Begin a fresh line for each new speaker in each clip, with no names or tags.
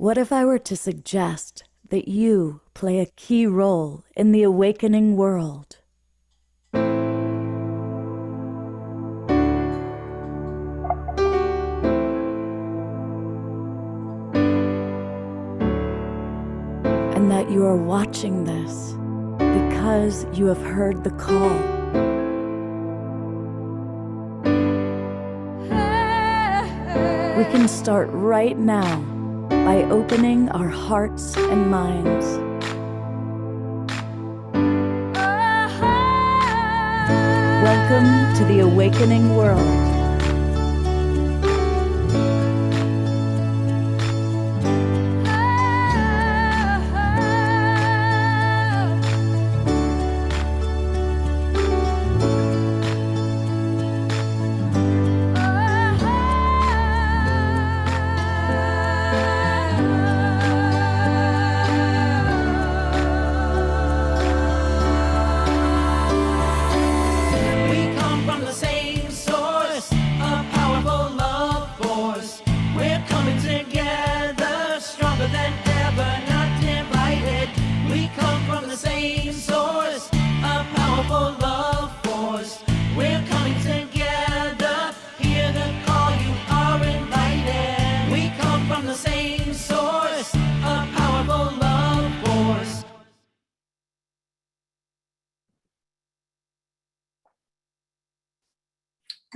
What if I were to suggest that you play a key role in the awakening world? And that you are watching this because you have heard the call. We can start right now by opening our hearts and minds. Welcome to the awakening world.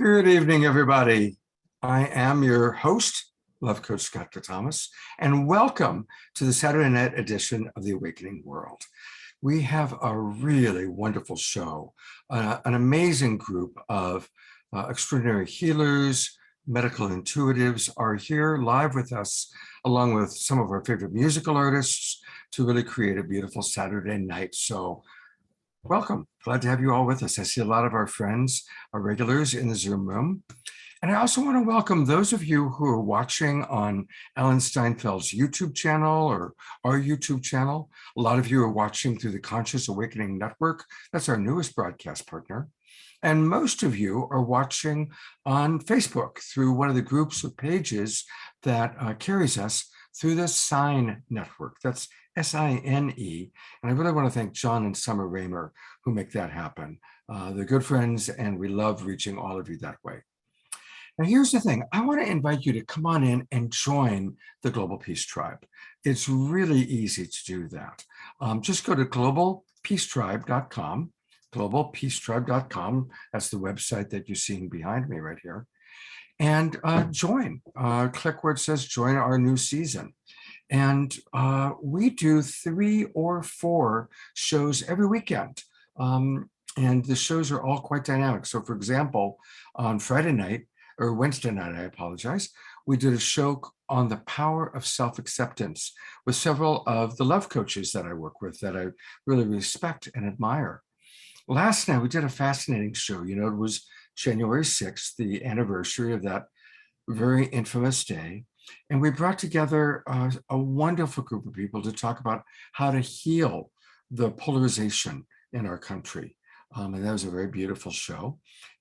Good evening, everybody. I am your host, Love Coach Scott Thomas, and welcome to the Saturday night edition of The Awakening World. We have a really wonderful show, an amazing group of extraordinary healers, medical intuitives are here live with us, along with some of our favorite musical artists, to really create a beautiful Saturday night. So welcome. Glad to have you all with us. I see a lot of our friends, our regulars in the Zoom room. And I also want to welcome those of you who are watching on Alan Steinfeld's YouTube channel or our YouTube channel. A lot of you are watching through the Conscious Awakening Network. That's our newest broadcast partner. And most of you are watching on Facebook through one of the groups of pages that carries us through the Sign Network. That's S-I-N-E. And I really want to thank John and Summer Raymer who make that happen. They're good friends, and we love reaching all of you that way. Now, here's the thing. I want to invite you to come on in and join the Global Peace Tribe. It's really easy to do that. Just go to globalpeacetribe.com, globalpeacetribe.com. That's the website that you're seeing behind me right here. And join. Click where it says join our new season. And we do 3 or 4 shows every weekend. And the shows are all quite dynamic. So for example, on Friday night, or Wednesday night, I apologize, we did a show on the power of self-acceptance with several of the love coaches that I work with that I really respect and admire. Last night, we did a fascinating show. You know, it was January 6th, the anniversary of that very infamous day. And we brought together a wonderful group of people to talk about how to heal the polarization in our country. And that was a very beautiful show.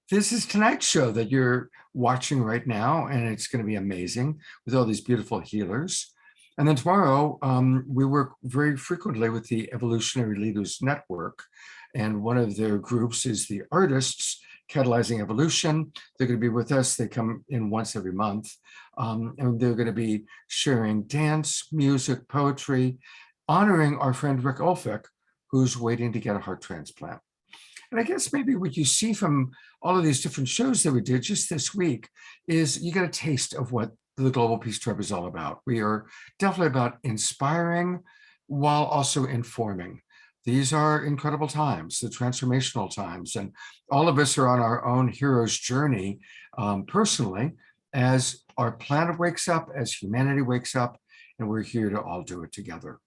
This is tonight's show that you're watching right now, and it's going to be amazing with all these beautiful healers. And then tomorrow, we work very frequently with the Evolutionary Leaders Network. And one of their groups is the Artists Catalyzing Evolution. They're going to be with us. They come in once every month. And they're going to be sharing dance, music, poetry, honoring our friend Rick Olfick, who's waiting to get a heart transplant. And I guess maybe what you see from all of these different shows that we did just this week is you get a taste of what the Global Peace Tribe is all about. We are definitely about inspiring while also informing. These are incredible times, the transformational times, and all of us are on our own hero's journey personally as our planet wakes up, as humanity wakes up, and we're here to all do it together.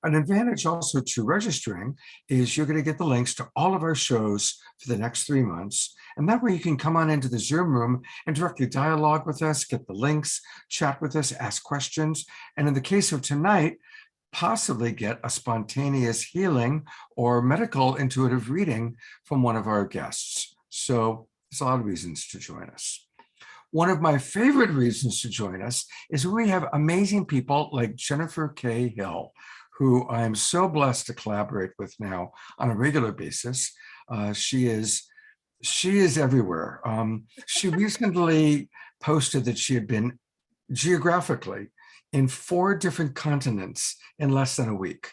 An advantage also to registering is you're going to get the links to all of our shows for the next 3 months. And that way you can come on into the Zoom room and directly dialogue with us, get the links, chat with us, ask questions. And in the case of tonight, possibly get a spontaneous healing or medical intuitive reading from one of our guests. So there's a lot of reasons to join us. one of my favorite reasons to join us is we have amazing people like Jennifer K. Hill, who I am so blessed to collaborate with now on a regular basis. She is everywhere. She recently posted that she had been geographically in 4 different continents in less than a week.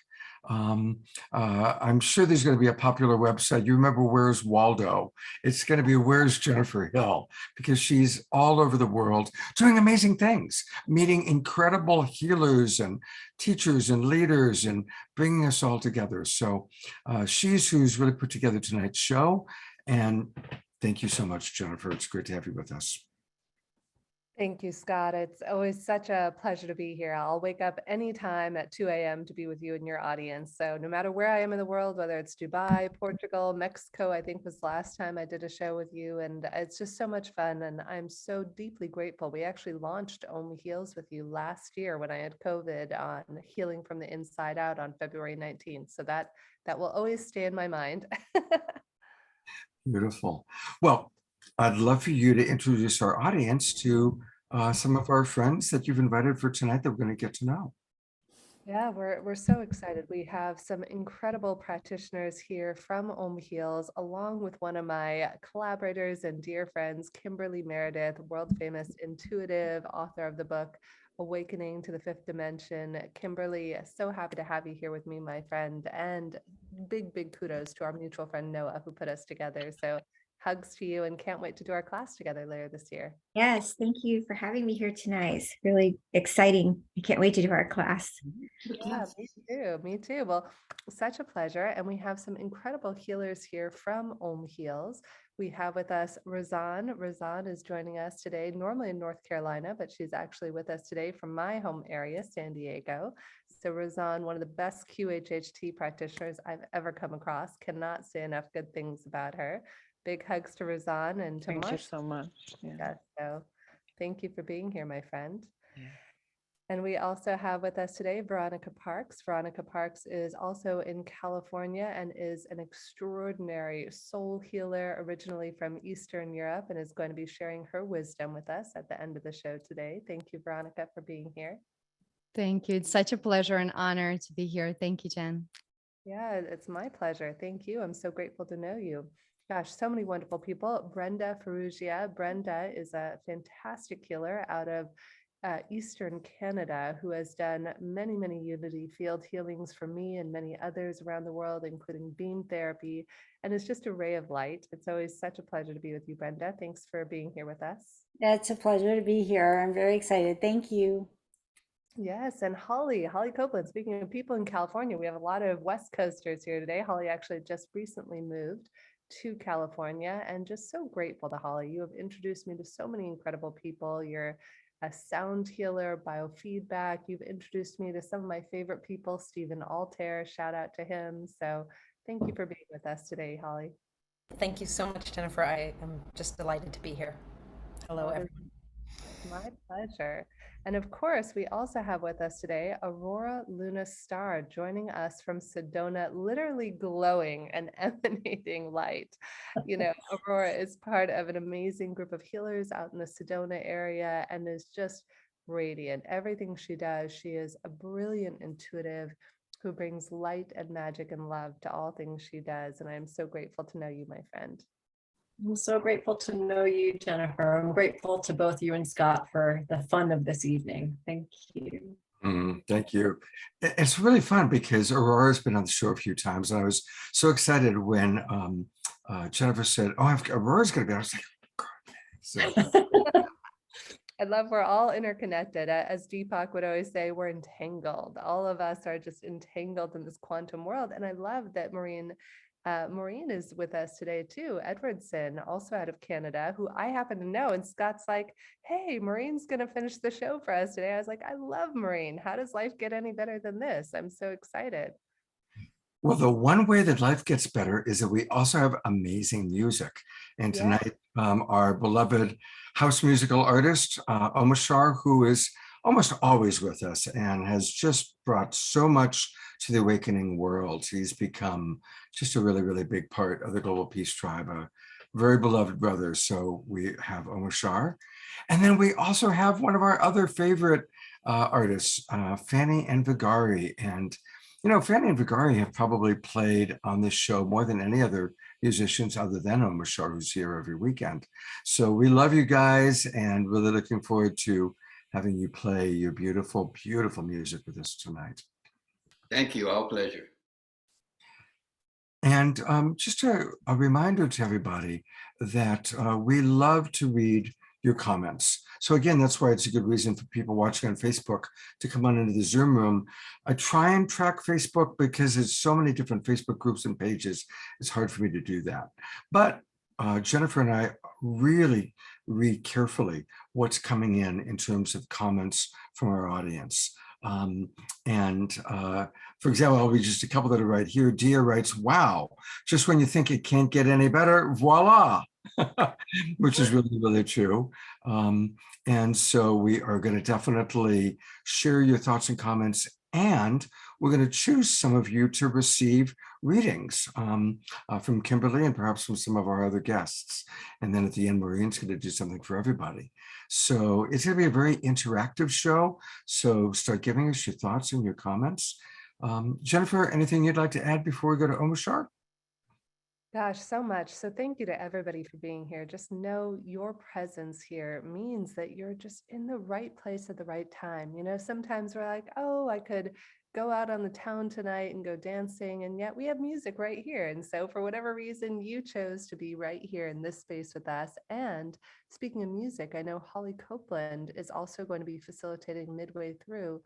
I'm sure there's going to be a popular website. You remember Where's Waldo? It's going to be Where's Jennifer Hill, because she's all over the world doing amazing things, meeting incredible healers and teachers and leaders and bringing us all together. So she's who's really put together tonight's show. And thank you so much, Jennifer. It's great to have you with us.
Thank you, Scott. It's always such a pleasure to be here. I'll wake up anytime at 2 a.m. to be with you and your audience. So no matter where I am in the world, whether it's Dubai, Portugal, Mexico, I think was the last time I did a show with you. And it's just so much fun. And I'm so deeply grateful. We actually launched Om Heals with you last year when I had COVID on Healing from the Inside Out on February 19th. So that will always stay in my mind.
Beautiful. Well, I'd love for you to introduce our audience to some of our friends that you've invited for tonight that we're going to get to know.
Yeah, we're so excited. We have some incredible practitioners here from Om Heals, along with one of my collaborators and dear friends, Kimberly Meredith, world famous intuitive author of the book Awakening to the Fifth Dimension. Kimberly, so happy to have you here with me, my friend, and big kudos to our mutual friend Noah, who put us together. So hugs to you, and can't wait to do our class together later this year.
Yes, thank you for having me here tonight. It's really exciting. I can't wait to do our class.
Yeah, me too. Well, such a pleasure. And we have some incredible healers here from Om Heals. We have with us Razan. Razan is joining us today, normally in North Carolina, but she's actually with us today from my home area, San Diego. So Razan, one of the best QHHT practitioners I've ever come across, cannot say enough good things about her. Big hugs to Razan and to
Thank you so much.
Yeah, so thank you for being here, my friend.
Yeah.
And we also have with us today Veronica Parks. Veronica Parks is also in California and is an extraordinary soul healer, originally from Eastern Europe, and is going to be sharing her wisdom with us at the end of the show today. Thank you, Veronica, for being here.
Thank you. It's such a pleasure and honor to be here. Thank you, Jen.
Yeah, it's my pleasure. Thank you. I'm so grateful to know you. Gosh, so many wonderful people. Brenda Farrugia. Brenda is a fantastic healer out of Eastern Canada who has done many unity field healings for me and many others around the world, including beam therapy, and is just a ray of light. It's always such a pleasure to be with you, Brenda. Thanks for being here with us.
It's a pleasure to be here. I'm very excited. Thank you.
Yes, and Holly Copeland. Speaking of people in California, we have a lot of West Coasters here today. Holly actually just recently moved to California, and just so grateful to Holly. You have introduced me to so many incredible people. You're a sound healer, biofeedback. You've introduced me to some of my favorite people, Stephen Altair, shout out to him. So thank you for being with us today, Holly.
Thank you so much, Jennifer. I am just delighted to be here. Hello, everyone.
My pleasure. And of course, we also have with us today Aurora Luna Star joining us from Sedona, literally glowing and emanating light. You know, Aurora is part of an amazing group of healers out in the Sedona area and is just radiant. Everything she does, she is a brilliant intuitive who brings light and magic and love to all things she does. And I am so grateful to know you, my friend.
I'm so grateful to know you, Jennifer. I'm grateful to both you and Scott for the fun of this evening. Thank you.
Thank you. It's really fun because Aurora's been on the show a few times, and I was so excited when Jennifer said, "Oh, Aurora's going to be." I was like, "Oh, God." So.
I love we're all interconnected. As Deepak would always say, we're entangled. All of us are just entangled in this quantum world. And I love that Maureen is with us today too. Edwardson, also out of Canada, who I happen to know. And Scott's like, hey, Maureen's going to finish the show for us today. I was like, I love Maureen. How does life get any better than this? I'm so excited.
Well, the one way that life gets better is that we also have amazing music. And tonight, our beloved house musical artist, Omashar, who is almost always with us and has just brought so much to the awakening world. He's become just a really big part of the Global Peace Tribe, very beloved brothers. So we have Omashar. And then we also have one of our other favorite artists, Fanny and Vagari. And, you know, Fanny and Vagari have probably played on this show more than any other musicians other than Omashar, who's here every weekend. So we love you guys and really looking forward to having you play your beautiful, beautiful music with us tonight.
Thank you. Our pleasure.
And just a reminder to everybody that we love to read your comments. So again, that's why it's a good reason for people watching on Facebook to come on into the Zoom room. I try and track Facebook because there's so many different Facebook groups and pages. It's hard for me to do that. But Jennifer and I really read carefully what's coming in terms of comments from our audience. For example, I'll read just a couple that are right here. Dia writes, wow, just when you think it can't get any better, voila, which is really, really true. And so we are going to definitely share your thoughts and comments, and we're going to choose some of you to receive readings from Kimberly and perhaps from some of our other guests. And then at the end, Maureen's going to do something for everybody. So it's going to be a very interactive show. So start giving us your thoughts and your comments. Jennifer, anything you'd like to add before we go to Omashar?
Gosh, so much. So thank you to everybody for being here. Just know your presence here means that you're just in the right place at the right time. You know, sometimes we're like, oh, I could go out on the town tonight and go dancing, and yet we have music right here. And so for whatever reason, you chose to be right here in this space with us. And speaking of music, I know Holly Copeland is also going to be facilitating midway through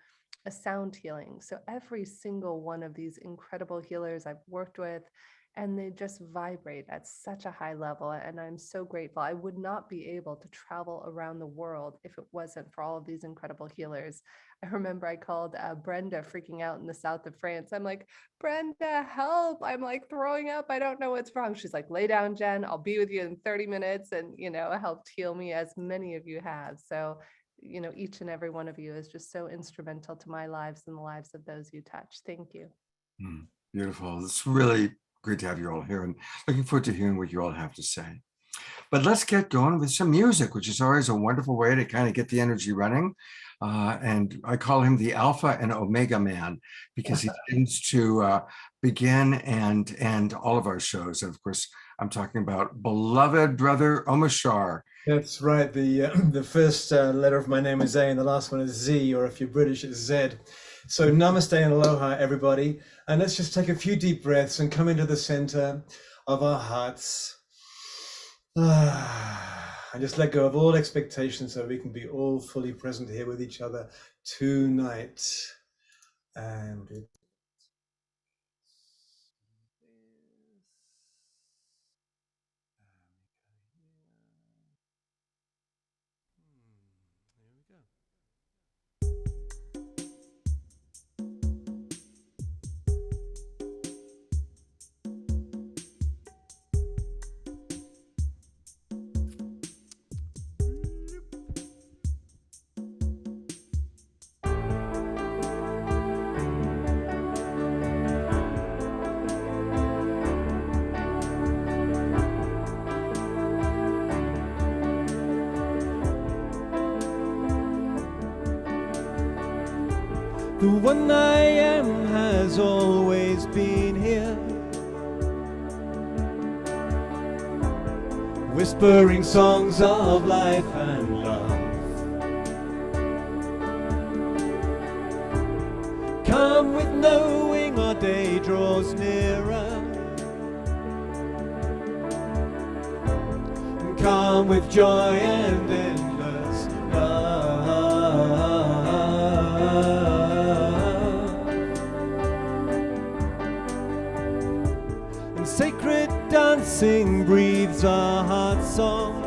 a sound healing. So every single one of these incredible healers I've worked with, and they just vibrate at such a high level. And I'm so grateful. I would not be able to travel around the world if it wasn't for all of these incredible healers. I remember I called Brenda freaking out in the south of France. I'm like, Brenda, help. I'm like throwing up. I don't know what's wrong. She's like, lay down, Jen. I'll be with you in 30 minutes. And, you know, helped heal me, as many of you have. So, you know, each and every one of you is just so instrumental to my lives and the lives of those you touch. Thank you.
Beautiful. It's really great to have you all here, and looking forward to hearing what you all have to say. But let's get going with some music, which is always a wonderful way to kind of get the energy running. And I call him the Alpha and Omega Man because he tends to begin and end all of our shows. And of course, I'm talking about beloved brother Omashar.
That's right. The first letter of my name is A and the last one is Z, or if you're British, it's Z. So namaste and aloha, everybody. And let's just take a few deep breaths and come into the center of our hearts. And just let go of all expectations so we can be all fully present here with each other tonight. And
the one I am has always been here, whispering songs of life and love. Come with knowing our day draws nearer, come with joy and endless love. Sacred dancing breathes our heart song,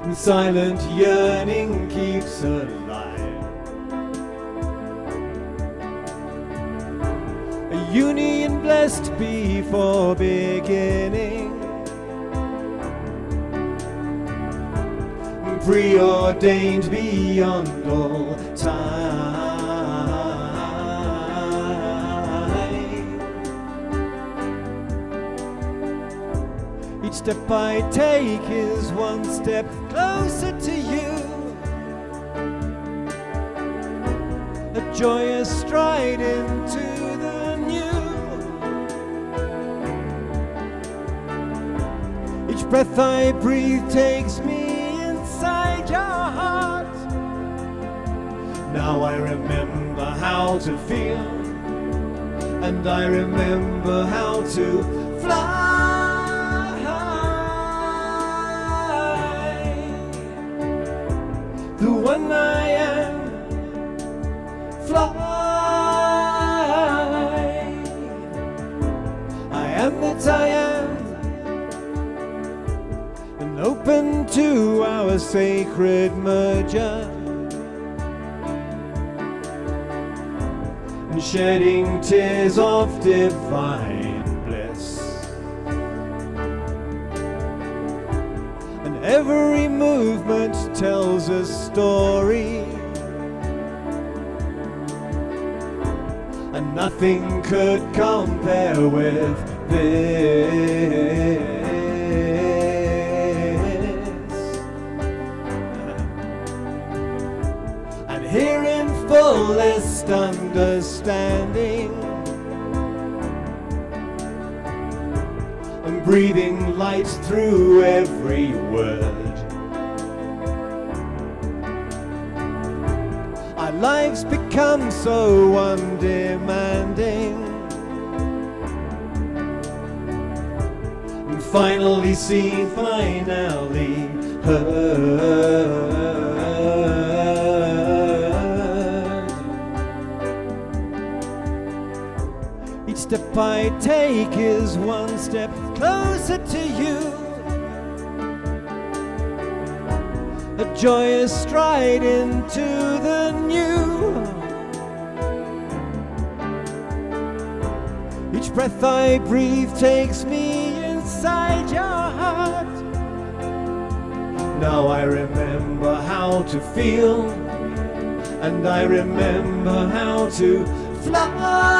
and silent yearning keeps alive. A union blessed before beginning, preordained beyond all time. step I take is one step closer to you. A joyous stride into the new. Each breath I breathe takes me inside your heart. Now I remember how to feel, and I remember how to fly. The one I am, fly. I am that I am, and open to our sacred merger, and shedding tears of divine bliss. And every movement tells a story, and nothing could compare with this. And here in fullest understanding, and breathing light through every word, our lives become so undemanding, and finally seen, finally heard. Each step I take is one step closer to you. A joyous stride into the new. Each breath I breathe takes me inside your heart. Now I remember how to feel, and I remember how to fly.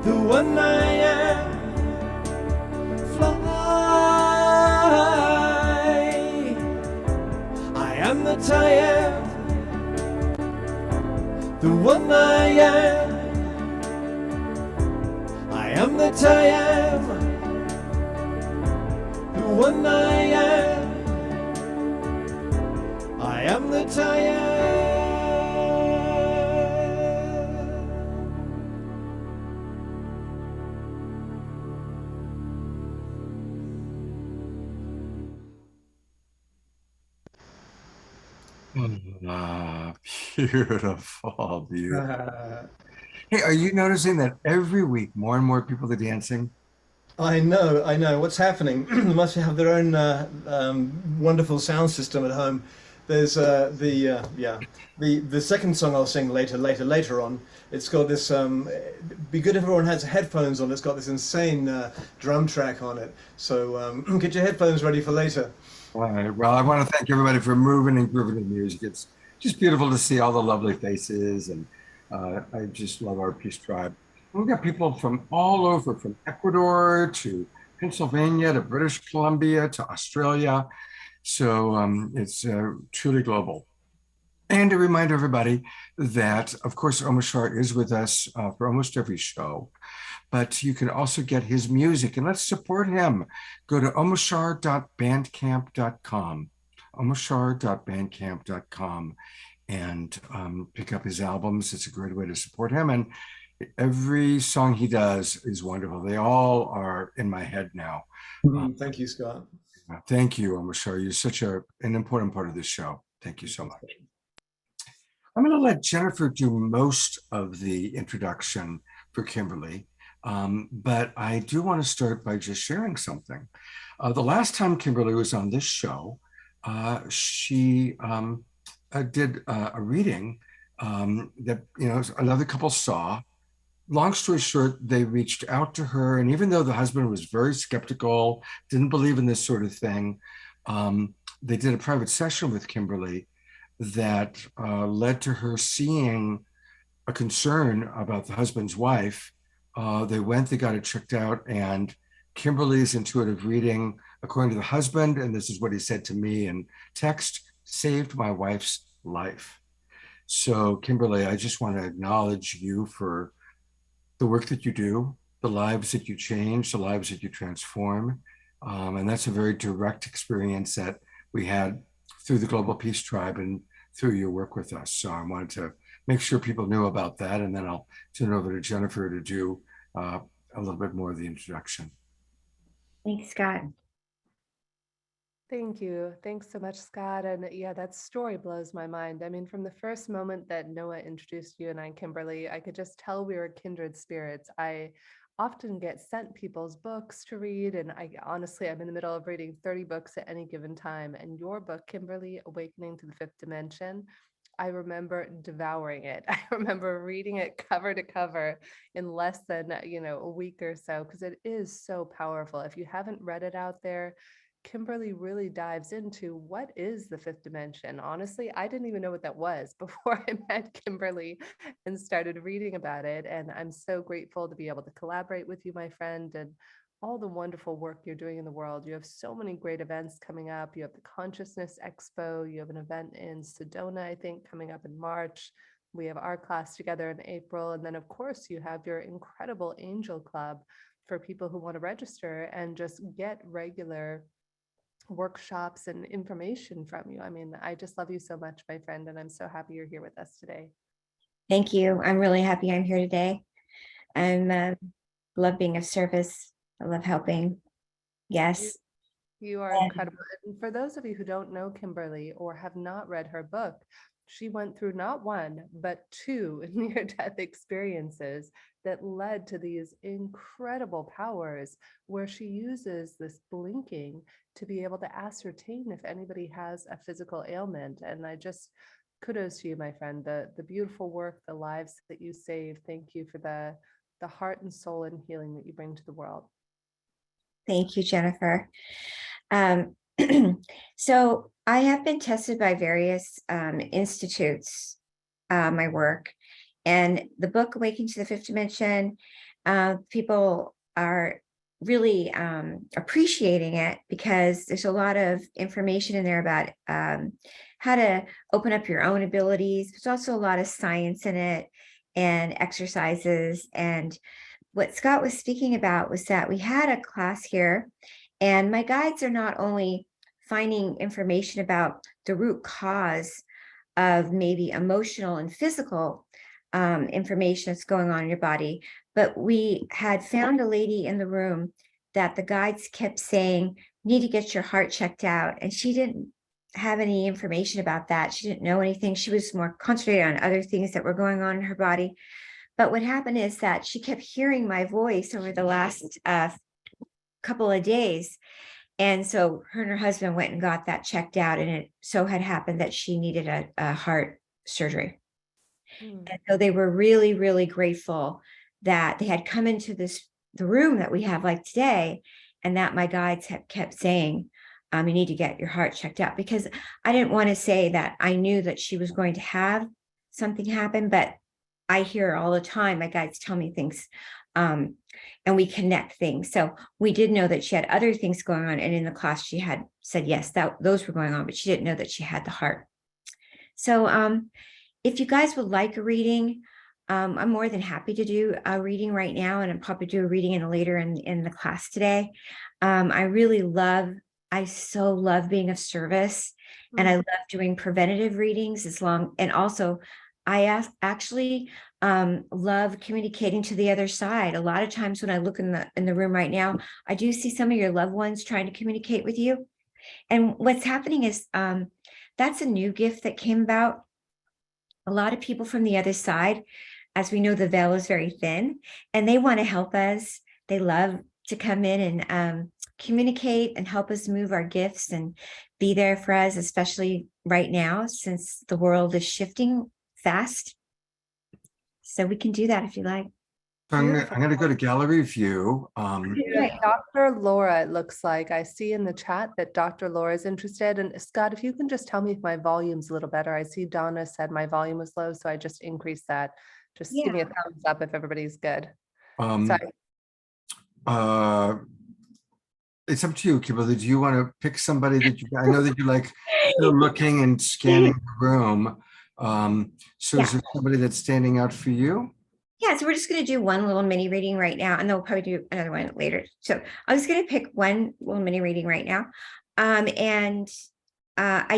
The one I am, I am that I am, the one I am. I am that I am, the one I am. I am that I am.
Ah, beautiful, beautiful. Hey, are you noticing that every week more and more people are dancing?
I know. What's happening? They must have their own wonderful sound system at home. There's the second song I'll sing later on. It's got this. Be good if everyone has headphones on. It's got this insane drum track on it. So get your headphones ready for later.
All right. Well, I want to thank everybody for moving and grooving the music. It's just beautiful to see all the lovely faces, and I just love our Peace Tribe. We've got people from all over, from Ecuador to Pennsylvania to British Columbia to Australia. So it's truly global. And to remind everybody that, of course, Omashar is with us for almost every show, but you can also get his music, and let's support him. Go to omashar.bandcamp.com, omashar.bandcamp.com, and pick up his albums. It's a great way to support him. And every song he does is wonderful. They all are in my head now.
Thank you, Scott.
Thank you, Omashar. You're such an important part of this show. Thank you so much. I'm going to let Jennifer do most of the introduction for Kimberly, but I do want to start by just sharing something. The last time Kimberly was on this show, she did a reading that another couple saw. Long story short, they reached out to her, and even though the husband was very skeptical, didn't believe in this sort of thing, they did a private session with Kimberly that led to her seeing a concern about the husband's wife they got it checked out, and Kimberly's intuitive reading, according to the husband, and this is what he said to me in text, saved my wife's life. So Kimberly, I just want to acknowledge you for the work that you do, the lives that you change, the lives that you transform. And that's a very direct experience that we had through the Global Peace Tribe and through your work with us. So I wanted to make sure people knew about that. And then I'll turn it over to Jennifer to do a little bit more of the introduction.
Thanks, Scott.
Thank you. Thanks so much, Scott. And yeah, that story blows my mind. I mean, from the first moment that Noah introduced you and I, Kimberly, I could just tell we were kindred spirits. I often get sent people's books to read, and honestly, I'm in the middle of reading 30 books at any given time. And your book, Kimberly, Awakening to the Fifth Dimension, I remember devouring it. I remember reading it cover to cover in less than, a week or so, because it is so powerful. If you haven't read it out there, Kimberly really dives into what is the fifth dimension. Honestly, I didn't even know what that was before I met Kimberly and started reading about it. And I'm so grateful to be able to collaborate with you, my friend, and all the wonderful work you're doing in the world. You have so many great events coming up. You have the Consciousness Expo. You have an event in Sedona, I think, coming up in March. We have our class together in April. And then, of course, you have your incredible Angel Club for people who want to register and just get regular workshops and information from you. I mean, I just love you so much, my friend, and I'm so happy you're here with us today.
Thank you. I'm really happy I'm here today. I love being of service. I love helping. Yes.
You are incredible. And for those of you who don't know Kimberly or have not read her book, she went through not one, but two near-death experiences that led to these incredible powers where she uses this blinking to be able to ascertain if anybody has a physical ailment. And I just, kudos to you, my friend, the beautiful work, the lives that you save. Thank you for the heart and soul and healing that you bring to the world.
Thank you, Jennifer. So I have been tested by various institutes, my work, and the book Awakening to the Fifth Dimension, people are really appreciating it because there's a lot of information in there about how to open up your own abilities. There's also a lot of science in it and exercises. And what Scott was speaking about was that we had a class here, and my guides are not only finding information about the root cause of maybe emotional and physical information that's going on in your body, but we had found a lady in the room that the guides kept saying, you need to get your heart checked out. And she didn't have any information about that. She didn't know anything. She was more concentrated on other things that were going on in her body. But what happened is that she kept hearing my voice over the last couple of days. And so her and her husband went and got that checked out. And it so had happened that she needed a heart surgery. And so they were really, really grateful that they had come into the room that we have like today, and that my guides have kept saying, you need to get your heart checked out, because I didn't want to say that I knew that she was going to have something happen, but I hear all the time, my guides tell me things, and we connect things. So we did know that she had other things going on. And in the class, she had said, yes, those were going on, but she didn't know that she had the heart. So if you guys would like a reading, I'm more than happy to do a reading right now, and I'll probably do a reading later in the class today. I so love being of service, and I love doing preventative readings and also I actually love communicating to the other side. A lot of times when I look in the room right now, I do see some of your loved ones trying to communicate with you. And what's happening is that's a new gift that came about. A lot of people from the other side, as we know, the veil is very thin, and they want to help us. They love to come in and communicate and help us move our gifts and be there for us, especially right now, since the world is shifting fast. So we can do that if you like.
I'm going to go to gallery view.
Dr. Laura, it looks like I see in the chat that Dr. Laura is interested. And Scott, if you can just tell me if my volume's a little better. I see Donna said my volume was low, so I just increased that. Just give me a thumbs up if everybody's good. Sorry.
It's up to you, Kimberly. Do you want to pick somebody that I know that you like looking and scanning the room. So is there somebody that's standing out for you?
Yeah, so we're just going to do one little mini reading right now, and then we'll probably do another one later. So I was going to pick one little mini reading right now. I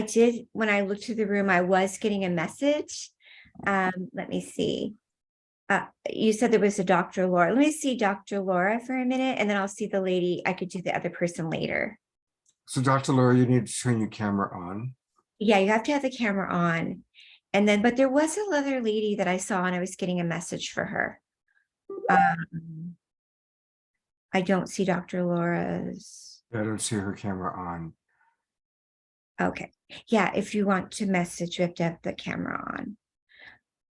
did, when I looked through the room, I was getting a message. Let me see. You said there was a Dr. Laura. Let me see Dr. Laura for a minute, and then I'll see the lady. I could do the other person later.
So Dr. Laura, you need to turn your camera on.
Yeah, you have to have the camera on. And then, but there was another lady that I saw, and I was getting a message for her. I don't see Dr. Laura's.
I don't see her camera on.
Okay. Yeah, if you want to message, you have to have the camera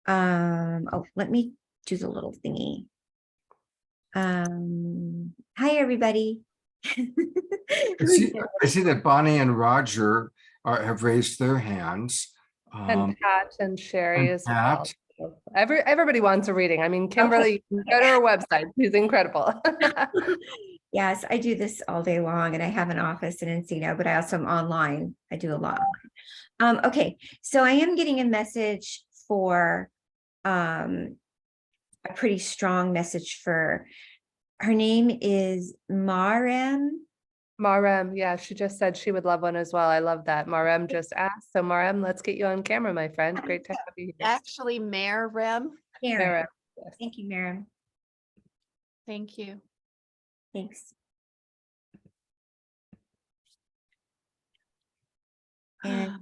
on. Oh, let me do the little thingy. Hi, everybody.
I see that Bonnie and Roger have raised their hands.
And Pat and Sherry
and
as
Pat.
well. Everybody wants a reading. I mean, Kimberly, you can go to her website. She's incredible.
Yes, I do this all day long, and I have an office in Encino, but I also am online. I do a lot. Okay, so I am getting a message for a pretty strong message for her. Name is Marem.
Marem, yeah, she just said she would love one as well. I love that. Marem just asked. So Marem, let's get you on camera, my friend. Great to have you here.
Actually, Marem.
Marem. Yes.
Thank you, Marem.
Thank you.
Thanks. And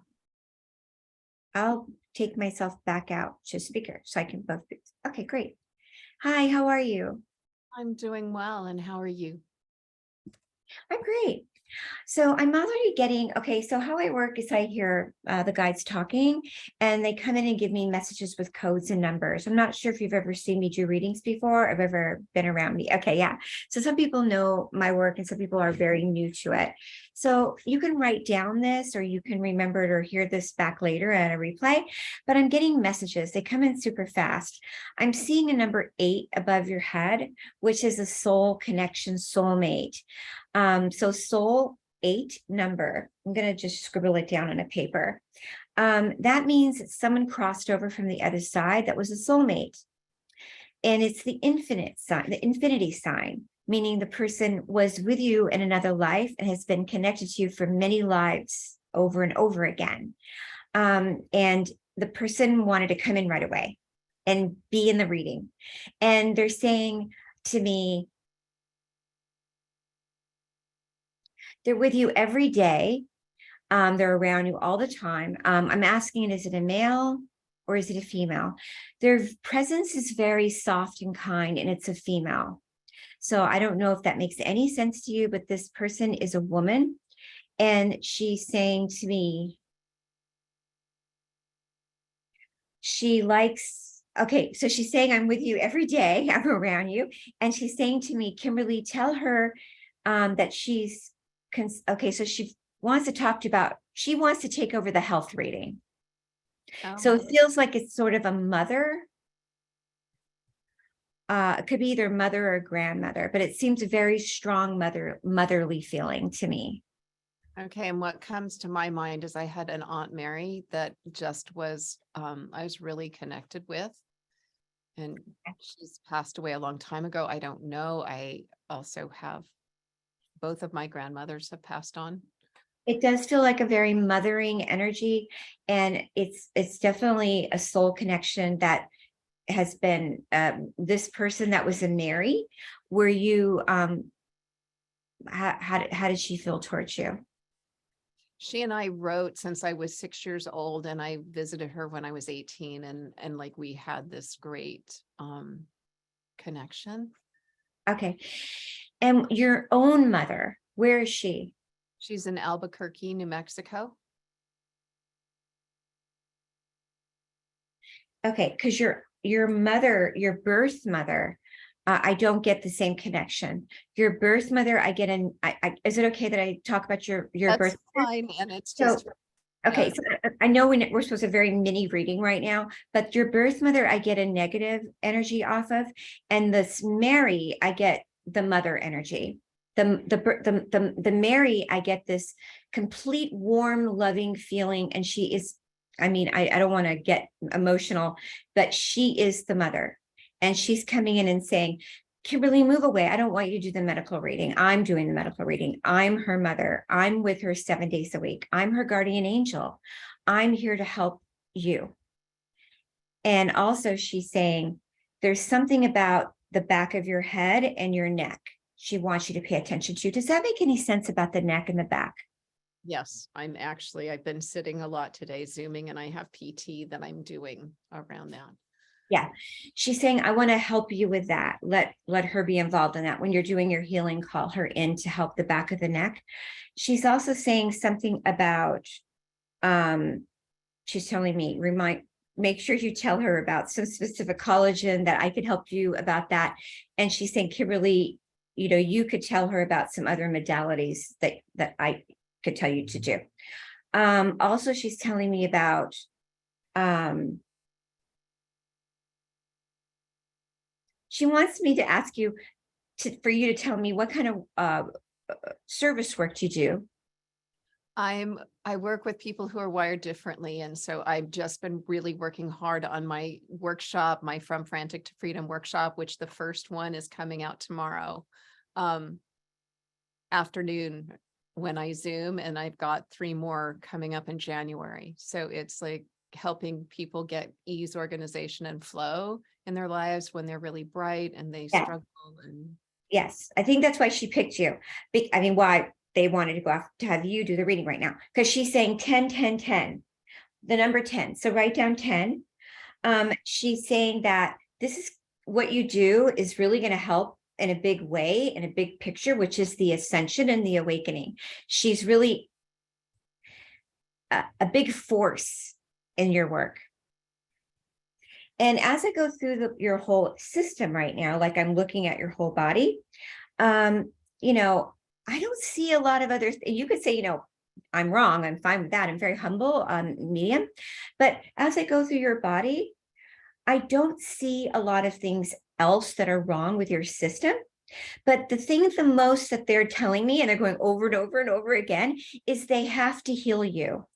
I'll take myself back out to speaker so I can both. Okay, great. Hi, how are you?
I'm doing well. And how are you?
I'm great. So I'm already getting, okay, so how I work is I hear the guides talking, and they come in and give me messages with codes and numbers. I'm not sure if you've ever seen me do readings before, or have ever been around me. Okay, yeah. So some people know my work and some people are very new to it. So you can write down this, or you can remember it or hear this back later at a replay, but I'm getting messages. They come in super fast. I'm seeing a number 8 above your head, which is a soul connection, soulmate. So soul 8 number, I'm going to just scribble it down on a paper. That means that someone crossed over from the other side that was a soulmate. And it's the infinite sign, the infinity sign, meaning the person was with you in another life and has been connected to you for many lives over and over again. And the person wanted to come in right away and be in the reading. And they're saying to me, they're with you every day. They're around you all the time. I'm asking, is it a male or is it a female? Their presence is very soft and kind, and it's a female. So I don't know if that makes any sense to you, but this person is a woman, and she's saying to me, she likes, okay, so she's saying, I'm with you every day, I'm around you. And she's saying to me, Kimberly, tell her that she's, okay, so she wants to talk to you about, she wants to take over the health reading.
Oh.
So it feels like it's sort of a mother. It could be either mother or grandmother, but it seems a very strong motherly feeling to me.
Okay, and what comes to my mind is I had an Aunt Mary that just was, I was really connected with, and she's passed away a long time ago. I don't know. I also have, both of my grandmothers have passed on.
It does feel like a very mothering energy, and it's definitely a soul connection that has been this person that was a Mary. Were you, how did she feel towards you?
She and I wrote since I was 6 years old, and I visited her when I was 18, and like we had this great connection.
Okay. And your own mother, where is she?
She's in Albuquerque, New Mexico.
Okay, because your mother, your birth mother, I don't get the same connection. Your birth mother, I get is it okay that I talk about your
That's
birth?
fine, and it's just
Okay, so I know we're supposed to very mini reading right now, but your birth mother, I get a negative energy off of, and this Mary, I get the mother energy. The Mary, I get this complete warm, loving feeling, and she is, I mean, I don't want to get emotional, but she is the mother, and she's coming in and saying, Kimberly, move away. I don't want you to do the medical reading. I'm doing the medical reading. I'm her mother. I'm with her 7 days a week. I'm her guardian angel. I'm here to help you. And also she's saying, there's something about the back of your head and your neck she wants you to pay attention to. Does that make any sense about the neck and the back?
Yes, I've been sitting a lot today, Zooming, and I have PT that I'm doing around that.
Yeah, she's saying, I want to help you with that. Let her be involved in that. When you're doing your healing, call her in to help the back of the neck. She's also saying something about, she's telling me, make sure you tell her about some specific collagen that I could help you about that. And she's saying, Kimberly, you could tell her about some other modalities that I could tell you to do. Also, she's telling me about, she wants me to ask you for you to tell me what kind of service work do you do?
I work with people who are wired differently. And so I've just been really working hard on my workshop, my From Frantic to Freedom workshop, which the first one is coming out tomorrow afternoon when I Zoom, and I've got 3 more coming up in January. So it's like helping people get ease, organization, and flow in their lives when they're really bright and they struggle. And
yes, I think that's why she picked you. I mean, why they wanted to go off to have you do the reading right now, because she's saying 10, 10, 10, the number 10. So write down 10. She's saying that this is what you do is really going to help in a big way, in a big picture, which is the ascension and the awakening. She's really a big force in your work. And as I go through your whole system right now, like I'm looking at your whole body, I don't see a lot of other, you could say, I'm wrong. I'm fine with that. I'm very humble, medium. But as I go through your body, I don't see a lot of things else that are wrong with your system. But the thing the most that they're telling me, and they're going over and over and over again, is they have to heal you.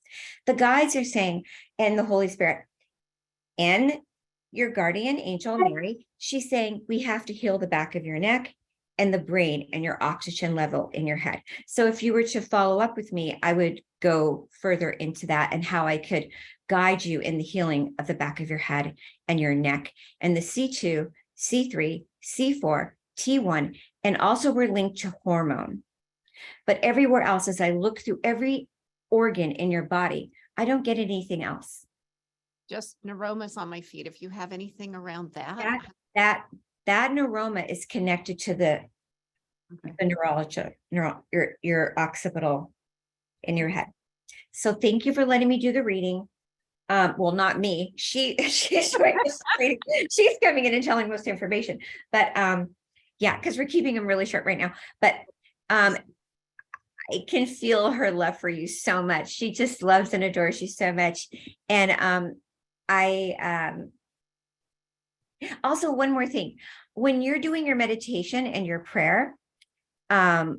The guides are saying, and the Holy Spirit, and your guardian angel, Mary, she's saying, we have to heal the back of your neck and the brain and your oxygen level in your head. So if you were to follow up with me, I would go further into that and how I could guide you in the healing of the back of your head and your neck and the C2, C3, C4, T1, and also we're linked to hormone. But everywhere else, as I look through every organ in your body, I don't get anything else.
just neuromas on my feet. If you have anything around that.
That neuroma is connected to the neurology, your occipital in your head. So thank you for letting me do the reading. Well, not me. She's coming in and telling most information. But yeah, because we're keeping them really short right now. But I can feel her love for you so much. She just loves and adores you so much. And also one more thing. When you're doing your meditation and your prayer, how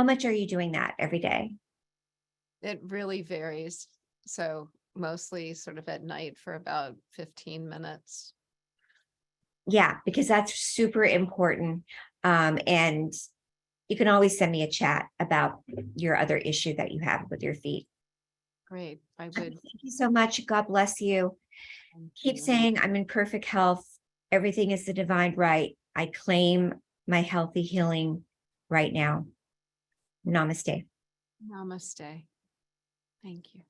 much are you doing that every day?
It really varies. So mostly sort of at night for about 15 minutes.
Yeah, because that's super important. And you can always send me a chat about your other issue that you have with your feet.
Great. I would.
Thank you so much. God bless you. Keep saying I'm in perfect health. Everything is the divine right. I claim my healthy healing right now. Namaste.
Namaste. Thank you.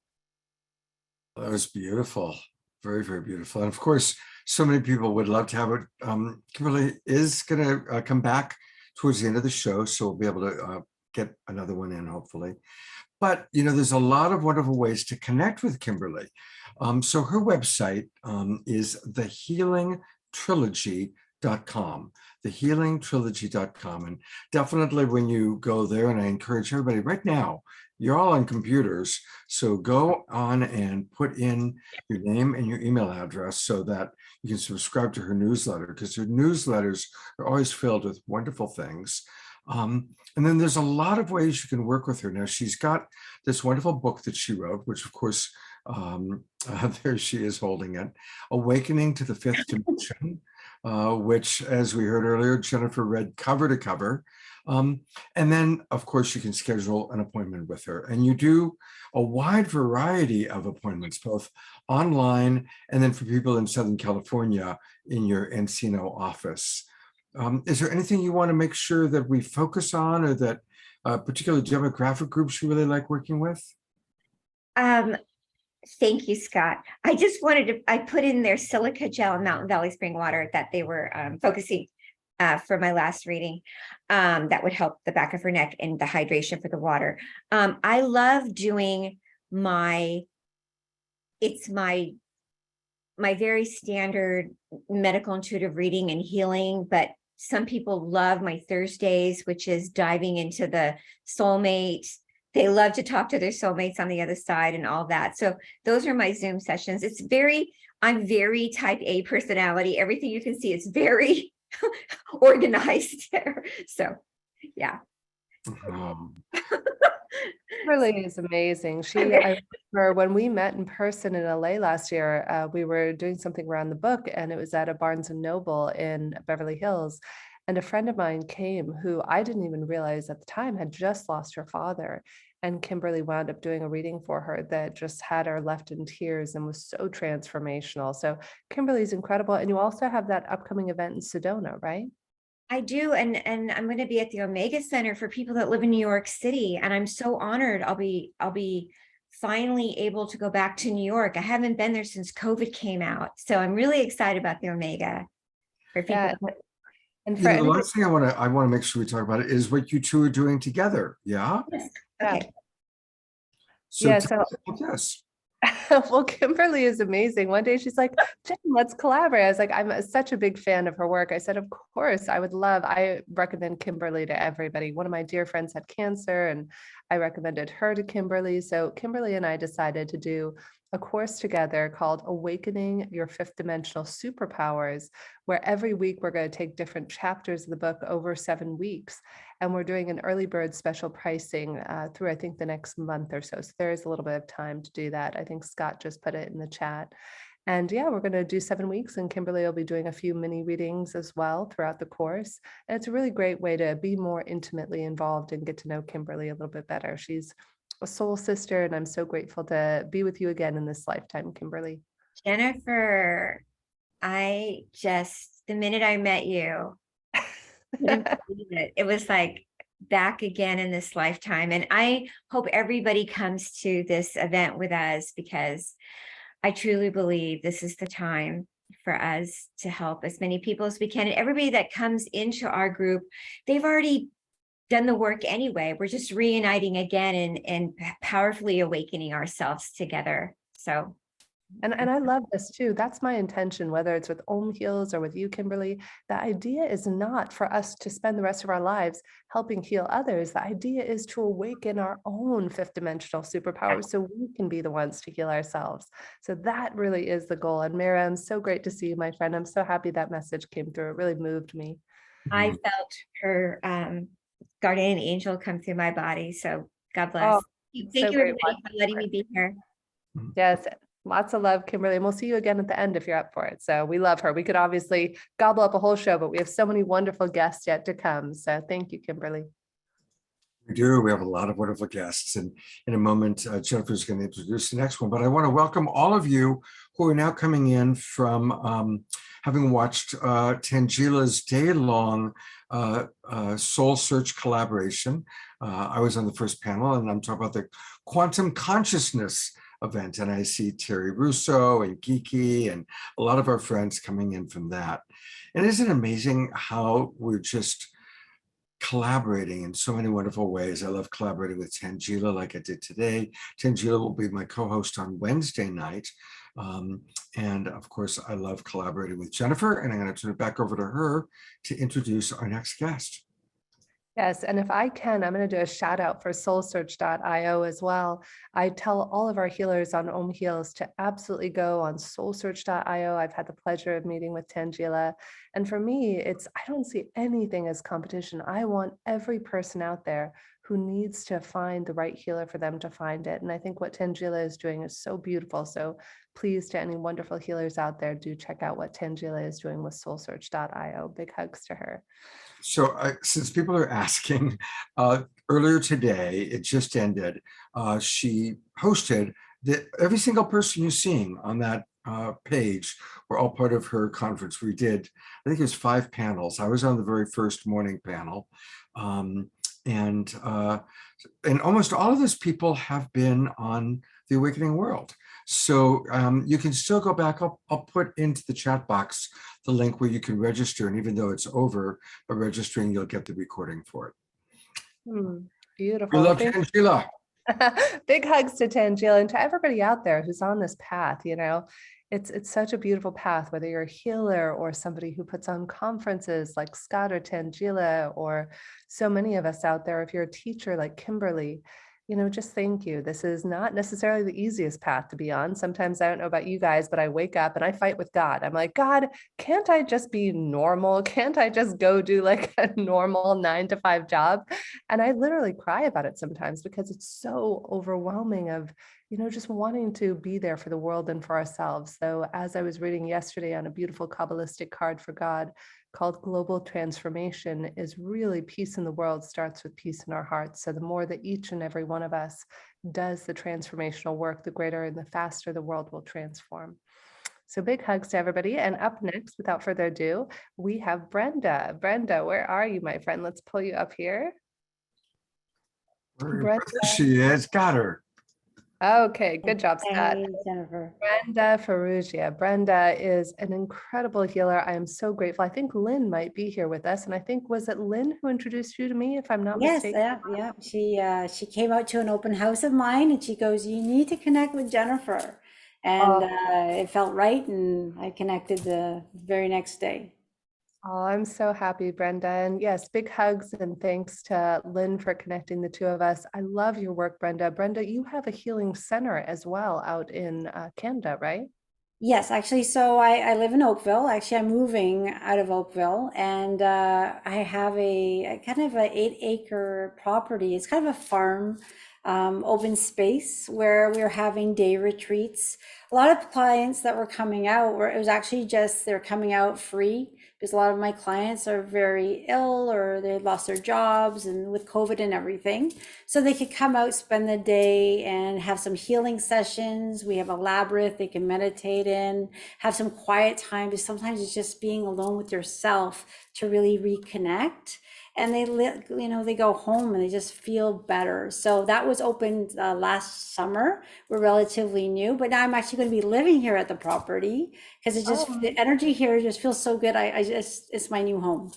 That was beautiful. Very, very beautiful. And of course, so many people would love to have it. Kimberly is going to come back towards the end of the show, so we'll be able to get another one in, hopefully. But, you know, there's a lot of wonderful ways to connect with Kimberly. So her website is thehealingtrilogy.com. thehealingtrilogy.com, thehealingtrilogy.com. And definitely when you go there, and I encourage everybody right now, you're all on computers, so go on and put in your name and your email address so that you can subscribe to her newsletter, because her newsletters are always filled with wonderful things. And then there's a lot of ways you can work with her. Now, she's got this wonderful book that she wrote, which of course, there she is holding it, Awakening to the Fifth Dimension, which, as we heard earlier, Jennifer read cover to cover. And then, of course, you can schedule an appointment with her. And you do a wide variety of appointments, both online and then for people in Southern California in your Encino office. Is there anything you want to make sure that we focus on, or that particular demographic groups you really like working with?
Thank you, Scott. I just wanted to, I put in their silica gel and Mountain Valley spring water that they were focusing for my last reading. That would help the back of her neck and the hydration for the water. I love doing it's my very standard medical intuitive reading and healing, but some people love my Thursdays, which is diving into the soulmate. They love to talk to their soulmates on the other side and all that. So those are my Zoom sessions. I'm very type A personality. Everything you can see is very organized there. So, yeah.
Kimberly is amazing. I remember when we met in person in LA last year, we were doing something around the book, and it was at a Barnes and Noble in Beverly Hills. And a friend of mine came who I didn't even realize at the time had just lost her father. And Kimberly wound up doing a reading for her that just had her left in tears and was so transformational. So Kimberly's incredible. And you also have that upcoming event in Sedona, right?
I do, and I'm going to be at the Omega Center for people that live in New York City, and I'm so honored. I'll be finally able to go back to New York. I haven't been there since COVID came out, so I'm really excited about the Omega. For people.
Yeah. And for
the last thing I want to make sure we talk about it is what you two are doing together. Yeah.
Yes. Okay.
So
yeah.
tell us about this.
Well, Kimberly is amazing. One day she's like, Jen, let's collaborate. I was like, I'm such a big fan of her work. I said, of course, I recommend Kimberly to everybody. One of my dear friends had cancer and I recommended her to Kimberly. So Kimberly and I decided to do a course together called Awakening Your Fifth Dimensional Superpowers, where every week we're going to take different chapters of the book over 7 weeks. And we're doing an early bird special pricing through, I think, the next month or so. So there is a little bit of time to do that. I think Scott just put it in the chat. And yeah, we're going to do 7 weeks, and Kimberly will be doing a few mini readings as well throughout the course. And it's a really great way to be more intimately involved and get to know Kimberly a little bit better. She's a soul sister, and I'm so grateful to be with you again in this lifetime, Kimberly.
Jennifer, the minute I met you, it was like back again in this lifetime. And I hope everybody comes to this event with us, because I truly believe this is the time for us to help as many people as we can. And everybody that comes into our group, they've already done the work anyway. We're just reuniting again and powerfully awakening ourselves together. So,
and I love this too. That's my intention, whether it's with Om Heals or with you, Kimberly. The idea is not for us to spend the rest of our lives helping heal others. The idea is to awaken our own fifth dimensional superpowers so we can be the ones to heal ourselves. So that really is the goal. And Mara, I'm so great to see you, my friend. I'm so happy that message came through. It really moved me.
I felt her guardian angel come through my body. So God bless. Thank you, everybody, for letting me be here.
Yes, lots of love, Kimberly. And we'll see you again at the end if you're up for it. So we love her. We could obviously gobble up a whole show, but we have so many wonderful guests yet to come. So thank you, Kimberly.
We do. We have a lot of wonderful guests. And in a moment, Jennifer's going to introduce the next one. But I want to welcome all of you who are now coming in from having watched Tangila's day-long Soul Search collaboration. I was on the first panel, and I'm talking about the quantum consciousness event. And I see Terry Russo and Kiki and a lot of our friends coming in from that. And isn't it amazing how we're just collaborating in so many wonderful ways? I love collaborating with Tangila like I did today. Tangila will be my co-host on Wednesday night. And of course, I love collaborating with Jennifer, and I'm going to turn it back over to her to introduce our next guest.
Yes, and if I can, I'm going to do a shout out for soulsearch.io as well. I tell all of our healers on Om Heals to absolutely go on soulsearch.io. I've had the pleasure of meeting with Tangela. And for me, I don't see anything as competition. I want every person out there who needs to find the right healer for them to find it. And I think what Tangela is doing is so beautiful. So please, to any wonderful healers out there, do check out what Tangela is doing with soulsearch.io. Big hugs to her.
So since people are asking, earlier today, it just ended, she hosted every single person you're seeing on that page were all part of her conference. We did, I think it was 5 panels. I was on the very first morning panel. And almost all of those people have been on the Awakening World. So you can still go back. I'll put into the chat box the link where you can register. And even though it's over, by registering, you'll get the recording for it.
Beautiful.
We love Tangela.
Big hugs to Tangela and to everybody out there who's on this path. You know, it's such a beautiful path, whether you're a healer or somebody who puts on conferences like Scott or Tangela, or so many of us out there. If you're a teacher like Kimberly, you know, just thank you. This is not necessarily the easiest path to be on. Sometimes I don't know about you guys, but I wake up and I fight with God. I'm like, God, can't I just be normal? Can't I just go do like a normal 9-to-5 job? And I literally cry about it sometimes because it's so overwhelming of, you know, just wanting to be there for the world and for ourselves. So as I was reading yesterday on a beautiful Kabbalistic card for God, called Global Transformation, is really peace in the world starts with peace in our hearts. So the more that each and every one of us does the transformational work, the greater and the faster the world will transform. So big hugs to everybody. And up next, without further ado, we have Brenda. Brenda, where are you, my friend? Let's pull you up here.
Brenda. She is. Got her.
Okay, good job, Scott.
Hey, Jennifer.
Brenda Farrugia. Brenda is an incredible healer. I am so grateful. I think Lynn might be here with us. And I think, was it Lynn who introduced you to me, if I'm not mistaken?
Yeah. She came out to an open house of mine and she goes, you need to connect with Jennifer. And it felt right. And I connected the very next day.
Oh, I'm so happy, Brenda. And yes, big hugs and thanks to Lynn for connecting the two of us. I love your work, Brenda. Brenda, you have a healing center as well out in Canada, right?
Yes, actually. So I live in Oakville. Actually, I'm moving out of Oakville, and I have a kind of an 8-acre property. It's kind of a farm, open space where we're having day retreats. A lot of clients that were coming out it was actually just they're coming out free, because a lot of my clients are very ill or they lost their jobs and with COVID and everything. So they could come out, spend the day and have some healing sessions. We have a labyrinth they can meditate in, have some quiet time, because sometimes it's just being alone with yourself to really reconnect. And they go home and they just feel better. So that was opened last summer. We're relatively new, but now I'm actually going to be living here at the property because the energy here just feels so good. It's my new home.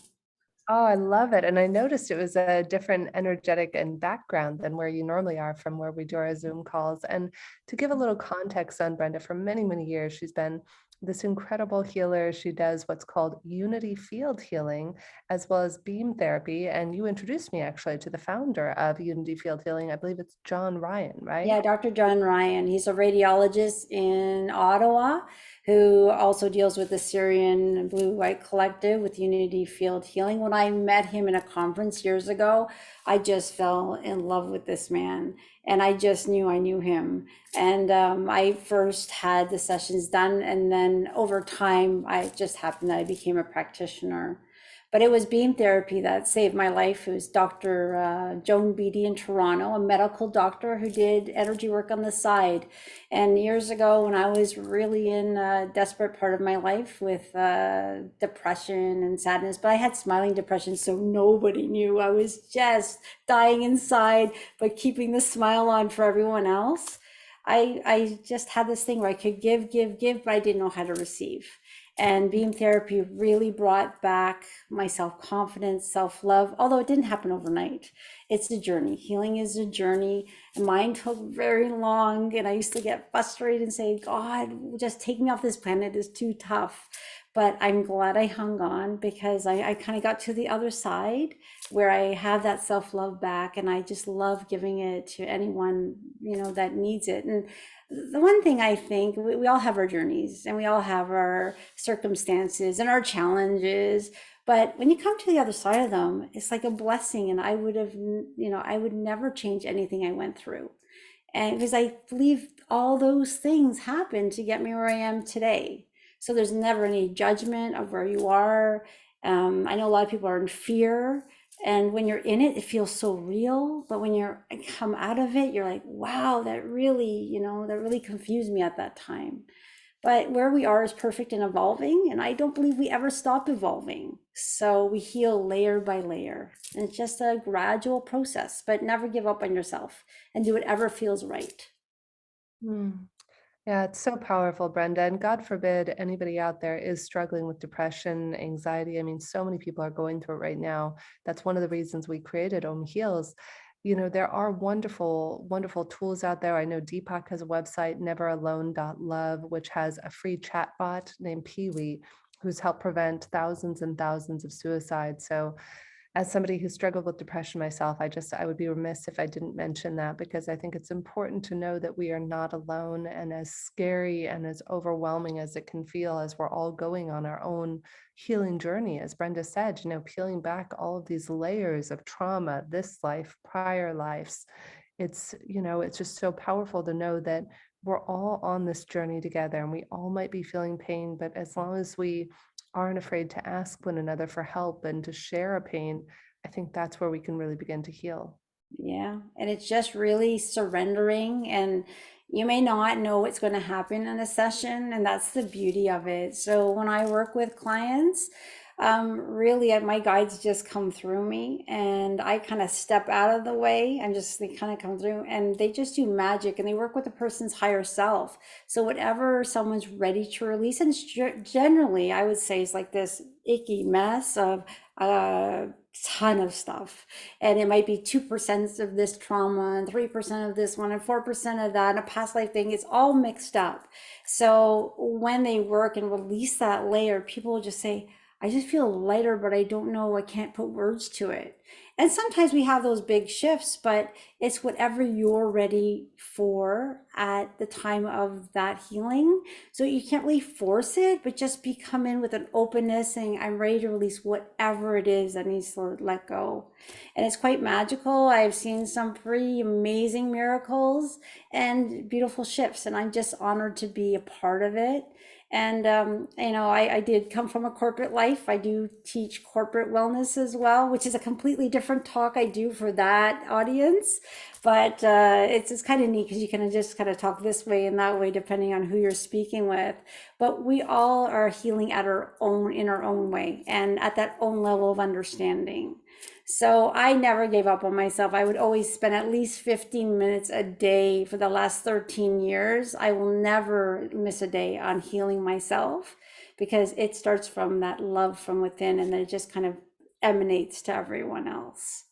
Oh, I love it. And I noticed it was a different energetic and background than where you normally are from where we do our Zoom calls. And to give a little context on Brenda, for many, many years, she's been this incredible healer. She does what's called unity field healing, as well as beam therapy. And you introduced me actually to the founder of Unity Field Healing. I believe it's John Ryan, right?
Yeah, Dr. John Ryan. He's a radiologist in Ottawa who also deals with the Syrian Blue White Collective with Unity Field Healing. When I met him in a conference years ago, I just fell in love with this man. And I just knew I knew him. And I first had the sessions done. And then over time, I just happened that I became a practitioner. But it was beam therapy that saved my life. It was Dr. Joan Beatty in Toronto, a medical doctor who did energy work on the side. And years ago, when I was really in a desperate part of my life with depression and sadness, but I had smiling depression, so nobody knew. I was just dying inside, but keeping the smile on for everyone else. I just had this thing where I could give, but I didn't know how to receive. And beam therapy really brought back my self-confidence, self-love, although it didn't happen overnight. It's a journey. Healing is a journey. And mine took very long. And I used to get frustrated and say, God, just take me off this planet. It's too tough. But I'm glad I hung on, because I kind of got to the other side where I have that self-love back, and I just love giving it to anyone, that needs it. And the one thing I think, we all have our journeys and we all have our circumstances and our challenges, but when you come to the other side of them, it's like a blessing. And I would never change anything I went through. And because I believe all those things happened to get me where I am today. So there's never any judgment of where you are. I know a lot of people are in fear, and when you're in it, it feels so real. But when you come out of it, you're like, wow, that really confused me at that time. But where we are is perfect and evolving, and I don't believe we ever stop evolving. So we heal layer by layer, and it's just a gradual process. But never give up on yourself, and do whatever feels right.
Yeah, it's so powerful, Brenda. And God forbid anybody out there is struggling with depression, anxiety. I mean, so many people are going through it right now. That's one of the reasons we created Om Heals. There are wonderful, wonderful tools out there. I know Deepak has a website, neveralone.love, which has a free chatbot named Pee-wee, who's helped prevent thousands and thousands of suicides. So as somebody who struggled with depression myself, I would be remiss if I didn't mention that, because I think it's important to know that we are not alone. And as scary and as overwhelming as it can feel, as we're all going on our own healing journey, as Brenda said, peeling back all of these layers of trauma, this life, prior lives, it's just so powerful to know that we're all on this journey together, and we all might be feeling pain, but as long as we aren't afraid to ask one another for help and to share a pain, I think that's where we can really begin to heal.
Yeah, and it's just really surrendering, and you may not know what's going to happen in a session, and that's the beauty of it. So when I work with clients, really my guides just come through me, and I kind of step out of the way, and they kind of come through, and they just do magic, and they work with the person's higher self. So whatever someone's ready to release, and generally I would say it's like this icky mess of ton of stuff, and it might be 2% of this trauma and 3% of this one and 4% of that and a past life thing. It's all mixed up. So when they work and release that layer, people will just say, I just feel lighter, but I don't know, I can't put words to it. And sometimes we have those big shifts, but it's whatever you're ready for at the time of that healing. So you can't really force it, but just come in with an openness, saying, I'm ready to release whatever it is that needs to let go. And it's quite magical. I've seen some pretty amazing miracles and beautiful shifts, and I'm just honored to be a part of it. And, I did come from a corporate life. I do teach corporate wellness as well, which is a completely different talk I do for that audience. But it's kind of neat, because you can just kind of talk this way and that way, depending on who you're speaking with. But we all are healing in our own way, and at that own level of understanding. So I never gave up on myself. I would always spend at least 15 minutes a day for the last 13 years. I will never miss a day on healing myself, because it starts from that love from within, and then it just kind of emanates to everyone else.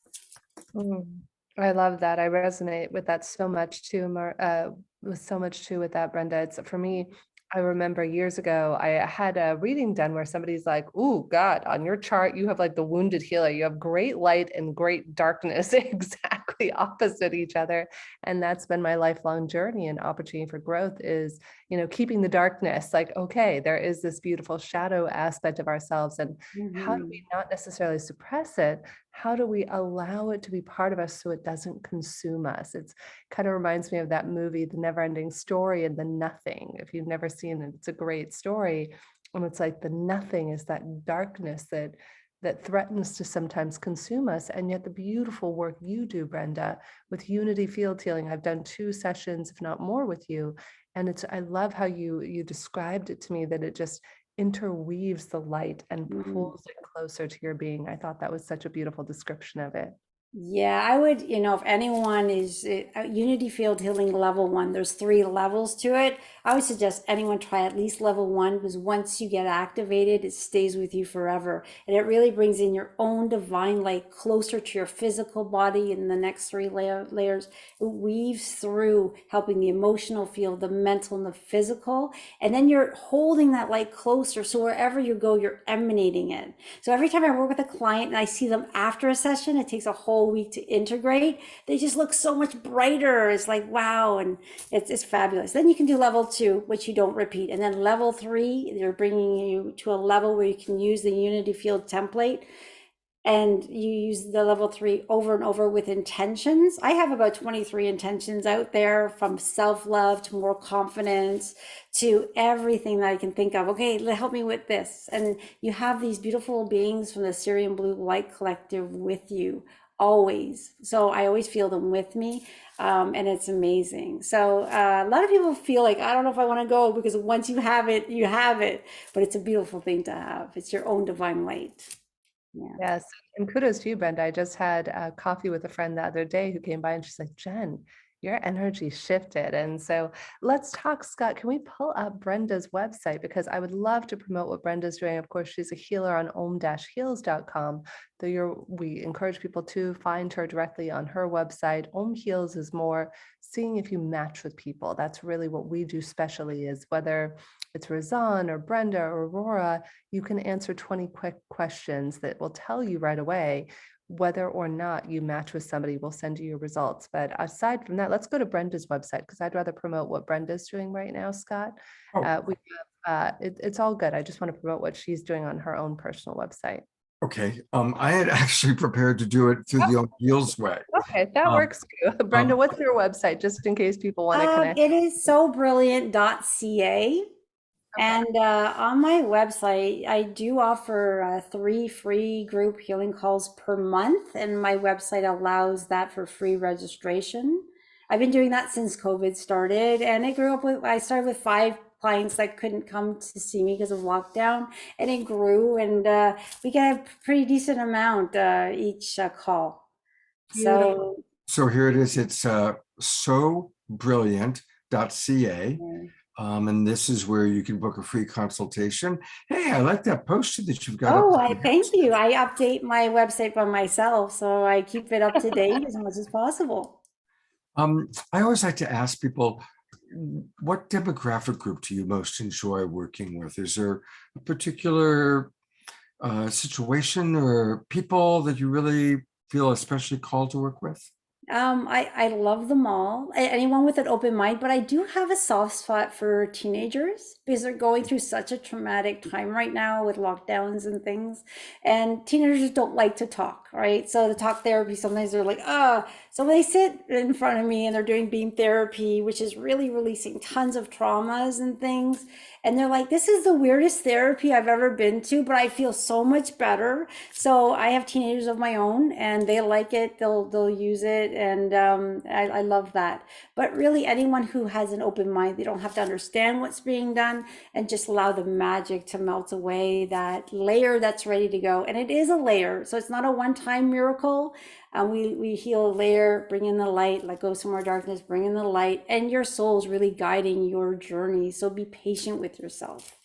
I love that. I resonate with that so much too, with that, Brenda. It's, for me, I remember years ago, I had a reading done where somebody's like, "Ooh, God, on your chart, you have like the wounded healer. You have great light and great darkness, exactly opposite each other." And that's been my lifelong journey and opportunity for growth is, keeping the darkness, like, okay, there is this beautiful shadow aspect of ourselves. And how do we not necessarily suppress it? How do we allow it to be part of us so it doesn't consume us? It's kind of reminds me of that movie, The Never-Ending Story, and The Nothing. If you've never seen it, it's a great story. And it's like the nothing is that darkness that threatens to sometimes consume us. And yet the beautiful work you do, Brenda, with Unity Field Healing, I've done 2 sessions, if not more, with you. And I love how you described it to me, that it just interweaves the light and pulls it closer to your being. I thought that was such a beautiful description of it.
Yeah, I would, if anyone is Unity Field Healing level 1, there's 3 levels to it. I would suggest anyone try at least level 1 because once you get activated, it stays with you forever. And it really brings in your own divine light closer to your physical body in the next 3 layers. It weaves through helping the emotional field, the mental and the physical. And then you're holding that light closer. So wherever you go, you're emanating it. So every time I work with a client and I see them after a session, it takes a whole week to integrate. They just look so much brighter. It's like, wow. And it's fabulous. Then you can do level 2, which you don't repeat. And then level 3, they're bringing you to a level where you can use the Unity Field template. And you use the level 3 over and over with intentions. I have about 23 intentions out there, from self-love to more confidence to everything that I can think of. Okay, help me with this. And you have these beautiful beings from the Syrian Blue Light Collective with you always. So I always feel them with me. And it's amazing. So a lot of people feel like, I don't know if I want to go, because once you have it, you have it. But it's a beautiful thing to have. It's your own divine light. Yeah.
Yes. And kudos to you, Brenda. I just had a coffee with a friend the other day who came by and she's like, Jen, your energy shifted. And so let's talk, Scott. Can we pull up Brenda's website? Because I would love to promote what Brenda's doing. Of course, she's a healer on om-heals.com. Though we encourage people to find her directly on her website. Om Heals is more seeing if you match with people. That's really what we do specially, is whether it's Razan or Brenda or Aurora, you can answer 20 quick questions that will tell you right away whether or not you match with somebody. Will send you your results. But aside from that, let's go to Brenda's website, because I'd rather promote what Brenda's doing right now, Scott. It's all good. I just want to promote what she's doing on her own personal website.
Okay. I had actually prepared to do it through the Om Heals way.
Okay, that works too. Brenda, what's your website, just in case people want to connect?
It is sobrilliant.ca. And on my website, I do offer 3 free group healing calls per month, and my website allows that for free registration. I've been doing that since COVID started, and I started with 5 clients that couldn't come to see me because of lockdown, and it grew, and we get a pretty decent amount each call. So
here it is. It's sobrilliant.ca. And this is where you can book a free consultation. Hey, I like that poster that you've got.
Thank you. I update my website by myself, so I keep it up to date as much as possible.
I always like to ask people, what demographic group do you most enjoy working with? Is there a particular situation or people that you really feel especially called to work with?
I love them all, anyone with an open mind, but I do have a soft spot for teenagers because they're going through such a traumatic time right now with lockdowns and things. And teenagers don't like to talk, right? So the talk therapy, sometimes they're like, so when they sit in front of me and they're doing beam therapy, which is really releasing tons of traumas and things. And they're like, this is the weirdest therapy I've ever been to, but I feel so much better. So I have teenagers of my own and they like it. They'll use it. And I love that. But really anyone who has an open mind, they don't have to understand what's being done, and just allow the magic to melt away, that layer that's ready to go. And it is a layer. So it's not a one-time miracle. We heal a layer, bring in the light, let go some more darkness, bring in the light, and your soul's really guiding your journey. So be patient with yourself.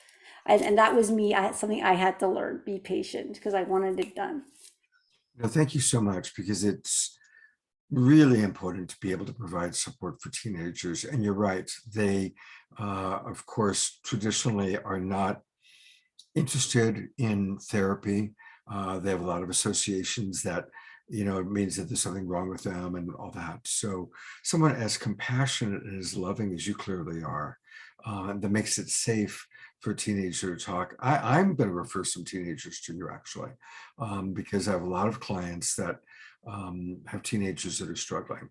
And that was me. Something I had to learn, be patient, because I wanted it done.
No, thank you so much, because it's really important to be able to provide support for teenagers. And you're right. They, of course, traditionally are not interested in therapy. They have a lot of associations that it means that there's something wrong with them and all that. So someone as compassionate and as loving as you clearly are, that makes it safe for a teenager to talk. I'm going to refer some teenagers to you, actually, because I have a lot of clients that have teenagers that are struggling.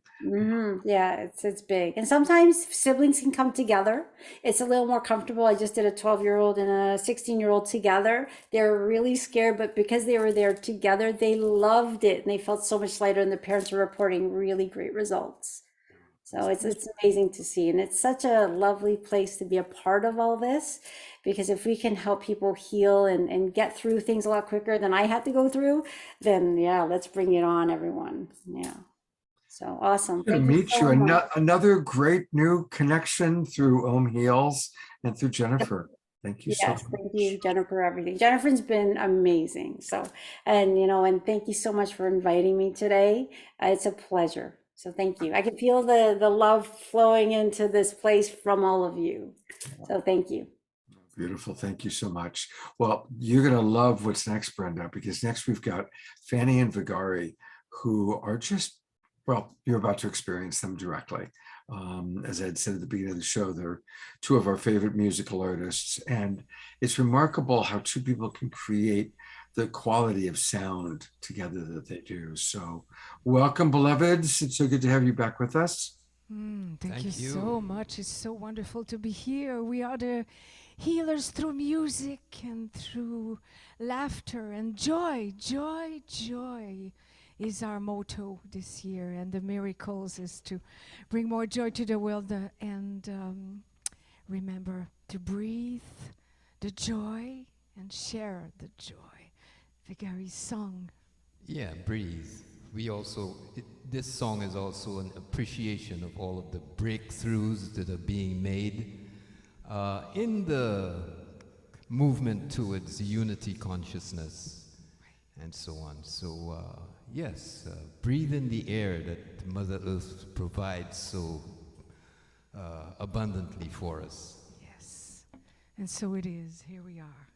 Yeah, it's big. And sometimes siblings can come together. It's a little more comfortable. I just did a 12-year-old and a 16-year-old together. They're really scared, but because they were there together, they loved it and they felt so much lighter, and the parents are reporting really great results. So it's amazing to see. And it's such a lovely place to be a part of all this, because if we can help people heal and get through things a lot quicker than I had to go through, then yeah, let's bring it on, everyone. Yeah. So awesome.
Good to
Thank you
meet
so
you.
much.
Another great new connection through Om Heals and through Jennifer. Thank you so
Yes,
much.
thank you, Jennifer, everything. Jennifer's been amazing. So, and and thank you so much for inviting me today. It's a pleasure. So thank you. I can feel the love flowing into this place from all of you. So thank you.
Beautiful. Thank you so much. Well, you're going to love what's next, Brenda, because next we've got Fanny and Vagari, who are just, well, you're about to experience them directly. As I had said at the beginning of the show, they're two of our favorite musical artists. And it's remarkable how two people can create the quality of sound together that they do. So welcome, beloveds. It's so good to have you back with us.
Thank you so much. It's so wonderful to be here. We are the healers through music and through laughter and joy. Joy, joy is our motto this year, and the miracles is to bring more joy to the world and remember to breathe the joy and share the joy. Vagari's song.
Yeah, breathe. We also, this song is also an appreciation of all of the breakthroughs that are being made in the movement towards unity consciousness and so on. So yes, breathe in the air that Mother Earth provides so abundantly for us.
Yes, and so it is. Here we are.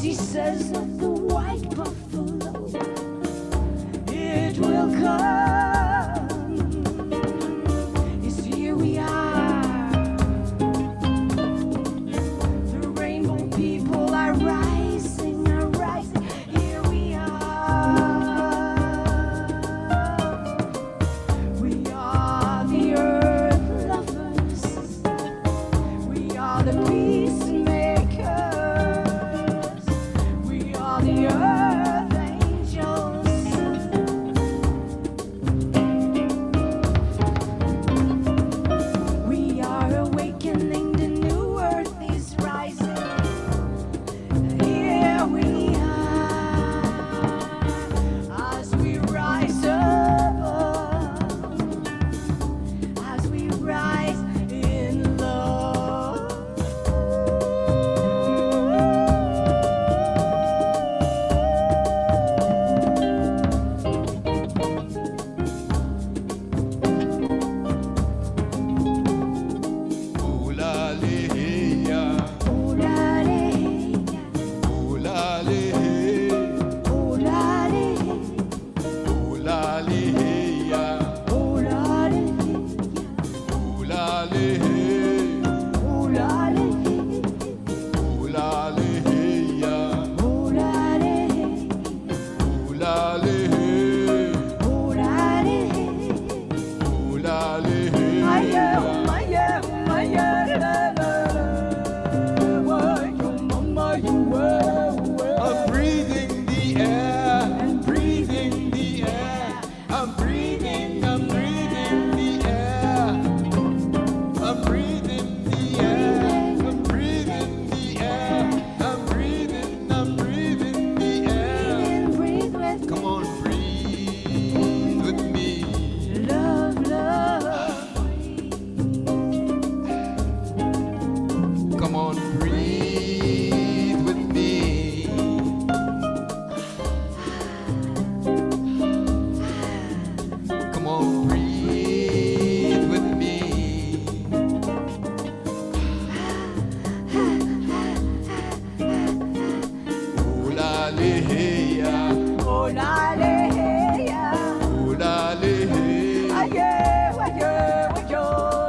he says of the white buffalo, it will come. Yes, here we are. The rainbow people are rising, are rising. Here we are. We are the earth lovers. We are the peacemakers. We are the earth angels. We are awakening, the new earth is rising. Here we are, as we rise above, as we rise in love.
I'm breathing the air. I'm breathing the air. I'm breathing the air. I'm breathing the air. I'm breathing the air. I'm breathing the air. Come on, breathe with me.
Love, love.
Come on, breathe with me. Come on, breathe with me. Ooh la lee,
Oh, la, le, ya.
ooh la lee,
Aye, waye, wayo,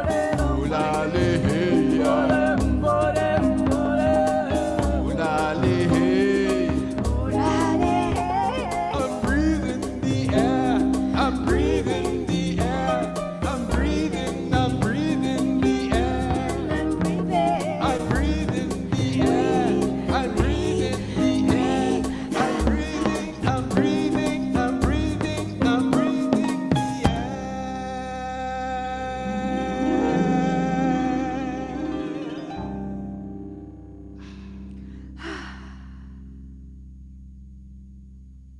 le, lo,
ooh la lee,
bolem, bolem, bolem.
ooh la lee.
Oh, la, le,
I'm breathing the air. I'm breathing the air. I'm breathing the air.
I'm breathing.
I'm breathing the air. I'm breathing the air. I'm breathing the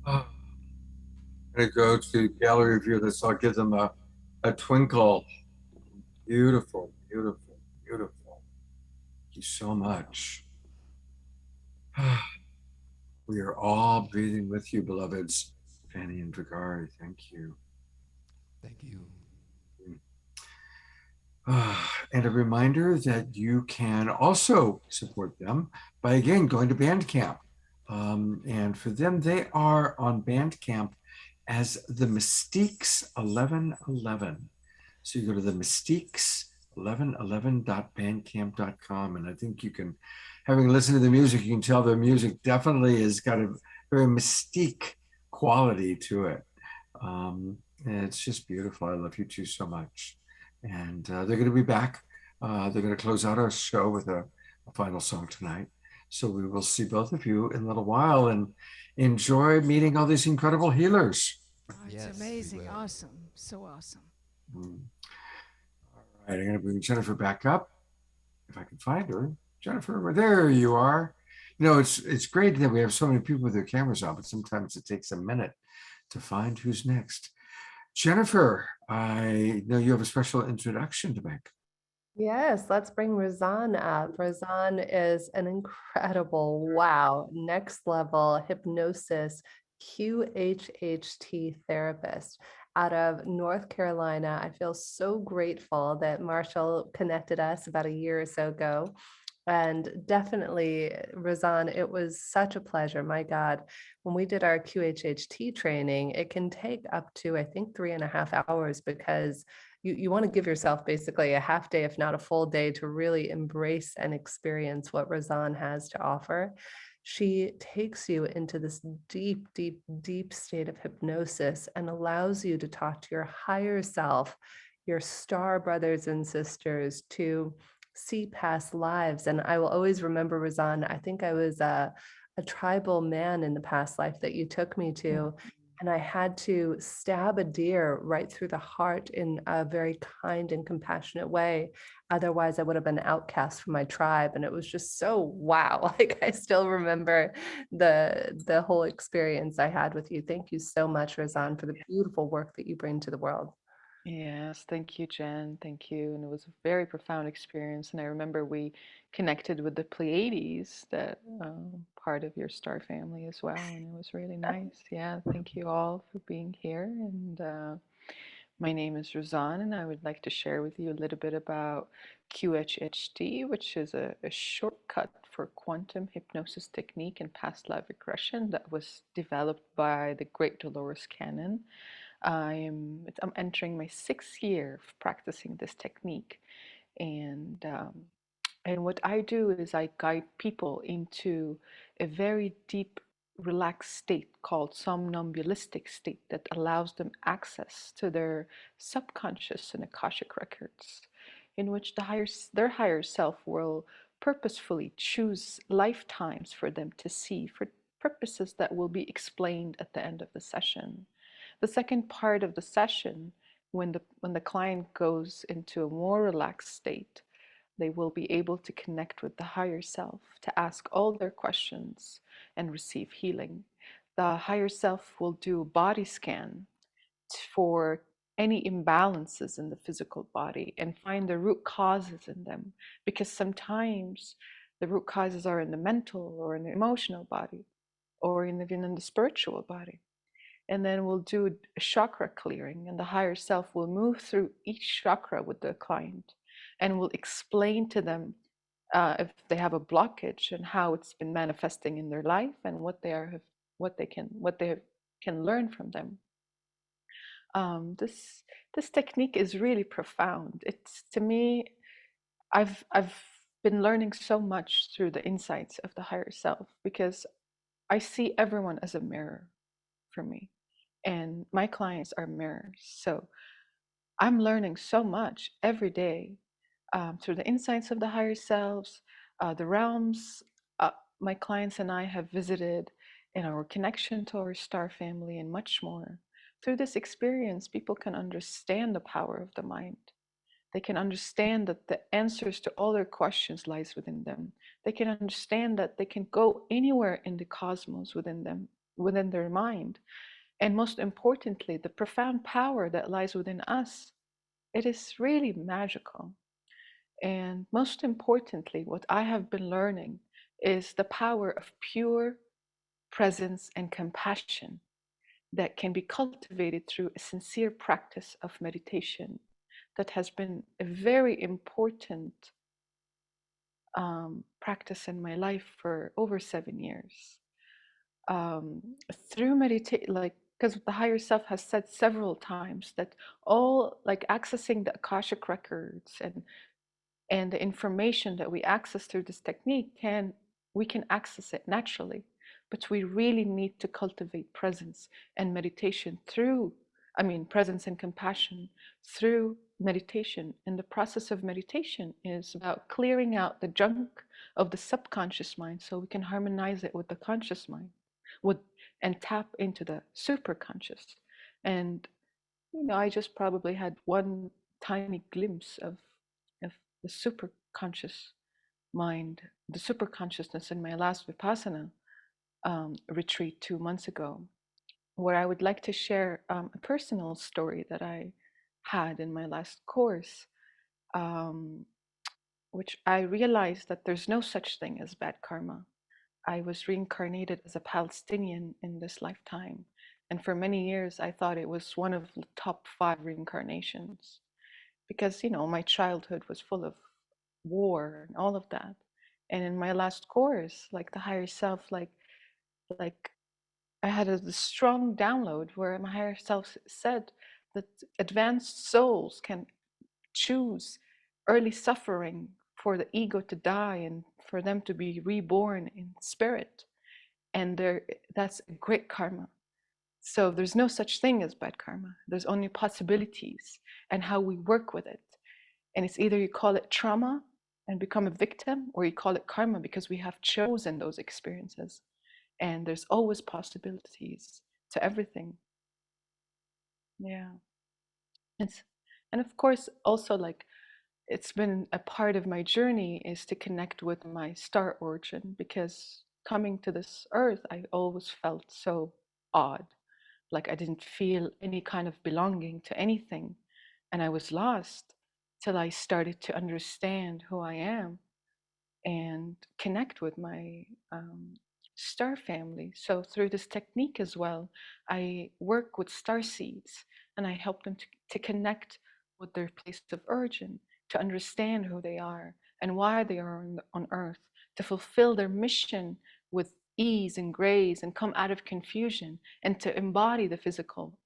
Oh, I'm gonna go to gallery view this. I'll give them a twinkle. Beautiful, beautiful, beautiful. Thank you so much. We are all breathing with you, beloveds. Fanny and Vagari, thank you.
Thank you.
And a reminder that you can also support them by, again, going to Bandcamp. And for them, they are on Bandcamp as the Mystiques 1111. So you go to the Mystiques 1111.bandcamp.com. And I think you can, having listened to the music, you can tell their music definitely has got a very mystique quality to it. And it's just beautiful. I love you two so much. And they're going to be back. They're going to close out our show with a final song tonight. So we will see both of you in a little while and enjoy meeting all these incredible healers.
Oh, it's amazing. Awesome. So awesome.
All right, I'm going to bring Jennifer back up if I can find her. Jennifer, there you are. You know, it's great that we have so many people with their cameras on, but sometimes it takes a minute to find who's next. Jennifer, I know you have a special introduction to make.
Yes, let's bring Razan up. Razan is an incredible, wow, next level hypnosis QHHT therapist out of North Carolina. I feel so grateful that Marshall connected us about a year or so ago. And definitely, Razan, it was such a pleasure. My God, when we did our QHHT training, it can take up to, I think, 3.5 hours, because you want to give yourself basically a half day, if not a full day, to really embrace and experience what Razan has to offer. She takes you into this deep, deep, deep state of hypnosis and allows you to talk to your higher self, your star brothers and sisters, to see past lives. And I will always remember, Razan, I think I was a tribal man in the past life that you took me to. And I had to stab a deer right through the heart in a very kind and compassionate way. Otherwise, I would have been outcast from my tribe. And it was just so wow. Like, I still remember the whole experience I had with you. Thank you so much, Razan, for the beautiful work that you bring to the world.
Yes, thank you, Jen. Thank you. And it was a very profound experience. And I remember we connected with the Pleiades, that part of your star family as well. And it was really nice. Yeah, thank you all for being here. And my name is Razan, and I would like to share with you a little bit about QHHT, which is a shortcut for quantum hypnosis technique and past life regression that was developed by the great Dolores Cannon. I'm entering my 6th year of practicing this technique, and what I do is I guide people into a very deep, relaxed state called somnambulistic state that allows them access to their subconscious and akashic records, in which their higher self will purposefully choose lifetimes for them to see for purposes that will be explained at the end of the session. The second part of the session, when the client goes into a more relaxed state, they will be able to connect with the higher self, to ask all their questions and receive healing. The higher self will do a body scan for any imbalances in the physical body and find the root causes in them, because sometimes the root causes are in the mental or in the emotional body, or even in the spiritual body. And then we'll do a chakra clearing, and the higher self will move through each chakra with the client and will explain to them if they have a blockage and how it's been manifesting in their life, and what they can learn from them. This technique is really profound. It's, to me, I've been learning so much through the insights of the higher self, because I see everyone as a mirror for me, and my clients are mirrors. So I'm learning so much every day through the insights of the higher selves, the realms my clients and I have visited, and our connection to our star family, and much more. Through this experience, people can understand the power of the mind. They can understand that the answers to all their questions lies within them. They can understand that they can go anywhere in the cosmos within them, within their mind. And most importantly, the profound power that lies within us. It is really magical. And most importantly, what I have been learning is the power of pure presence and compassion that can be cultivated through a sincere practice of meditation. That has been a very important practice in my life for over 7 years. Through meditation, because the higher self has said several times that all, accessing the Akashic records and the information that we access through this technique, we can access it naturally, but we really need to cultivate presence and meditation presence and compassion through meditation. And the process of meditation is about clearing out the junk of the subconscious mind so we can harmonize it with the conscious mind, and tap into the superconscious. And I just probably had one tiny glimpse of the superconscious mind, the superconsciousness, in my last Vipassana retreat 2 months ago, where I would like to share a personal story that I had in my last course, which I realized that there's no such thing as bad karma. I was reincarnated as a Palestinian in this lifetime, and for many years I thought it was one of the top 5 reincarnations, because my childhood was full of war and all of that. And in my last course, like the higher self, like I had a strong download where my higher self said that advanced souls can choose early suffering for the ego to die and for them to be reborn in spirit. And that's a great karma. So there's no such thing as bad karma. There's only possibilities and how we work with it. And it's either you call it trauma and become a victim, or you call it karma because we have chosen those experiences. And there's always possibilities to everything. Yeah. And of course, also, like, it's been a part of my journey is to connect with my star origin, because coming to this earth, I always felt so odd. Like I didn't feel any kind of belonging to anything. And I was lost till I started to understand who I am and connect with my star family. So through this technique as well, I work with star seeds and I help them to connect with their place of origin, to understand who they are and why they are on earth, to fulfill their mission with ease and grace and come out of confusion, and to embody the physical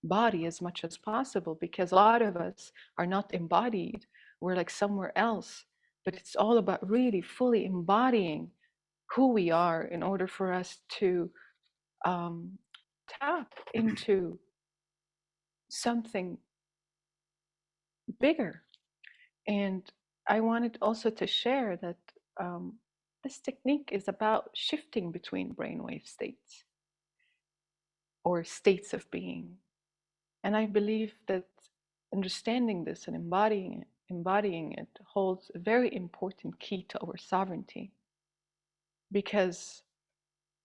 body as much as possible, because a lot of us are not embodied. We're like somewhere else. But it's all about really fully embodying who we are in order for us to tap into something bigger. And I wanted also to share that this technique is about shifting between brainwave states or states of being. And I believe that understanding this and embodying it holds a very important key to our sovereignty. Because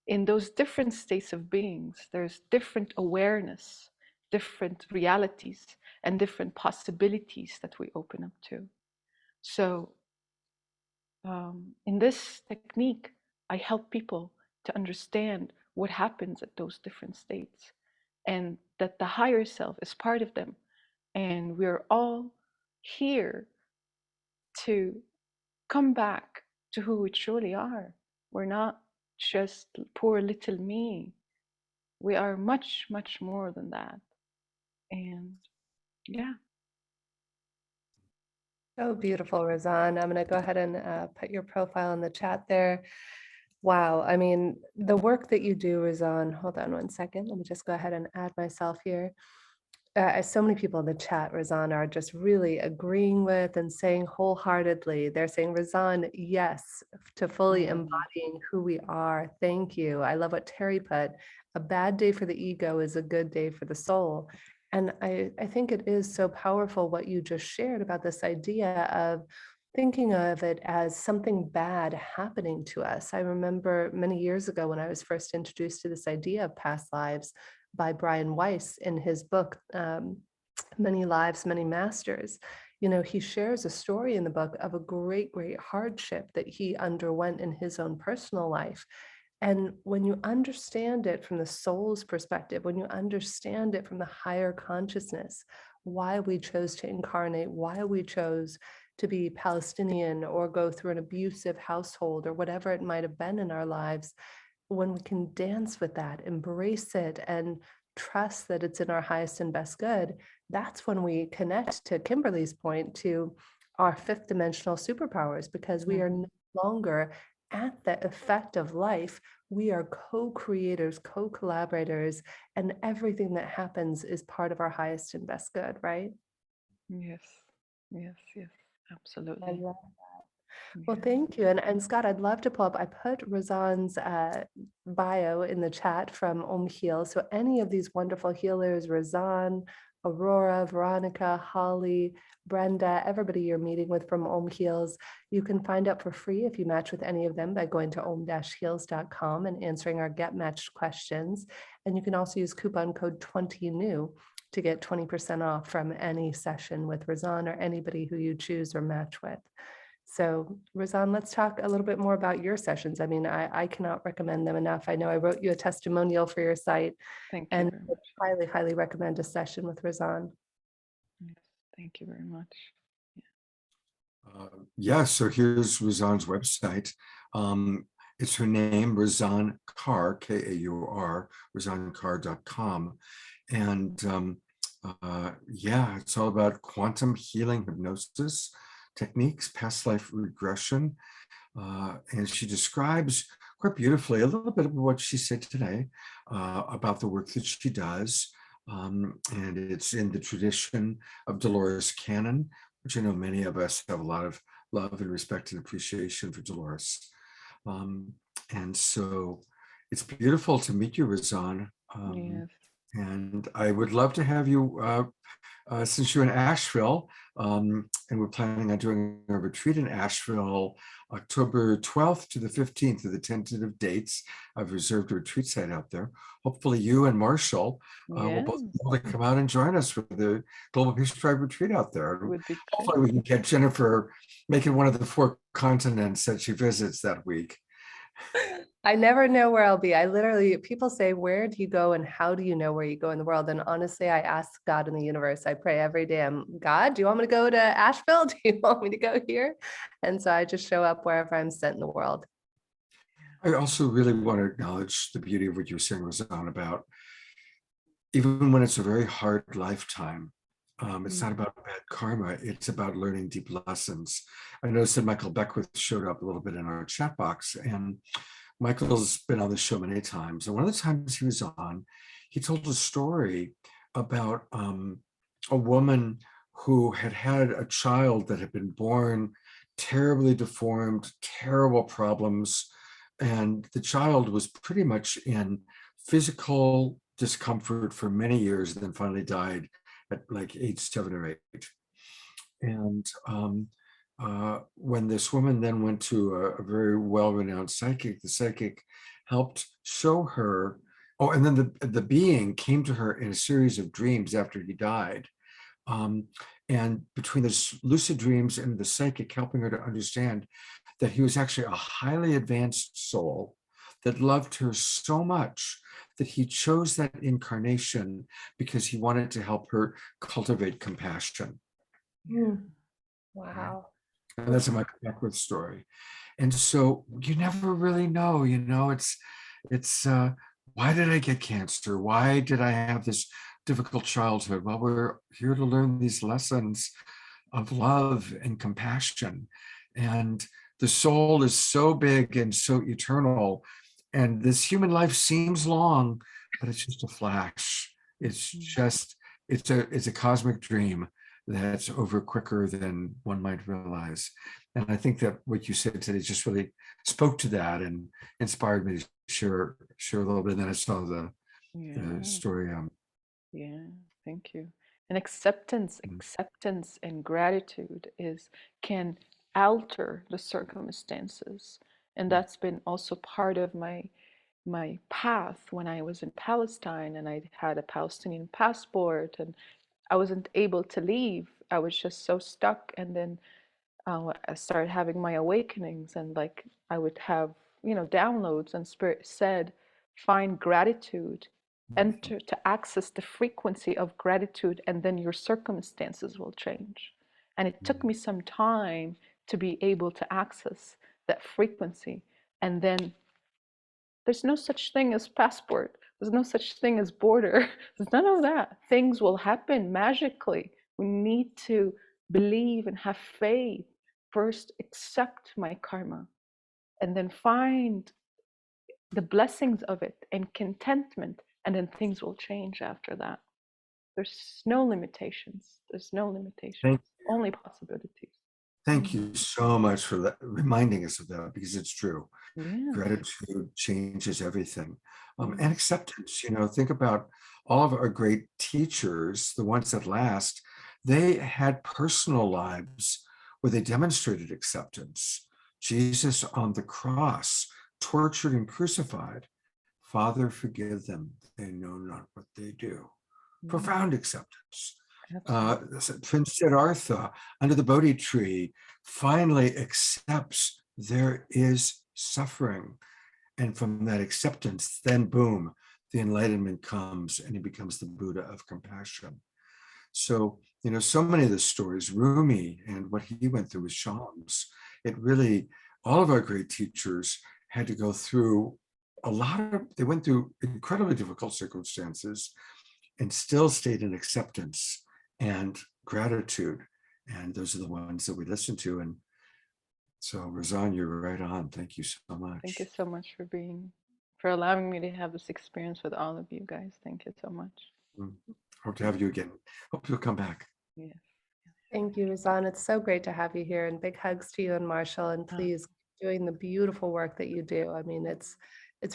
in those different states of beings, there's different awareness, different realities, and different possibilities that we open up to. So in this technique, I help people to understand what happens at those different states, and that the higher self is part of them. And we're all here to come back to who we truly are. We're not just poor little me. We are much, much more than that. And yeah.
So beautiful, Razan. I'm going to go ahead and put your profile in the chat there. Wow. I mean, the work that you do, Razan, hold on one second. Let me just go ahead and add myself here. So many people in the chat, Razan, are just really agreeing with and saying wholeheartedly. They're saying, Razan, yes, to fully embodying who we are. Thank you. I love what Terry put. A bad day for the ego is a good day for the soul. And I think it is so powerful what you just shared about this idea of thinking of it as something bad happening to us. I remember many years ago when I was first introduced to this idea of past lives by Brian Weiss in his book, Many Lives, Many Masters. You know, he shares a story in the book of a great, great hardship that he underwent in his own personal life. And when you understand it from the soul's perspective, when you understand it from the higher consciousness, why we chose to incarnate, why we chose to be Palestinian or go through an abusive household or whatever it might have been in our lives, when we can dance with that, embrace it, and trust that it's in our highest and best good, that's when we connect, to Kimberly's point, to our fifth dimensional superpowers, because we are no longer at the effect of life. We are co-creators, co-collaborators, and everything that happens is part of our highest and best good, right?
Yes, yes, yes, absolutely.
I love that. Well, thank you. And Scott, I'd love to pull up, I put Razan's bio in the chat from Heal. So any of these wonderful healers, Razan, Aurora, Veronica, Holly, Brenda, everybody you're meeting with from Heals, you can find out for free if you match with any of them by going to om-heals.com and answering our Get Matched questions. And you can also use coupon code 20NEW to get 20% off from any session with Razan or anybody who you choose or match with. So Razan, let's talk a little bit more about your sessions. I mean, I cannot recommend them enough. I know I wrote you a testimonial for your site.
Thank you
and
very much.
highly, highly recommend a session with Razan.
Yes, thank you very much.
Yeah, so here's Razan's website. It's her name, Razan Kaur, K-A-U-R, razankaur.com. And yeah, it's all about quantum healing hypnosis techniques, past life regression. And she describes quite beautifully a little bit of what she said today about the work that she does. And it's in the tradition of Dolores Cannon, which I know many of us have a lot of love and respect and appreciation for Dolores. And so it's beautiful to meet you, Razan.
Yes.
And I would love to have you, since you're in Asheville, and we're planning on doing a retreat in Asheville, October 12th to the 15th are the tentative dates. I've reserved a retreat site out there. Hopefully you and Marshall will both be able to come out and join us for the Global Peace Tribe retreat out there.
Would be
Hopefully we can get Jennifer making one of the 4 continents that she visits that week.
I never know where I'll be. I literally, people say, where do you go and how do you know where you go in the world? And honestly, I ask God in the universe, I pray every day, God, do you want me to go to Asheville? Do you want me to go here? And so I just show up wherever I'm sent in the world.
I also really want to acknowledge the beauty of what you were saying, Razan, about even when it's a very hard lifetime, it's not about bad karma, it's about learning deep lessons. I noticed that Michael Beckwith showed up a little bit in our chat box, and Michael's been on the show many times. And one of the times he was on, he told a story about a woman who had had a child that had been born terribly deformed, terrible problems. And the child was pretty much in physical discomfort for many years, and then finally died at like age 7 or 8. And when this woman then went to a very well-renowned psychic, the psychic helped show her, oh, and then the being came to her in a series of dreams after he died. And between the lucid dreams and the psychic helping her to understand that he was actually a highly advanced soul that loved her so much that he chose that incarnation because he wanted to help her cultivate compassion.
Wow.
And that's a Michael Beckwith story. And so you never really know, it's why did I get cancer? Why did I have this difficult childhood? Well, we're here to learn these lessons of love and compassion. And the soul is so big and so eternal. And this human life seems long, but it's just a flash. It's just, it's a cosmic dream that's over quicker than one might realize. And I think that what you said today just really spoke to that and inspired me to share a little bit. And then I saw the story.
Yeah, thank you. And acceptance and gratitude can alter the circumstances. And that's been also part of my path when I was in Palestine and I had a Palestinian passport and I wasn't able to leave. I was just so stuck. And then I started having my awakenings and like I would have, downloads, and Spirit said, find gratitude, enter to access the frequency of gratitude, and then your circumstances will change. And it took me some time to be able to access that frequency. And then there's no such thing as passport. There's no such thing as border. There's none of that. Things will happen magically. We need to believe and have faith. First, accept my karma, and then find the blessings of it and contentment, and then things will change after that. There's no limitations. There's no limitations. Only possibilities.
Thank you so much for that, reminding us of that, because it's true.
Yeah.
Gratitude changes everything. And acceptance, think about all of our great teachers, the ones that last, they had personal lives where they demonstrated acceptance. Jesus on the cross, tortured and crucified. Father, forgive them. They know not what they do. Profound acceptance. Prince Siddhartha under the Bodhi tree finally accepts there is suffering. And from that acceptance, then boom, the enlightenment comes and he becomes the Buddha of compassion. So You know, so many of the stories, Rumi and what he went through with Shams, it really, all of our great teachers had to go through they went through incredibly difficult circumstances and still stayed in acceptance and gratitude. And those are the ones that we listen to. And so, Razan, you're right on. Thank you so much.
Thank you so much for allowing me to have this experience with all of you guys. Thank you so much.
Hope to have you again. Hope you'll come back.
Yes.
Thank you, Razan. It's so great to have you here, and big hugs to you and Marshall. And please keep doing the beautiful work that you do. I mean, it's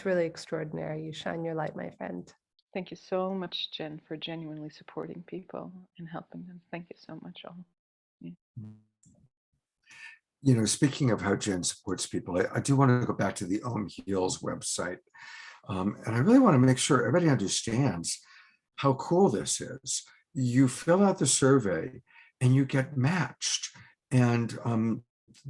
really extraordinary. You shine your light, my friend.
Thank you so much, Jen, for genuinely supporting people and helping them. Thank you so much, all. Yeah.
You know, speaking of how Jen supports people, I do want to go back to the Heals website. And I really want to make sure everybody understands how cool this is. You fill out the survey and you get matched. And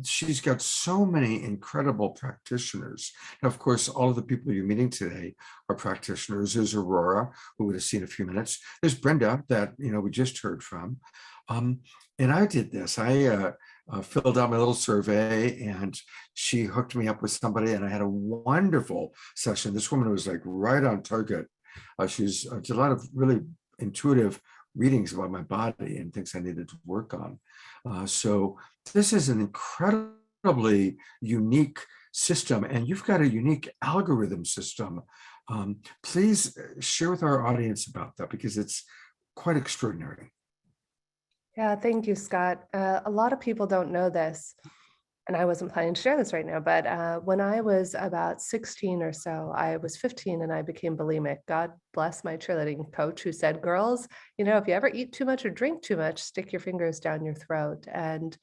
she's got so many incredible practitioners. Now, of course, all of the people you're meeting today are practitioners. There's Aurora, who we'll see in a few minutes. There's Brenda, that we just heard from. And I did this. I filled out my little survey, and she hooked me up with somebody, and I had a wonderful session. This woman was like right on target. She's did a lot of really intuitive readings about my body and things I needed to work on. So this is an incredibly unique system, and you've got a unique algorithm system. Please share with our audience about that, because it's quite extraordinary.
Yeah, thank you, Scott. A lot of people don't know this, and I wasn't planning to share this right now, but when I was about 16 or so, I was 15 and I became bulimic. God bless my cheerleading coach, who said, girls, if you ever eat too much or drink too much, stick your fingers down your throat. And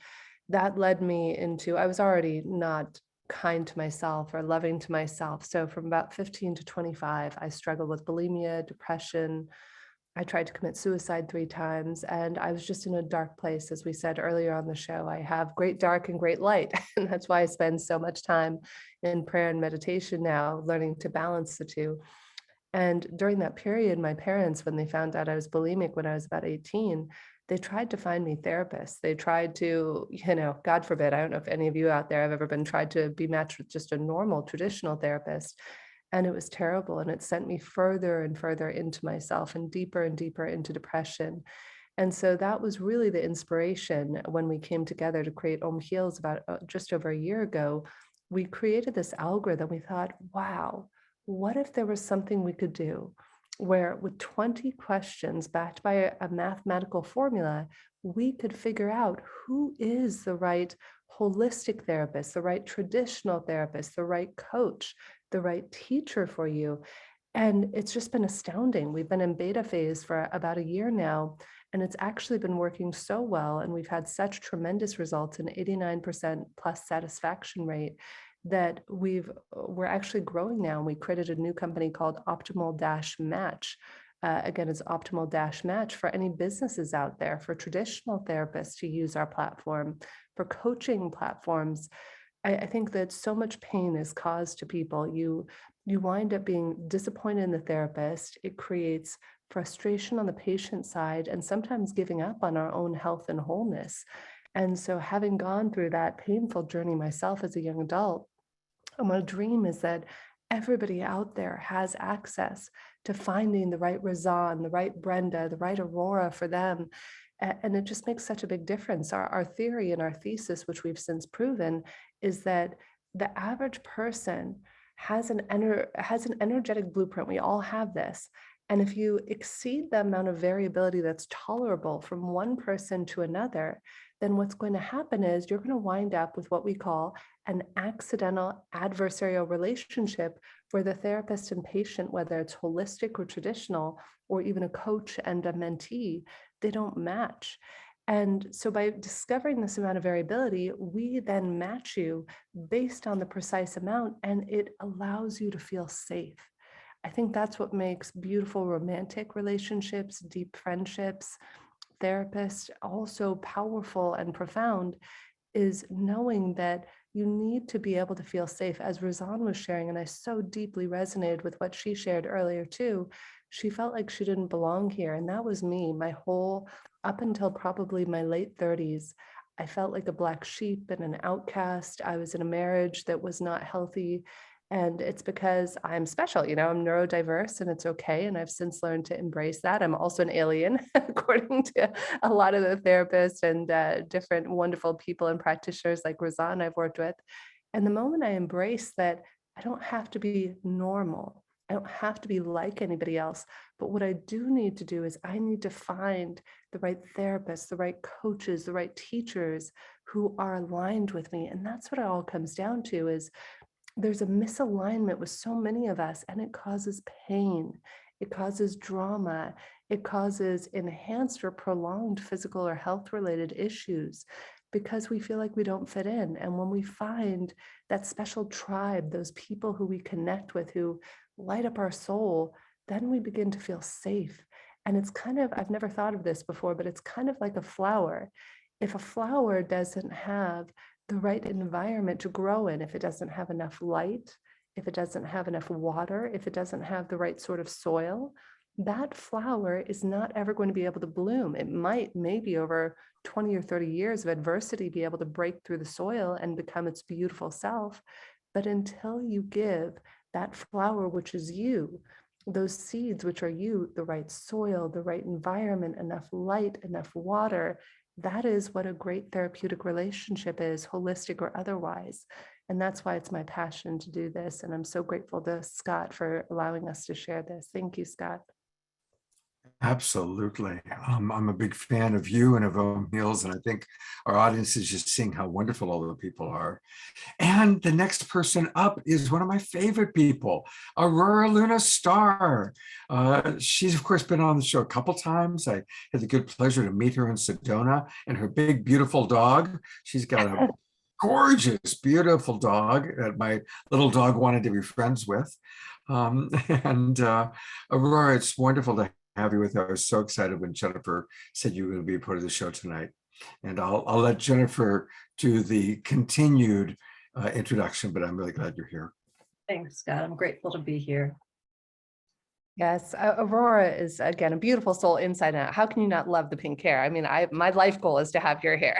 that led me into, I was already not kind to myself or loving to myself. So from about 15 to 25, I struggled with bulimia, depression. I tried to commit suicide 3 times, and I was just in a dark place. As we said earlier on the show, I have great dark and great light. And that's why I spend so much time in prayer and meditation now, learning to balance the two. And during that period, my parents, when they found out I was bulimic when I was about 18, they tried to find me therapists. They tried to, God forbid, I don't know if any of you out there have ever been tried to be matched with just a normal traditional therapist. And it was terrible. And it sent me further and further into myself and deeper into depression. And so that was really the inspiration when we came together to create Heals about just over a year ago. We created this algorithm. We thought, wow, what if there was something we could do where with 20 questions backed by a mathematical formula, we could figure out who is the right holistic therapist, the right traditional therapist, the right coach, the right teacher for you. And it's just been astounding. We've been in beta phase for about a year now, and it's actually been working so well. And we've had such tremendous results, an 89% plus satisfaction rate, that we're actually growing now. And we created a new company called Optimal-Match. Again, it's Optimal-Match for any businesses out there, for traditional therapists to use our platform, for coaching platforms. I think that so much pain is caused to people. You wind up being disappointed in the therapist. It creates frustration on the patient side, and sometimes giving up on our own health and wholeness. And so, having gone through that painful journey myself as a young adult, my dream is that everybody out there has access to finding the right Razan, the right Brenda, the right Aurora for them. And it just makes such a big difference. Our theory and our thesis, which we've since proven, is that the average person has an energetic blueprint. We all have this. And if you exceed the amount of variability that's tolerable from one person to another, then what's going to happen is you're going to wind up with what we call an accidental adversarial relationship, where the therapist and patient, whether it's holistic or traditional, or even a coach and a mentee, they don't match. And so by discovering this amount of variability, we then match you based on the precise amount, and it allows you to feel safe. I think that's what makes beautiful romantic relationships, deep friendships, therapists also powerful and profound, is knowing that you need to be able to feel safe. As Razan was sharing, and I so deeply resonated with what she shared earlier too, she felt like she didn't belong here. And that was me, my whole, up until probably my late 30s. I felt like a black sheep and an outcast. I was in a marriage that was not healthy. And it's because I'm special, I'm neurodiverse, and it's okay. And I've since learned to embrace that. I'm also an alien, according to a lot of the therapists and different wonderful people and practitioners like Razan I've worked with. And the moment I embrace that, I don't have to be normal. I don't have to be like anybody else. But what I do need to do is I need to find the right therapists, the right coaches, the right teachers who are aligned with me. And that's what it all comes down to, is there's a misalignment with so many of us, and it causes pain. It causes drama. It causes enhanced or prolonged physical or health related issues because we feel like we don't fit in. And when we find that special tribe, those people who we connect with, who light up our soul, then we begin to feel safe. And it's kind of, I've never thought of this before, but it's kind of like a flower. If a flower doesn't have the right environment to grow in, if it doesn't have enough light, if it doesn't have enough water, if it doesn't have the right sort of soil, that flower is not ever going to be able to bloom. It might, maybe over 20 or 30 years of adversity, be able to break through the soil and become its beautiful self. But until you give that flower, which is you, those seeds, which are you, the right soil, the right environment, enough light, enough water, that is what a great therapeutic relationship is, holistic or otherwise. And that's why it's my passion to do this. And I'm so grateful to Scott for allowing us to share this. Thank you, Scott.
Absolutely. I'm a big fan of you and of O'Neill's, and I think our audience is just seeing how wonderful all the people are. And the next person up is one of my favorite people, Aurora Luna Star. She's, of course, been on the show a couple times. I had the good pleasure to meet her in Sedona, and her big, beautiful dog. She's got a gorgeous, beautiful dog that my little dog wanted to be friends with. Aurora, it's wonderful to have you with us. I was so excited when Jennifer said you were going to be a part of the show tonight. And I'll let Jennifer do the continued introduction, but I'm really glad you're here.
Thanks, Scott. I'm grateful to be here.
Yes, Aurora is, again, a beautiful soul inside and out. How can you not love the pink hair? I mean, my life goal is to have your hair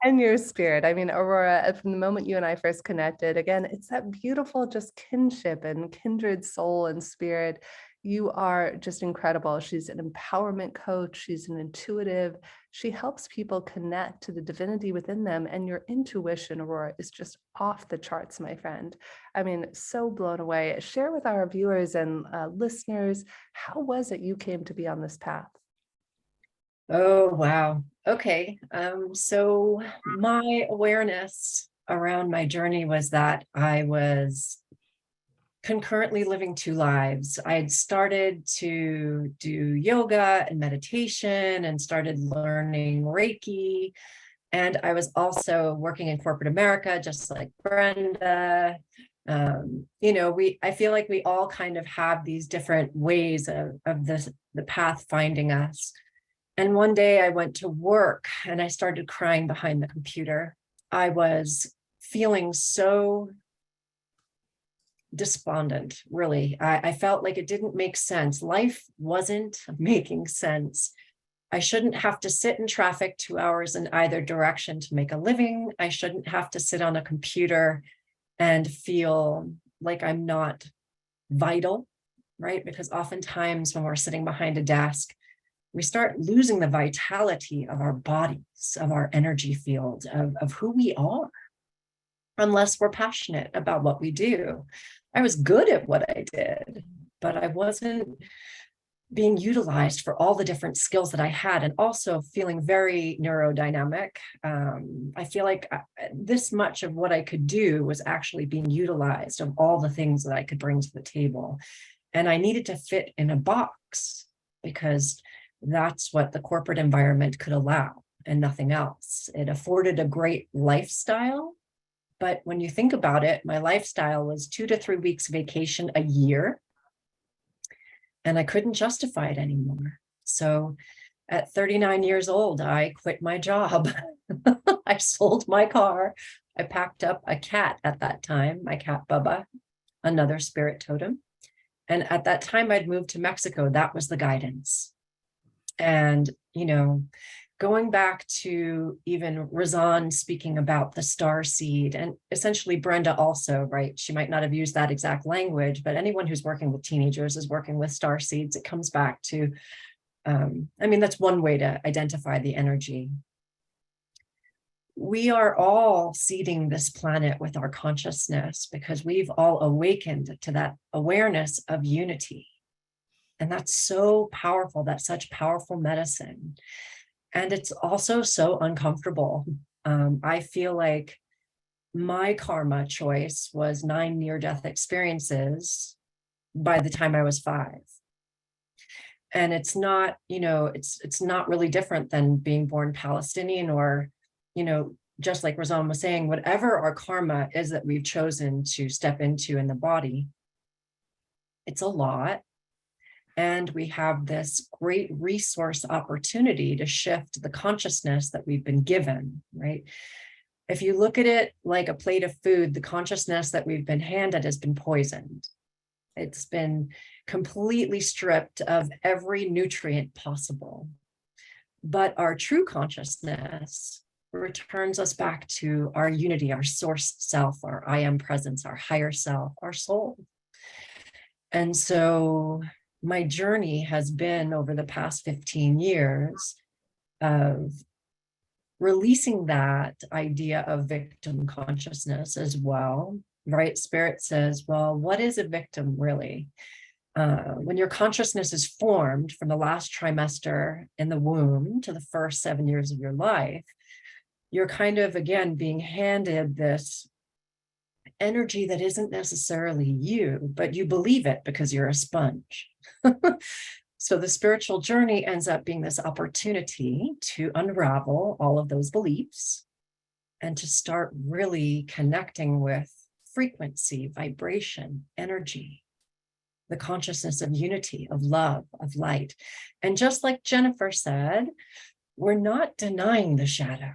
and your spirit. I mean, Aurora, from the moment you and I first connected, again, it's that beautiful just kinship and kindred soul and spirit. You are just incredible. She's an empowerment coach. She's an intuitive. She helps people connect to the divinity within them. And your intuition, Aurora, is just off the charts, my friend. I mean, so blown away. Share with our viewers and listeners, how was it you came to be on this path?
Oh, wow. Okay. So my awareness around my journey was that I was concurrently living two lives. I had started to do yoga and meditation and started learning Reiki. And I was also working in corporate America, just like Brenda. I feel like we all kind of have these different ways of the path finding us. And one day I went to work and I started crying behind the computer. I was feeling so despondent, really. I felt like it didn't make sense. Life wasn't making sense. I shouldn't have to sit in traffic 2 hours in either direction to make a living. I shouldn't have to sit on a computer and feel like I'm not vital, right? Because oftentimes when we're sitting behind a desk, we start losing the vitality of our bodies, of our energy field, of who we are, unless we're passionate about what we do. I was good at what I did, but I wasn't being utilized for all the different skills that I had, and also feeling very neurodynamic. I feel like this much of what I could do was actually being utilized of all the things that I could bring to the table. And I needed to fit in a box because that's what the corporate environment could allow and nothing else. It afforded a great lifestyle. But when you think about it, my lifestyle was 2 to 3 weeks vacation a year. And I couldn't justify it anymore. So at 39 years old, I quit my job. I sold my car. I packed up a cat at that time, my cat Bubba, another spirit totem. And at that time I'd moved to Mexico. That was the guidance. And, you know, going back to even Razan speaking about the star seed, and essentially Brenda also, right? She might not have used that exact language, but anyone who's working with teenagers is working with star seeds. It comes back to, I mean, that's one way to identify the energy. We are all seeding this planet with our consciousness because we've all awakened to that awareness of unity. And that's so powerful. That's such powerful medicine. And it's also so uncomfortable. I feel like my karma choice was 9 near-death experiences by the time I was 5. And it's not, you know, it's not really different than being born Palestinian or, you know, just like Razan was saying, whatever our karma is that we've chosen to step into in the body, it's a lot. And we have this great resource opportunity to shift the consciousness that we've been given, right? If you look at it like a plate of food, the consciousness that we've been handed has been poisoned. It's been completely stripped of every nutrient possible. But our true consciousness returns us back to our unity, our source self, our I am presence, our higher self, our soul. And so my journey has been over the past 15 years of releasing that idea of victim consciousness as well, right? Spirit says, well, what is a victim really? When your consciousness is formed from the last trimester in the womb to the first 7 years of your life, you're kind of, again, being handed this energy that isn't necessarily you, but you believe it because you're a sponge. So the spiritual journey ends up being this opportunity to unravel all of those beliefs and to start really connecting with frequency, vibration, energy, the consciousness of unity, of love, of light. And just like Jennifer said, we're not denying the shadow.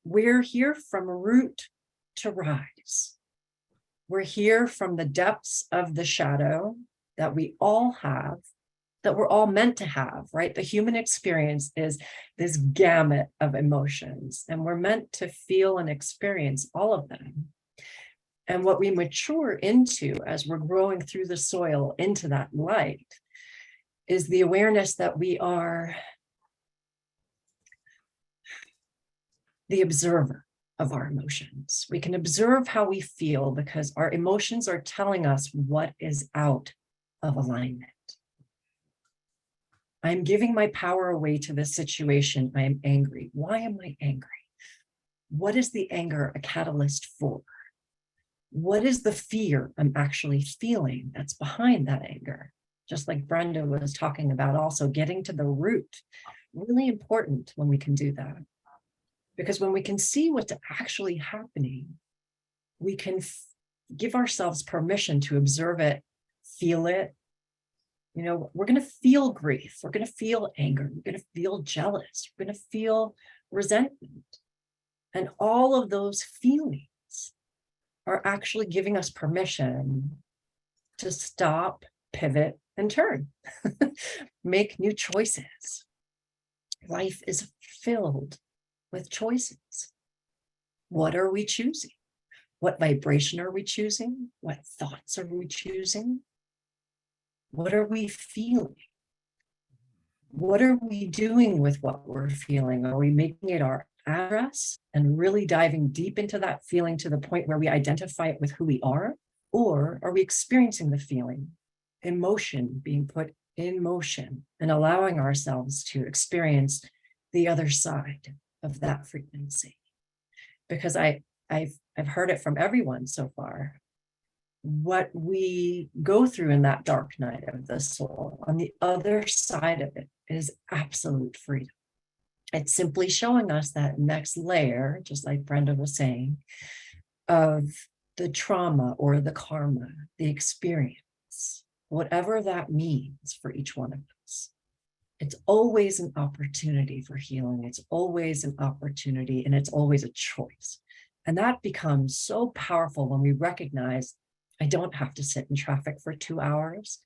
We're here from root to rise. We're here from the depths of the shadow that we all have, that we're all meant to have, right? The human experience is this gamut of emotions, and we're meant to feel and experience all of them. And what we mature into as we're growing through the soil into that light is the awareness that we are the observer of our emotions. We can observe how we feel because our emotions are telling us what is out of alignment. I'm giving my power away to this situation. I am angry. Why am I angry? What is the anger a catalyst for? What is the fear I'm actually feeling that's behind that anger? Just like Brenda was talking about, also getting to the root. Really important when we can do that. Because when we can see what's actually happening, we can give ourselves permission to observe it, feel it. You know, we're going to feel grief. We're going to feel anger. We're going to feel jealous. We're going to feel resentment. And all of those feelings are actually giving us permission to stop, pivot, and turn. Make new choices. Life is filled with choices. What are we choosing? What vibration are we choosing? What thoughts are we choosing? What are we feeling? What are we doing with what we're feeling? Are we making it our address and really diving deep into that feeling to the point where we identify it with who we are? Or are we experiencing the feeling, emotion being put in motion and allowing ourselves to experience the other side of that frequency? Because I've heard it from everyone so far. What we go through in that dark night of the soul, on the other side of it, is absolute freedom. It's simply showing us that next layer, just like Brenda was saying, of the trauma or the karma, the experience, whatever that means for each one of us. It's always an opportunity for healing. It's always an opportunity, and it's always a choice. And that becomes so powerful when we recognize I don't have to sit in traffic for 2 hours.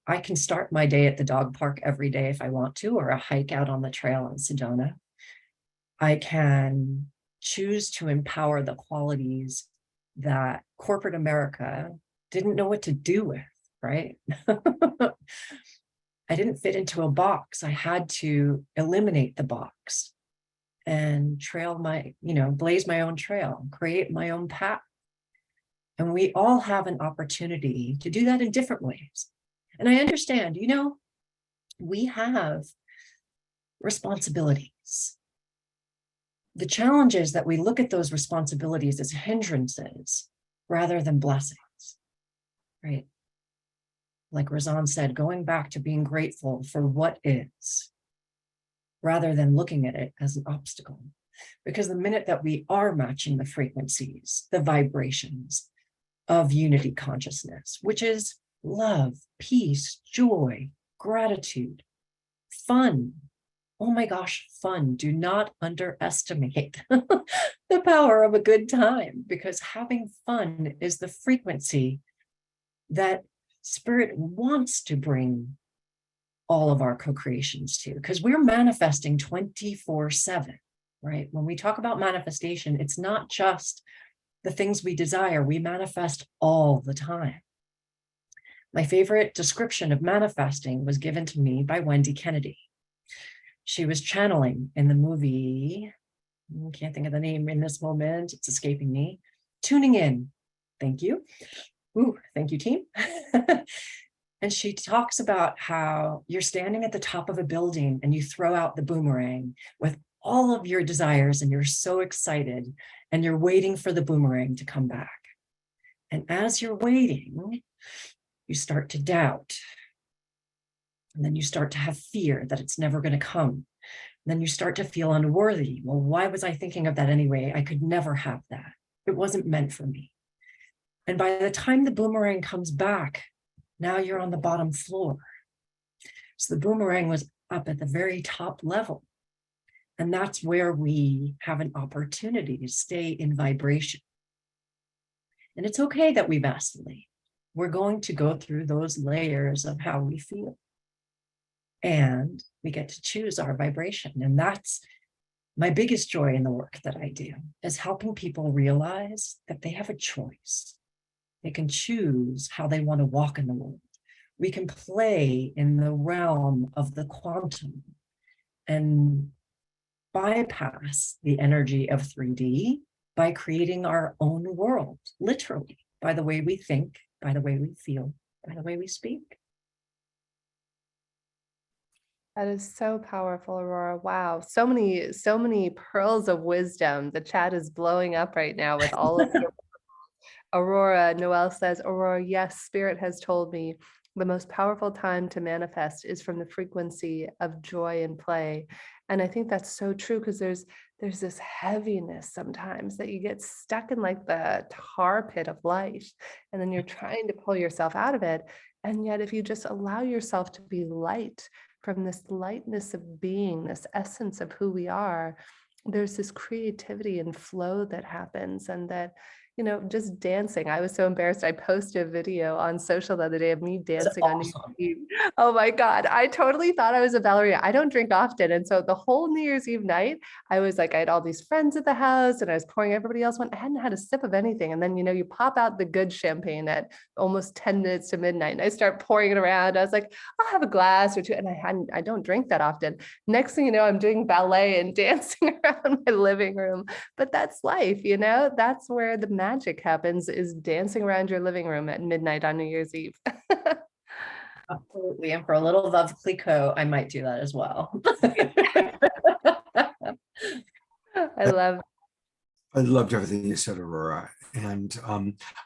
I can start my day at the dog park every day if I want to, or a hike out on the trail in Sedona. I can choose to empower the qualities that corporate America didn't know what to do with, right? I didn't fit into a box. I had to eliminate the box and blaze my own trail, create my own path. And we all have an opportunity to do that in different ways. And I understand, we have responsibilities. The challenge is that we look at those responsibilities as hindrances rather than blessings, right? Like Razan said, going back to being grateful for what is, rather than looking at it as an obstacle. Because the minute that we are matching the frequencies, the vibrations of unity consciousness, which is love, peace, joy, gratitude, fun. Oh my gosh, fun. Do not underestimate the power of a good time, because having fun is the frequency that Spirit wants to bring all of our co-creations to, because we're manifesting 24/7, right? When we talk about manifestation, it's not just the things we desire, we manifest all the time. My favorite description of manifesting was given to me by Wendy Kennedy. She was channeling in the movie, I can't think of the name in this moment, it's escaping me, Tuning In. Thank you. Ooh, thank you, team. And she talks about how you're standing at the top of a building and you throw out the boomerang with all of your desires and you're so excited and you're waiting for the boomerang to come back. And as you're waiting, you start to doubt. And then you start to have fear that it's never going to come. And then you start to feel unworthy. Well, why was I thinking of that anyway? I could never have that. It wasn't meant for me. And by the time the boomerang comes back, now you're on the bottom floor. So the boomerang was up at the very top level. And that's where we have an opportunity to stay in vibration. And it's okay that we vacillate. We're going to go through those layers of how we feel. And we get to choose our vibration. And that's my biggest joy in the work that I do, is helping people realize that they have a choice. They can choose how they want to walk in the world. We can play in the realm of the quantum and bypass the energy of 3D by creating our own world, literally, by the way we think, by the way we feel, by the way we speak.
That is so powerful, Aurora. Wow. So many pearls of wisdom. The chat is blowing up right now with all of your Aurora. Noelle says, Aurora, yes, Spirit has told me the most powerful time to manifest is from the frequency of joy and play. And I think that's so true, because there's this heaviness sometimes that you get stuck in like the tar pit of life, and then you're trying to pull yourself out of it. And yet if you just allow yourself to be light, from this lightness of being, this essence of who we are, there's this creativity and flow that happens. And that, just dancing. I was so embarrassed. I posted a video on social the other day of me dancing on New Year's Eve. Oh my God. I totally thought I was a ballerina. I don't drink often. And so the whole New Year's Eve night, I was like, I had all these friends at the house and I was pouring everybody else one. I hadn't had a sip of anything. And then, you pop out the good champagne at almost 10 minutes to midnight and I start pouring it around. I was like, I'll have a glass or two. And I don't drink that often. Next thing you know, I'm doing ballet and dancing around my living room. But that's life, that's where the magic happens, is dancing around your living room at midnight on New Year's Eve.
Absolutely. And for a little Veuve Clicquot, I might do that as well.
I
loved everything you said, Aurora. And I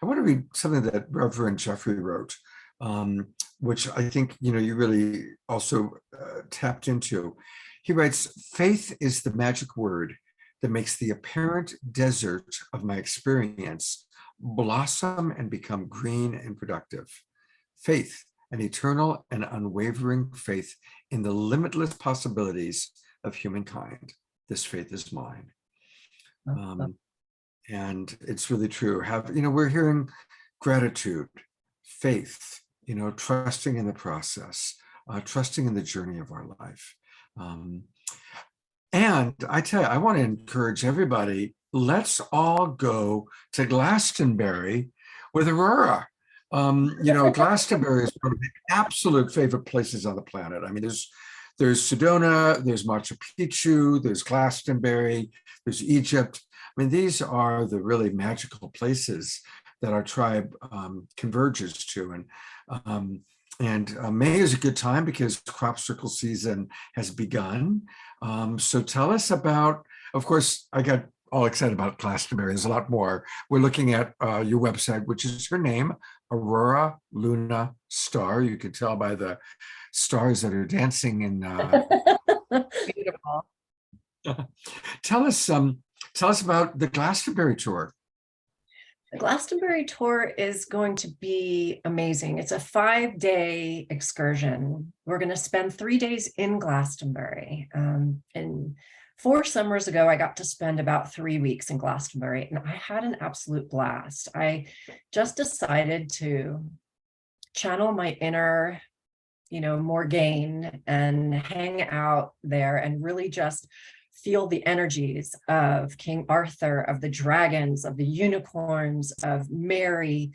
want to read something that Reverend Jeffrey wrote, which I think, you really also tapped into. He writes, faith is the magic word that makes the apparent desert of my experience blossom and become green and productive. Faith, an eternal and unwavering faith in the limitless possibilities of humankind. This faith is mine. And it's really true. We're hearing gratitude, faith, trusting in the process, trusting in the journey of our life. And I tell you, I want to encourage everybody, let's all go to Glastonbury with Aurora. Glastonbury is one of the absolute favorite places on the planet. I mean, there's Sedona, there's Machu Picchu, there's Glastonbury, there's Egypt. I mean, these are the really magical places that our tribe converges to. And May is a good time because crop circle season has begun. So tell us about, of course, I got all excited about Glastonbury. There's a lot more. We're looking at your website, which is her name, Aurora Luna Star. You can tell by the stars that are dancing in.
Beautiful.
Tell us about the Glastonbury tour.
The Glastonbury tour is going to be amazing. It's a 5-day excursion. We're going to spend 3 days in Glastonbury. And 4 summers ago, I got to spend about 3 weeks in Glastonbury, and I had an absolute blast. I just decided to channel my inner, Morgaine and hang out there and really just feel the energies of King Arthur, of the dragons, of the unicorns, of Mary,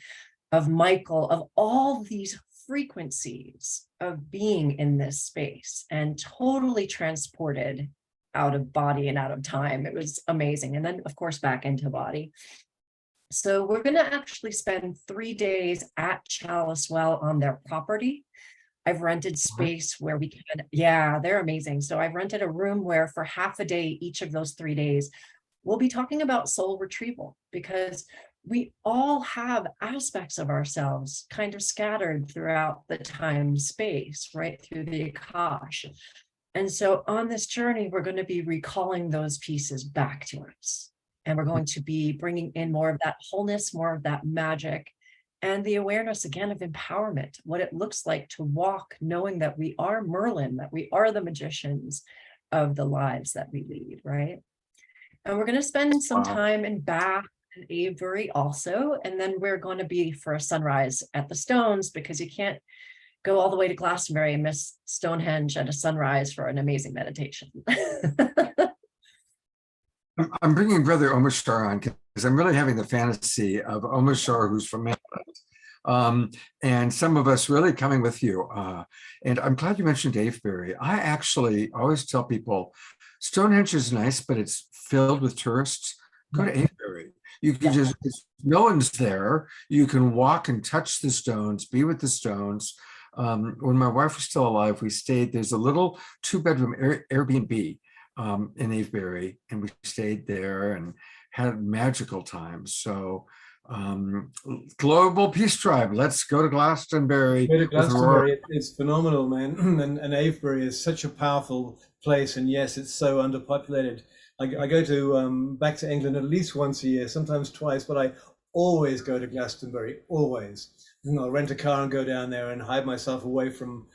of Michael, of all these frequencies of being in this space, and totally transported out of body and out of time. It was amazing. And then, of course, back into body. So we're going to actually spend 3 days at Chalice Well on their property. I've rented space where we can, they're amazing. So I've rented a room where for half a day, each of those 3 days, we'll be talking about soul retrieval, because we all have aspects of ourselves kind of scattered throughout the time space, right through the Akash. And so on this journey, we're going to be recalling those pieces back to us. And we're going to be bringing in more of that wholeness, more of that magic, and the awareness again of empowerment, what it looks like to walk knowing that we are Merlin, that we are the magicians of the lives that we lead, right? And we're going to spend some time in Bath and Avebury also, and then we're going to be for a sunrise at the Stones, because you can't go all the way to Glastonbury and miss Stonehenge at a sunrise for an amazing meditation.
I'm bringing Brother Omashar on because I'm really having the fantasy of Omashar, who's from England, and some of us really coming with you. And I'm glad you mentioned Avebury. I actually always tell people Stonehenge is nice, but it's filled with tourists. Go to Avebury. You can just, no one's there. You can walk and touch the stones, be with the stones. When my wife was still alive, we stayed, there's a little 2-bedroom Airbnb in Avebury, and we stayed there and had magical times. So Global Peace Tribe, let's go to Glastonbury.
Go to Glastonbury. It's phenomenal, man. and Avebury is such a powerful place, and yes, it's so underpopulated. I go to back to England at least once a year, sometimes twice, but I always go to Glastonbury, always. And I'll rent a car and go down there and hide myself away from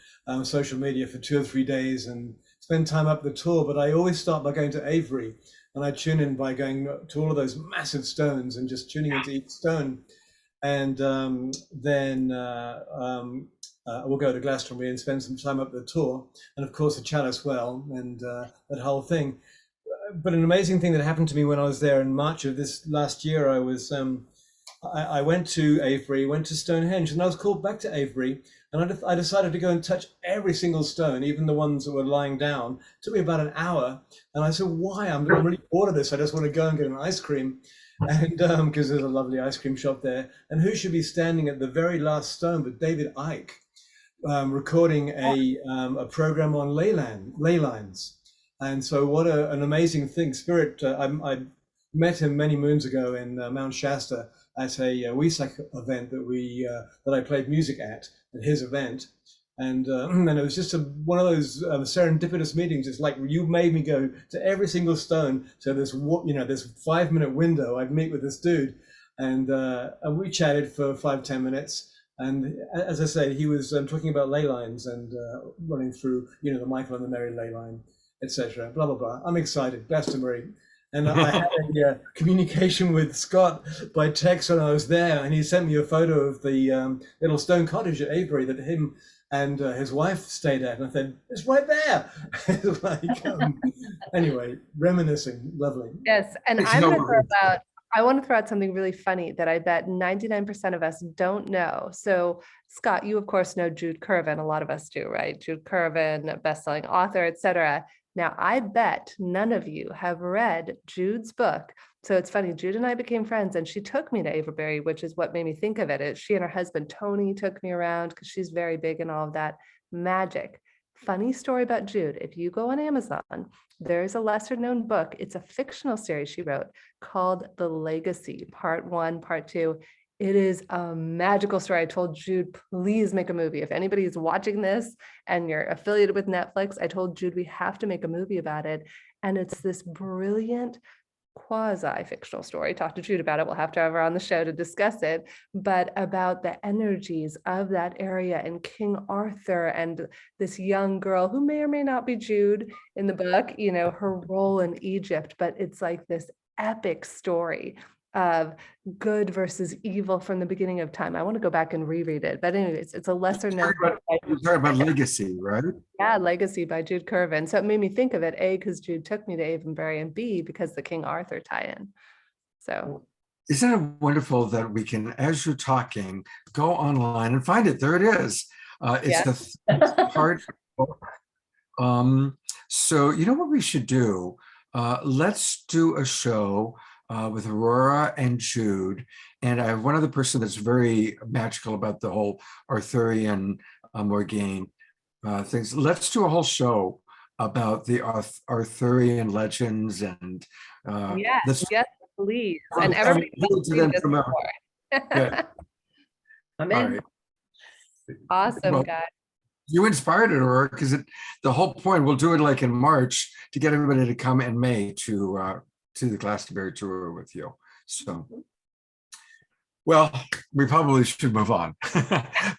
social media for 2 or 3 days and spend time up the tour. But I always start by going to Avebury, and I tune in by going to all of those massive stones and just tuning into each stone. And then we'll go to Glastonbury and spend some time up the tour. And of course, the Chalice Well and that whole thing. But an amazing thing that happened to me when I was there in March of this last year, I was I went to Avebury, went to Stonehenge, and I was called back to Avebury, and I decided to go and touch every single stone, even the ones that were lying down. It took me about an hour, and I said, why? I'm really bored of this. I just want to go and get an ice cream, and because there's a lovely ice cream shop there. And who should be standing at the very last stone but David Icke, recording a program on ley lines. And so what an amazing thing. Spirit, I met him many moons ago in Mount Shasta at a WESAC event that I played music at his event. And it was just one of those serendipitous meetings. It's like you made me go to every single stone. So this 5-minute window, I'd meet with this dude, and we chatted for 5-10 minutes. And as I say, he was talking about ley lines and running through, the Michael and the Mary ley line, etc. Blah blah blah. I'm excited, Glastonbury, And I had a communication with Scott by text when I was there, and he sent me a photo of the little stone cottage at Avebury that him and his wife stayed at. And I said, it's right there. It's like, anyway, reminiscing, lovely.
Yes, and I want to throw out something really funny that I bet 99% of us don't know. So Scott, you of course know Jude Curvin. A lot of us do, right? Jude Curvin, best-selling author, etc. Now, I bet none of you have read Jude's book. So it's funny, Jude and I became friends, and she took me to Avebury, which is what made me think of it. She and her husband, Tony, took me around because she's very big in all of that magic. Funny story about Jude. If you go on Amazon, there's a lesser known book. It's a fictional series she wrote called The Legacy, Part 1, Part 2. It is a magical story. I told Jude, please make a movie. If anybody is watching this and you're affiliated with Netflix, I told Jude we have to make a movie about it. And it's this brilliant quasi-fictional story. Talk to Jude about it. We'll have to have her on the show to discuss it, but about the energies of that area and King Arthur and this young girl who may or may not be Jude in the book, you know, her role in Egypt, but it's like this epic story of good versus evil from the beginning of time. I want to go back and reread it, but anyways, it's a lesser known.
You're talking about Legacy, right?
Yeah, Legacy by Jude Curvin. So it made me think of it, A, because Jude took me to Avebury, and B, because the King Arthur tie-in. So
isn't it wonderful that we can, as you're talking, go online and find it? There it is. It's the part. So you know what we should do? Let's do a show with Aurora and Jude. And I have one other person that's very magical about the whole Arthurian Morgaine things. Let's do a whole show about the Arthurian legends and
yes, please. And everybody
I'm in.
Right.
Awesome, guys.
You inspired it, Aurora, because the whole point, we'll do it like in March to get everybody to come in May to the Glastonbury tour with you. So, well, we probably should move on.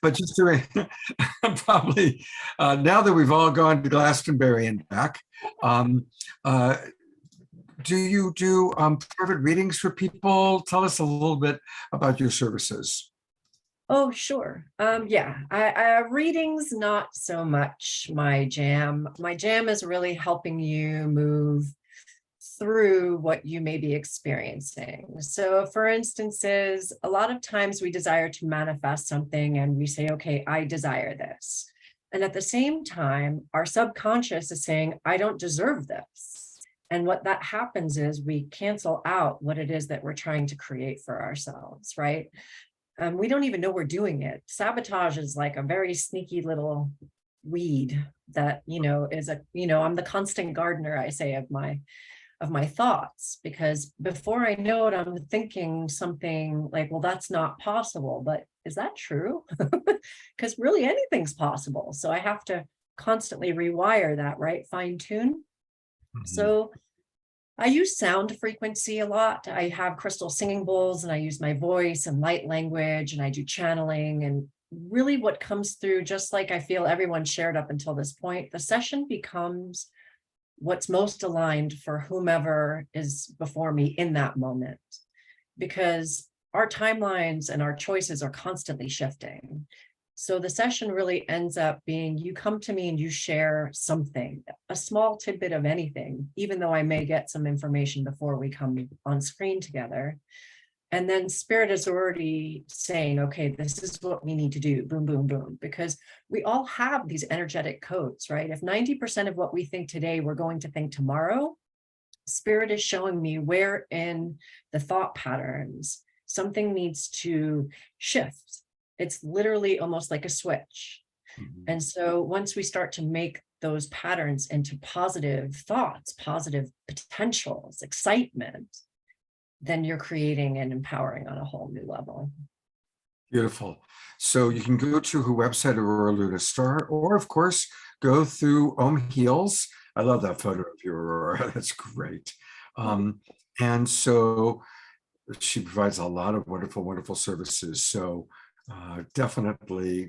But just doing probably now that we've all gone to Glastonbury and back, do you do private readings for people? Tell us a little bit about your services.
Oh, sure. Yeah, readings, not so much my jam. My jam is really helping you move through what you may be experiencing. So for instances, a lot of times we desire to manifest something and we say, okay, I desire this. And at the same time, our subconscious is saying, I don't deserve this. And what that happens is we cancel out what it is that we're trying to create for ourselves, right? We don't even know we're doing it. Sabotage is like a very sneaky little weed that, is I'm the constant gardener, I say, of my thoughts, because before I know it, I'm thinking something like, well, that's not possible, but is that true? Because really anything's possible. So I have to constantly rewire that, right? Fine tune. Mm-hmm. So I use sound frequency a lot. I have crystal singing bowls and I use my voice and light language and I do channeling, and really what comes through, just like I feel everyone shared up until this point, the session becomes what's most aligned for whomever is before me in that moment, because our timelines and our choices are constantly shifting. So the session really ends up being, you come to me and you share something, a small tidbit of anything, even though I may get some information before we come on screen together. And then Spirit is already saying, okay, this is what we need to do, boom, boom, boom, because we all have these energetic codes, right? If 90% of what we think today, we're going to think tomorrow, Spirit is showing me where in the thought patterns something needs to shift. It's literally almost like a switch. Mm-hmm. And so once we start to make those patterns into positive thoughts, positive potentials, excitement, then you're creating and empowering on a whole new level.
Beautiful. So you can go to her website, Aurora Luna Star, or of course, go through Heals. I love that photo of you, Aurora. That's great. And so she provides a lot of wonderful, wonderful services. So definitely,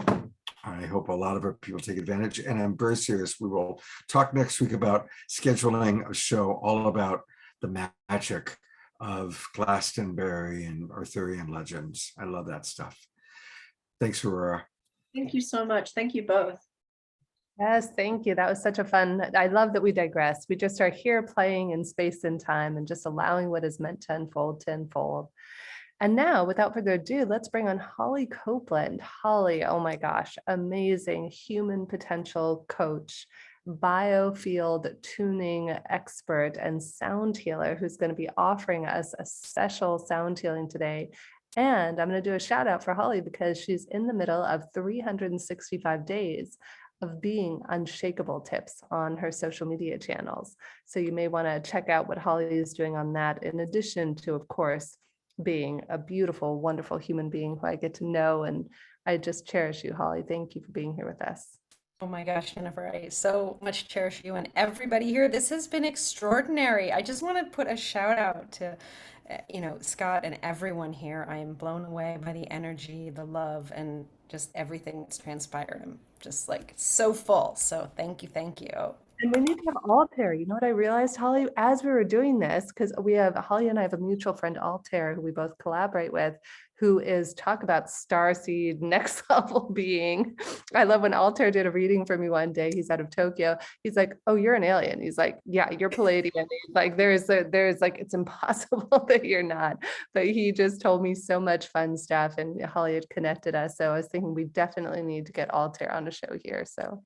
I hope a lot of our people take advantage. And I'm very serious. We will talk next week about scheduling a show all about the magic of Glastonbury and Arthurian legends. I love that stuff. Thanks, Aurora.
Thank you so much. Thank you both.
Yes, thank you. That was such a fun. I love that we digress. We just are here playing in space and time and just allowing what is meant to unfold. And now, without further ado, let's bring on Holly Copeland. Holly, oh my gosh, amazing human potential coach, biofield tuning expert, and sound healer who's going to be offering us a special sound healing today. And I'm going to do a shout out for Holly because she's in the middle of 365 days of being unshakable tips on her social media channels. So you may want to check out what Holly is doing on that, in addition to, of course, being a beautiful, wonderful human being who I get to know. And I just cherish you, Holly. Thank you for being here with us.
Oh my gosh, Jennifer, I so much cherish you and everybody here. This has been extraordinary. I just want to put a shout out to, Scott and everyone here. I am blown away by the energy, the love, and just everything that's transpired. I'm just like so full. So thank you. Thank you.
And we need to have Altair. You know what I realized, Holly, as we were doing this, because Holly and I have a mutual friend, Altair, who we both collaborate with, who is talk about starseed, next level being. I love when Altair did a reading for me one day. He's out of Tokyo. He's like, "Oh, you're an alien." He's like, "Yeah, you're Palladian." He's like, there's like, it's impossible that you're not. But he just told me so much fun stuff, and Holly had connected us. So I was thinking we definitely need to get Altair on the show here. So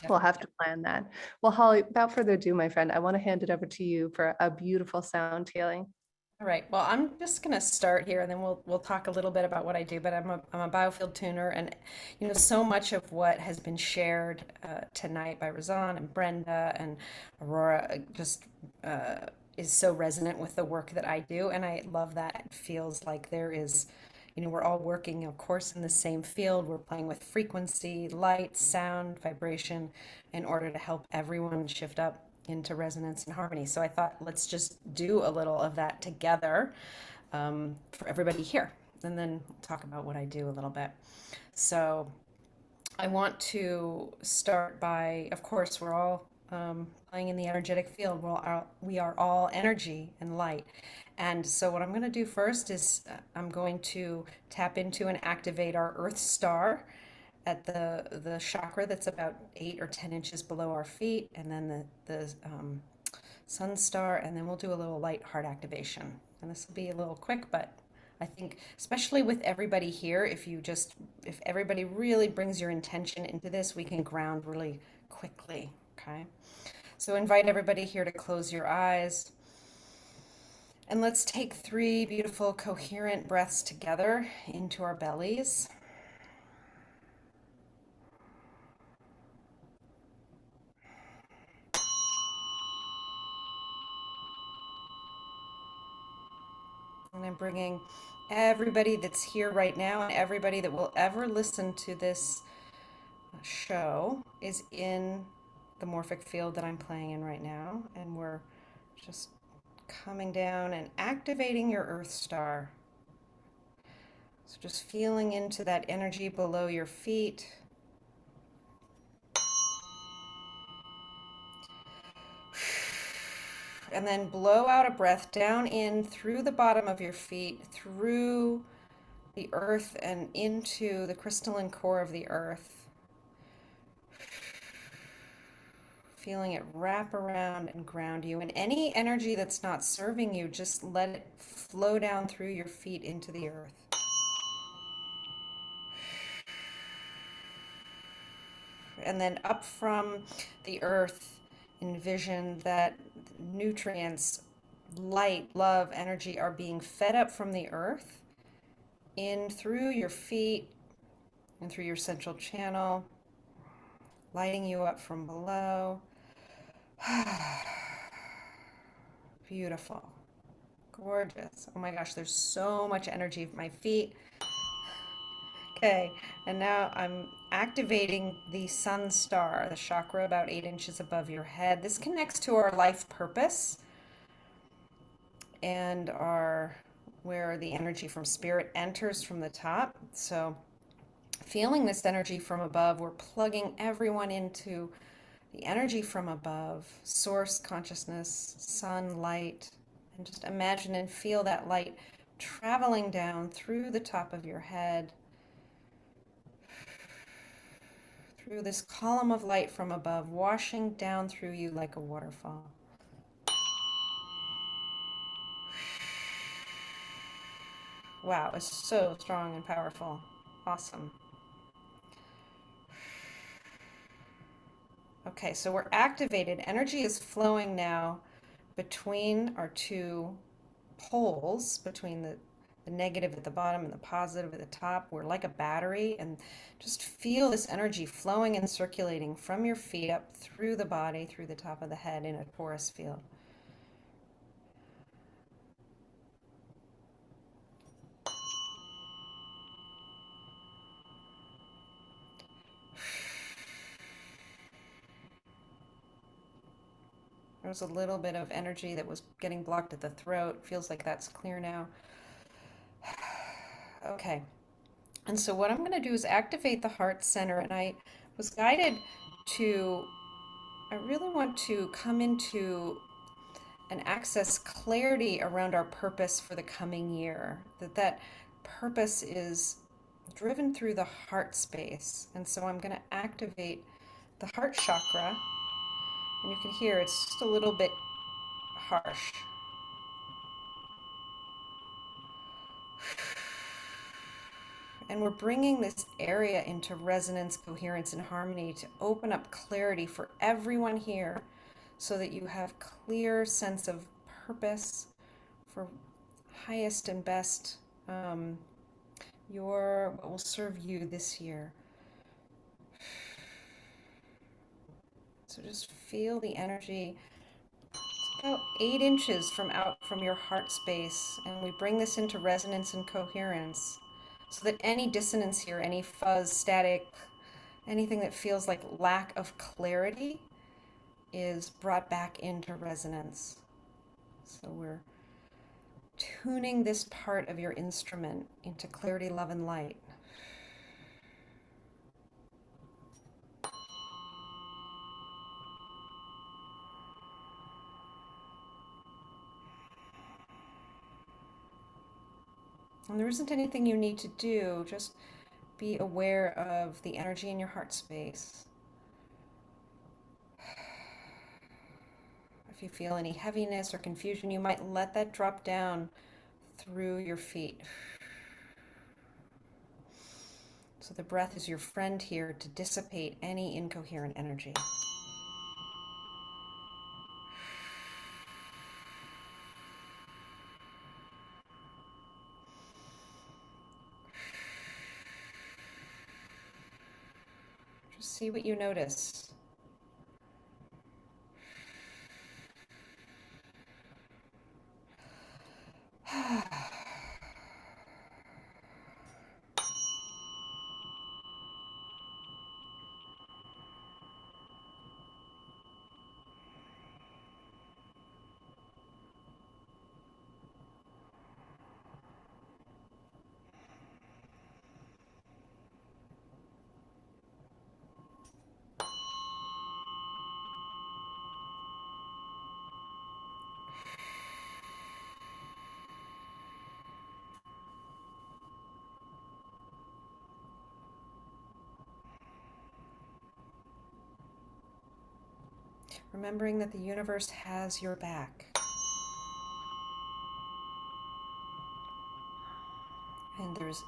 we'll have to plan that. Well, Holly, without further ado, my friend, I want to hand it over to you for a beautiful sound healing.
All right. Well, I'm just going to start here, and then we'll talk a little bit about what I do. But I'm a biofield tuner, and so much of what has been shared tonight by Razan and Brenda and Aurora just is so resonant with the work that I do, and I love that. It feels like there is. We're all working, of course, in the same field. We're playing with frequency, light, sound, vibration in order to help everyone shift up into resonance and harmony. So I thought, let's just do a little of that together for everybody here. And then talk about what I do a little bit. So I want to start by, of course, we're all playing in the energetic field. We are all energy and light. And so what I'm going to do first is I'm going to tap into and activate our Earth Star at the chakra that's about 8 or 10 inches below our feet, and then the Sun Star, and then we'll do a little light heart activation. And this will be a little quick, but I think especially with everybody here, if everybody really brings your intention into this, we can ground really quickly, okay? So invite everybody here to close your eyes. And let's take 3 beautiful coherent breaths together into our bellies. And I'm bringing everybody that's here right now and everybody that will ever listen to this show is in the morphic field that I'm playing in right now. And we're just coming down and activating your Earth Star. So just feeling into that energy below your feet. And then blow out a breath down in through the bottom of your feet, through the earth and into the crystalline core of the earth. Feeling it wrap around and ground you. And any energy that's not serving you, just let it flow down through your feet into the earth. And then up from the earth, envision that nutrients, light, love, energy are being fed up from the earth in through your feet and through your central channel, lighting you up from below. Beautiful. Gorgeous. Oh my gosh, there's so much energy at my feet. Okay, and now I'm activating the Sun Star, the chakra about 8 inches above your head. This connects to our life purpose and where the energy from spirit enters from the top. So feeling this energy from above, we're plugging everyone into the energy from above, source consciousness, sun, light, And just imagine and feel that light traveling down through the top of your head, through this column of light from above, washing down through you like a waterfall. Wow, it's so strong and powerful. Awesome. Okay, so we're activated. Energy is flowing now between our two poles, between the negative at the bottom and the positive at the top. We're like a battery, and just feel this energy flowing and circulating from your feet up through the body, through the top of the head in a porous field. There was a little bit of energy that was getting blocked at the throat. Feels like that's clear now. Okay. And so what I'm going to do is activate the heart center. And I was guided to, I really want to come into and access clarity around our purpose for the coming year. That purpose is driven through the heart space. And so I'm going to activate the heart chakra. And you can hear it's just a little bit harsh. And we're bringing this area into resonance, coherence, and harmony to open up clarity for everyone here so that you have clear sense of purpose for highest and best, what will serve you this year. So just feel the energy. It's about 8 inches from your heart space, and we bring this into resonance and coherence so that any dissonance here, any fuzz, static, anything that feels like lack of clarity is brought back into resonance. So we're tuning this part of your instrument into clarity, love, and light. And there isn't anything you need to do, just be aware of the energy in your heart space. If you feel any heaviness or confusion, you might let that drop down through your feet. So the breath is your friend here to dissipate any incoherent energy. Just see what you notice. Remembering that the universe has your back. And there's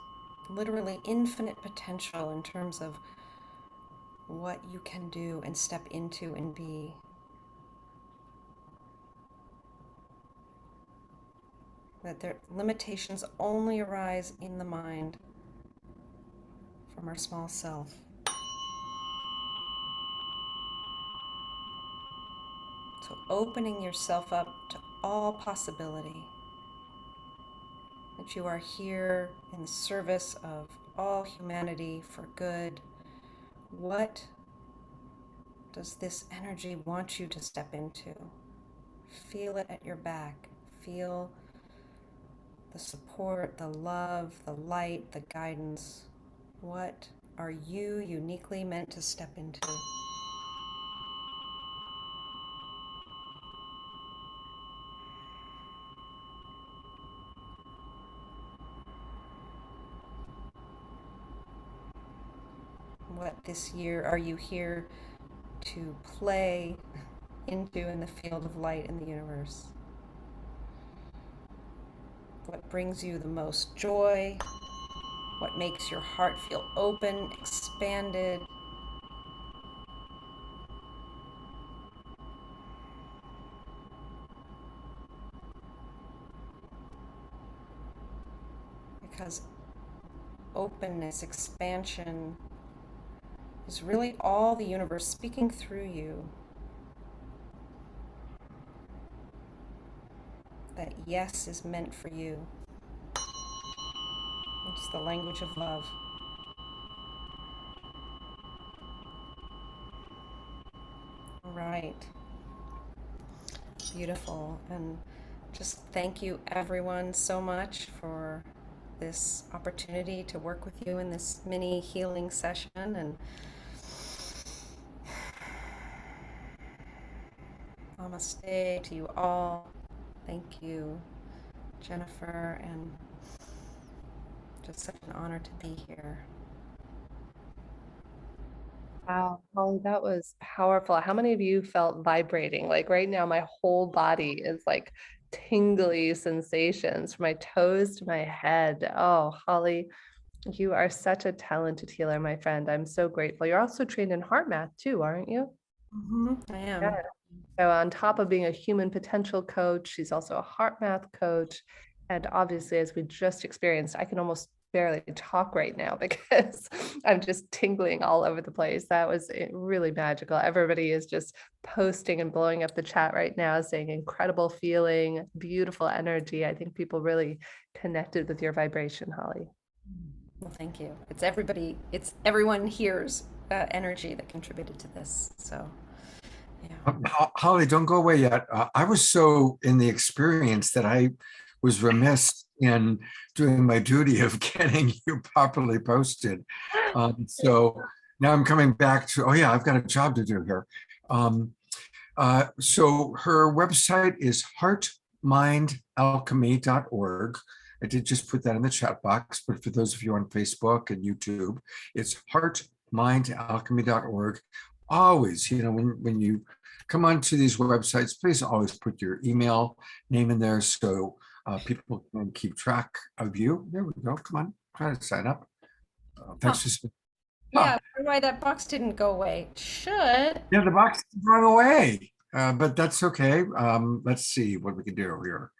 literally infinite potential in terms of what you can do and step into and be. That their limitations only arise in the mind from our small self. So opening yourself up to all possibility. That you are here in service of all humanity for good. What does this energy want you to step into? Feel it at your back. Feel the support, the love, the light, the guidance. What are you uniquely meant to step into? what this year are you here to play into in the field of light in the universe? What brings you the most joy? What makes your heart feel open, expanded? Because openness, expansion is really all the universe speaking through you. That yes is meant for you. It's the language of love. All right. Beautiful. And just thank you everyone so much for this opportunity to work with you in this mini healing session. And namaste to you all. Thank you, Jennifer, and just such an honor to be here.
Wow, Holly, that was powerful. How many of you felt vibrating? Like right now, my whole body is like tingly sensations from my toes to my head. Oh, Holly, you are such a talented healer, my friend. I'm so grateful. You're also trained in heart math too, aren't you?
I am.
Yeah. So on top of being a human potential coach, she's also a heart math coach. And obviously, as we just experienced, I can almost barely talk right now because I'm just tingling all over the place. That was really magical. Everybody is just posting and blowing up the chat right now, saying incredible feeling, beautiful energy. I think people really connected with your vibration, Holly.
Well, thank you. It's everybody, it's everyone here's energy that contributed to this. So, yeah.
Holly, don't go away yet. I was so in the experience that I was remiss in doing my duty of getting you properly posted. So now I'm coming back to, oh yeah, I've got a job to do here. So her website is heartmindalchemy.org. I did just put that in the chat box, but for those of you on Facebook and YouTube, it's heartmindalchemy.org. Always, when you come onto these websites, please always put your email name in there so people can keep track of you. There we go. Come on, try to sign up. Thanks.
Yeah, why that box didn't go away. Should.
Yeah, the box is run away, but that's okay. Let's see what we can do here.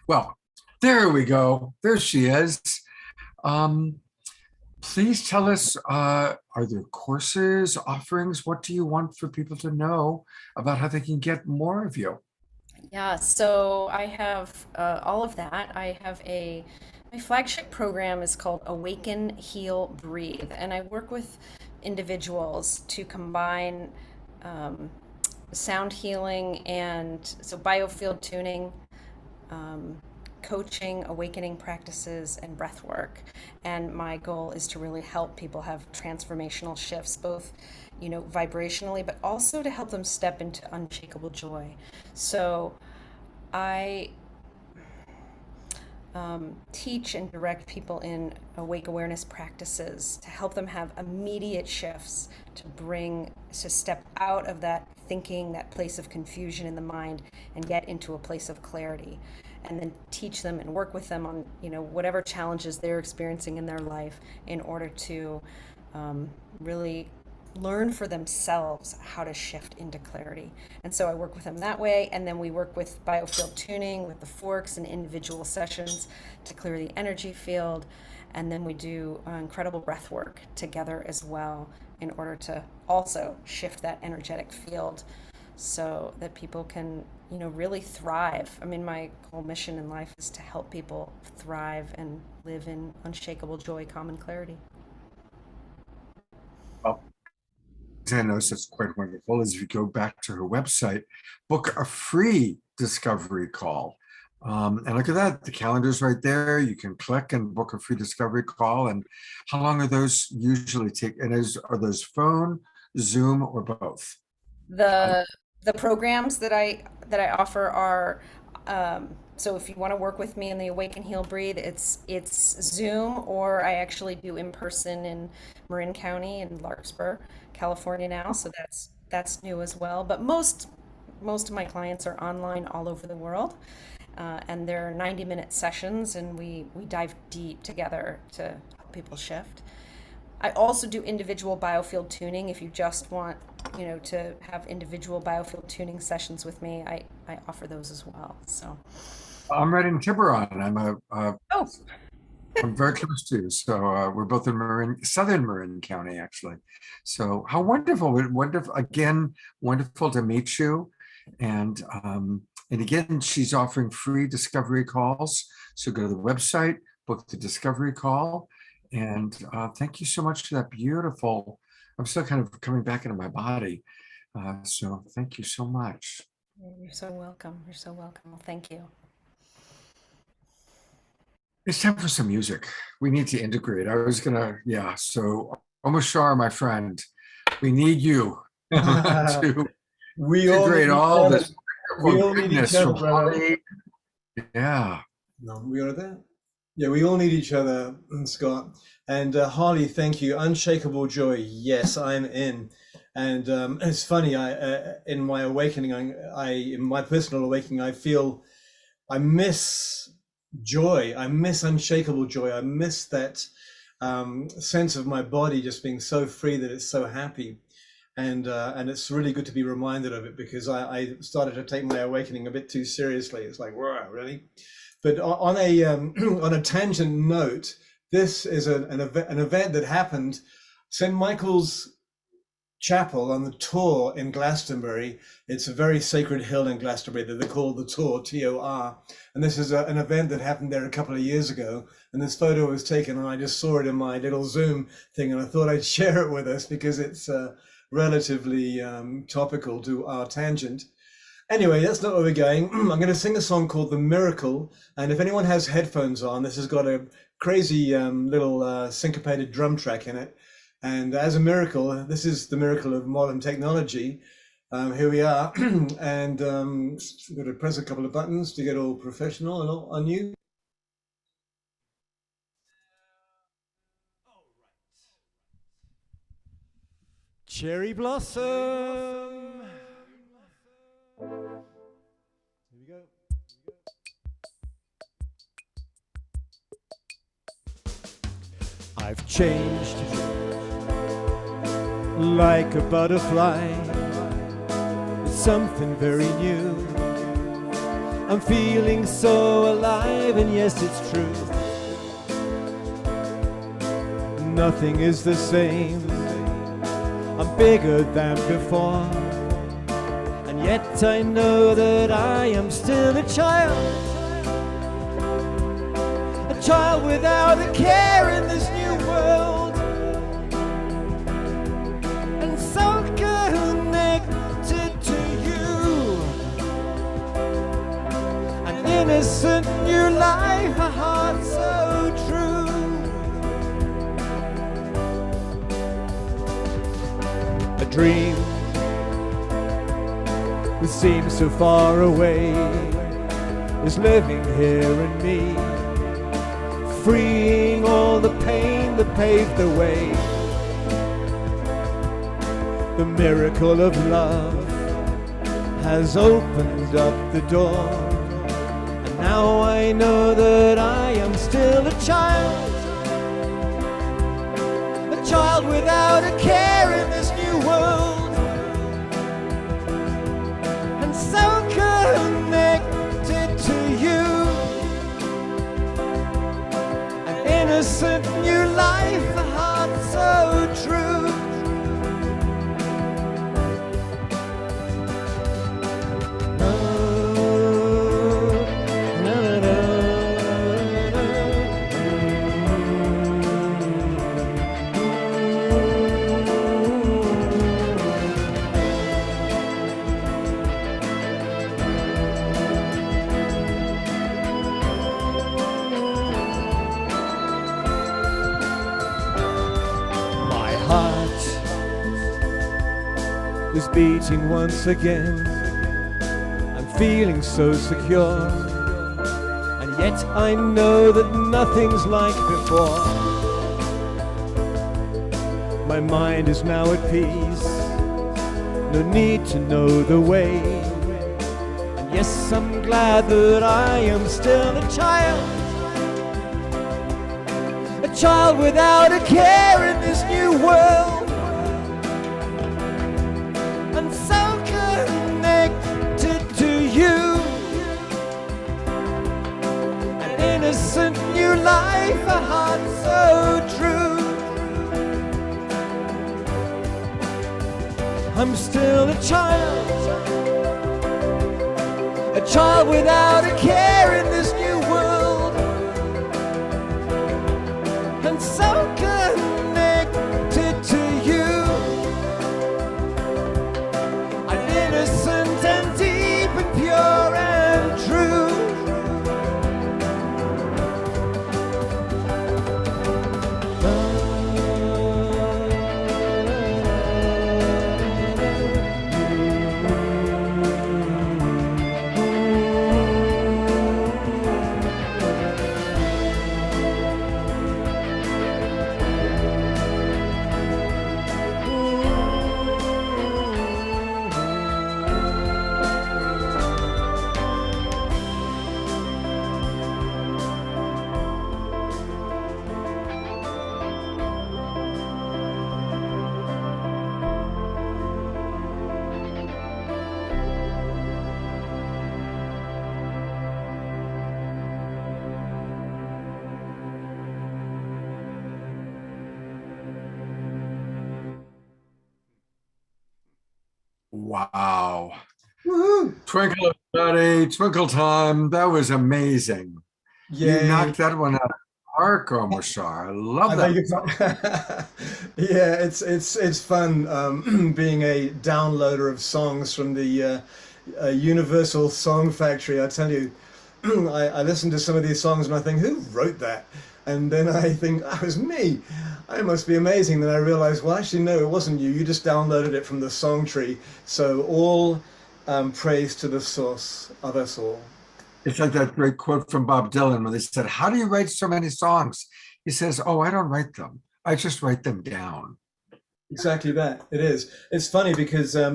Well, there we go. There she is. Please tell us, are there courses, offerings? What do you want for people to know about how they can get more of you?
Yeah, so I have all of that. I have my flagship program is called Awaken, Heal, Breathe, and I work with individuals to combine sound healing and so biofield tuning, coaching, awakening practices, and breath work. And my goal is to really help people have transformational shifts, both vibrationally, but also to help them step into unshakable joy. So I teach and direct people in awake awareness practices to help them have immediate shifts to step out of that thinking, that place of confusion in the mind, and get into a place of clarity. And then teach them and work with them on whatever challenges they're experiencing in their life in order to really learn for themselves how to shift into clarity. And so I work with them that way, and then we work with biofield tuning with the forks and individual sessions to clear the energy field, and then we do incredible breath work together as well in order to also shift that energetic field so that people can really thrive. I mean, my whole mission in life is to help people thrive and live in unshakable joy, calm, and clarity.
Well, I know that's quite wonderful is if you go back to her website, book a free discovery call. And look at that, the calendar's right there. You can click and book a free discovery call. And how long are those usually take? And are those phone, Zoom, or both?
The programs that I offer are So if you want to work with me in the Awaken, Heal, Breathe, it's Zoom, or I actually do in person in Marin County in Larkspur, California now. So that's new as well. But most of my clients are online all over the world, and they're 90-minute sessions, and we dive deep together to help people shift. I also do individual biofield tuning. If you just want, to have individual biofield tuning sessions with me, I offer those as well. So
I'm right in Tiburon. I'm very close to you. So we're both in southern Marin County, actually. So how wonderful! Wonderful to meet you. And again, she's offering free discovery calls. So go to the website, book the discovery call. And thank you so much for that beautiful, I'm still kind of coming back into my body. So thank you so much.
you're so welcome. You're so welcome. Well, thank you.
It's time for some music. We need to integrate. So Omashar, my friend, we need you to integrate all this goodness from Holly. Yeah.
No, we are there. Yeah, we all need each other, Scott. And Harley, thank you. Unshakable joy. Yes, I'm in. And it's funny. In my awakening, in my personal awakening, I miss joy. I miss unshakable joy. I miss that sense of my body just being so free that it's so happy. And it's really good to be reminded of it, because I started to take my awakening a bit too seriously. It's like, wow, really? But on a tangent note, this is an event that happened. St. Michael's Chapel on the Tor in Glastonbury. It's a very sacred hill in Glastonbury that they call the Tor, T-O-R. And this is an event that happened there a couple of years ago. And this photo was taken, and I just saw it in my little Zoom thing, and I thought I'd share it with us because it's relatively topical to our tangent. Anyway, that's not where we're going. I'm going to sing a song called The Miracle. And if anyone has headphones on, this has got a crazy little syncopated drum track in it. And as a miracle, this is the miracle of modern technology. Here we are. And we've got to press a couple of buttons to get all professional and all on you.
Cherry blossom. Here we go. I've changed like a butterfly. It's something very new. I'm feeling so alive, and yes, it's true. Nothing is the same. I'm bigger than before. Yet I know that I am still a child without a care in this new world, and so connected to you. An innocent new life, a heart so true. A dream that seems so far away is living here in me, freeing all the pain that paved the way. The miracle of love has opened up the door, and now I know that I am still a child without a care in this new world. So connected to you. An innocent new life, a heart so true. Is beating once again. I'm feeling so secure. Yet I know that nothing's like before. My mind is now at peace. No need to know the way. And yes, I'm glad that I am still a child. A child without a care in this new world. And so connected to you. An innocent new life, a heart so true. I'm still a child without a care in this new world. And so connected to you. I'm innocent and deep and pure and true.
Wow. Twinkle, buddy, twinkle time. That was amazing.
Yeah.
You knocked that one out of the park, Omashar. I love that.
Yeah, it's fun being a downloader of songs from the Universal Song Factory. I tell you, I listen to some of these songs and I think, who wrote that? And then I think, that was me. I must be amazing. Then I realized, well, actually, no, it wasn't you. You just downloaded it from the song tree. So all praise to the source of us all.
It's like that great quote from Bob Dylan when they said, how do you write so many songs? He says, oh, I don't write them. I just write them down.
Exactly that. It is. It's funny because for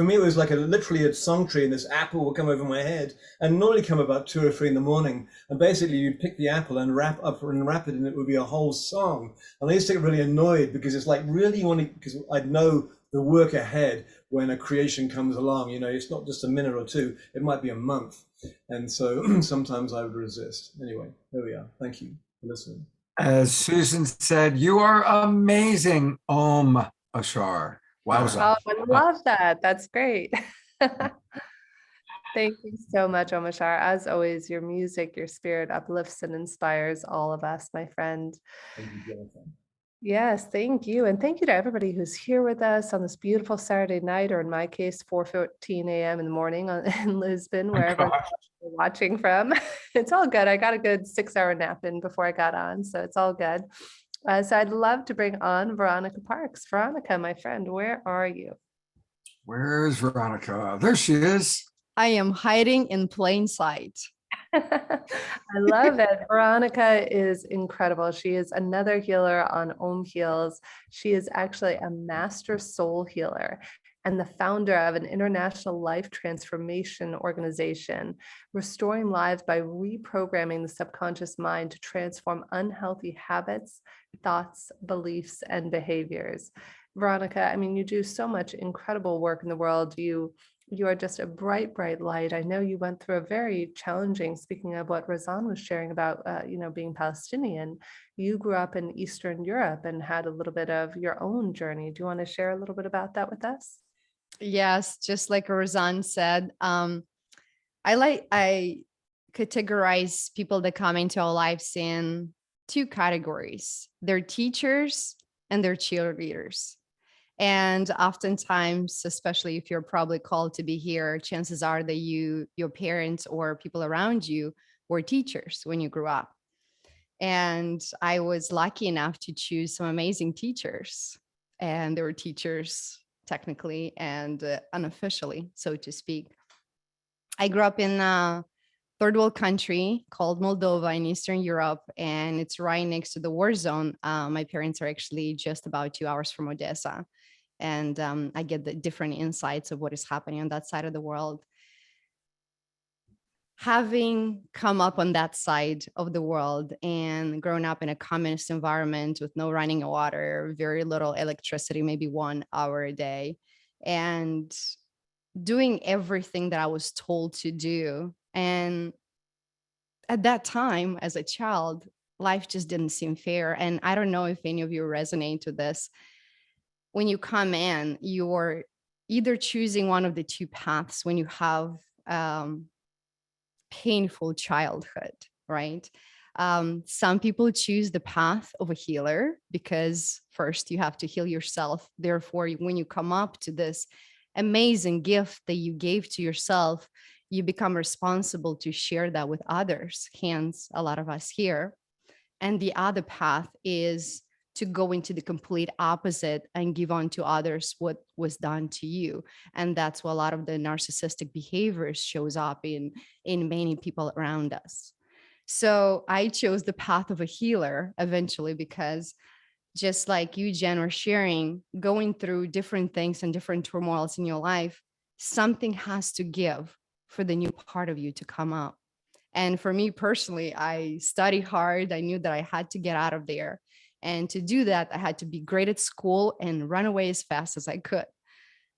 me, it was like literally a song tree, and this apple will come over my head and normally come about 2 or 3 in the morning. And basically you'd pick the apple and wrap it, and it would be a whole song. And I used to get really annoyed because it's like, really because I'd know the work ahead when a creation comes along. You know, it's not just a minute or two, it might be a month. And so sometimes I would resist. Anyway, there we are. Thank you for listening.
As Susan said, you are amazing, Omashar. Wowza.
Oh, I love that. That's great. Thank you so much, Omashar. As always, your music, your spirit uplifts and inspires all of us, my friend.
Thank you, Jonathan.
Yes, thank you. And thank you to everybody who's here with us on this beautiful Saturday night, or in my case, 4:14 a.m. in the morning in Lisbon, wherever you're watching from. It's all good. I got a good 6-hour nap in before I got on, so it's all good. So I'd love to bring on Veronica Parks. Veronica, my friend, where are you?
Where's Veronica? There she is.
I am hiding in plain sight.
I love it. Veronica is incredible. She is another healer on Om Heals. She is actually a master soul healer and the founder of an international life transformation organization, restoring lives by reprogramming the subconscious mind to transform unhealthy habits, thoughts, beliefs, and behaviors. Veronica, I mean, you do so much incredible work in the world. You are just a bright, bright light. I know you went through a very challenging, speaking of what Razan was sharing about, being Palestinian, you grew up in Eastern Europe and had a little bit of your own journey. Do you want to share a little bit about that with us?
Yes, just like Razan said, I categorize people that come into our lives in 2 categories. They're teachers and they're cheerleaders. And oftentimes, especially if you're probably called to be here, chances are that your parents or people around you were teachers when you grew up. And I was lucky enough to choose some amazing teachers. And they were teachers technically and unofficially, so to speak. I grew up in third world country called Moldova in Eastern Europe, and it's right next to the war zone. My parents are actually just about 2 hours from Odessa, and I get the different insights of what is happening on that side of the world. Having come up on that side of the world and grown up in a communist environment with no running water, very little electricity, maybe 1 hour a day, and doing everything that I was told to do. And at that time, as a child, life just didn't seem fair. And I don't know if any of you resonate with this. When you come in, you're either choosing one of the two paths when you have painful childhood, right? Some people choose the path of a healer because first you have to heal yourself. Therefore, when you come up to this amazing gift that you gave to yourself, you become responsible to share that with others, hence a lot of us here. And the other path is to go into the complete opposite and give on to others what was done to you. And that's what a lot of the narcissistic behaviors shows up in many people around us. So I chose the path of a healer eventually, because just like you, Jen, were sharing, going through different things and different turmoils in your life, something has to give for the new part of you to come up. And for me personally, I studied hard. I knew that I had to get out of there. And to do that, I had to be great at school and run away as fast as I could.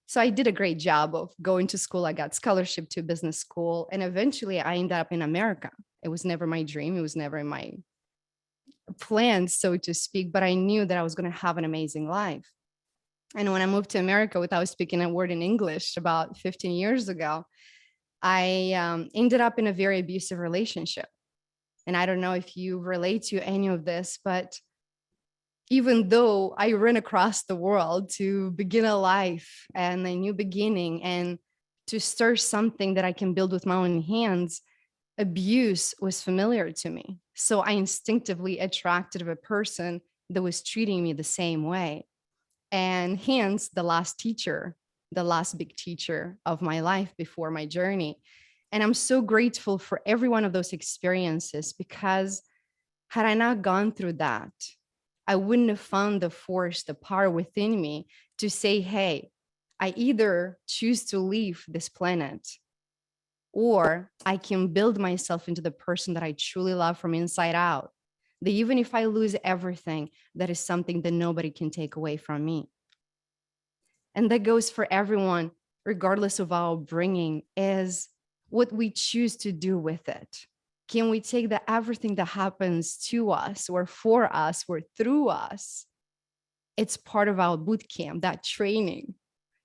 So I did a great job of going to school. I got scholarship to business school. And eventually I ended up in America. It was never my dream. It was never in my plans, so to speak. But I knew that I was going to have an amazing life. And when I moved to America without speaking a word in English about 15 years ago, I ended up in a very abusive relationship. And I don't know if you relate to any of this, but even though I ran across the world to begin a life and a new beginning and to start something that I can build with my own hands, abuse was familiar to me. So I instinctively attracted a person that was treating me the same way. And hence the last teacher, the last big teacher of my life before my journey. And I'm so grateful for every one of those experiences, because had I not gone through that, I wouldn't have found the force, the power within me to say, hey, I either choose to leave this planet, or I can build myself into the person that I truly love from inside out. That even if I lose everything, that is something that nobody can take away from me. And that goes for everyone, regardless of our bringing, is what we choose to do with it. Can we take that everything that happens to us or for us or through us? It's part of our boot camp, that training.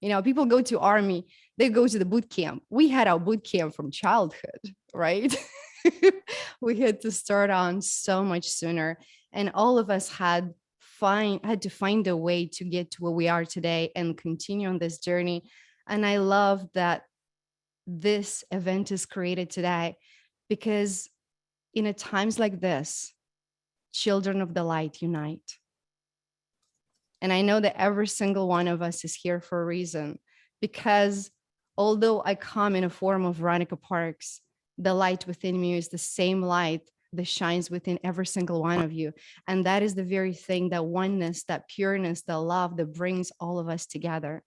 You know, people go to army, they go to the boot camp. We had our boot camp from childhood, right? We had to start on so much sooner. And all of us had to find a way to get to where we are today and continue on this journey. And I love that this event is created today, because in a times like this, children of the light unite. And I know that every single one of us is here for a reason, because although I come in a form of Veronica Parks, the light within me is the same light that shines within every single one of you. And that is the very thing, that oneness, that pureness, the love that brings all of us together.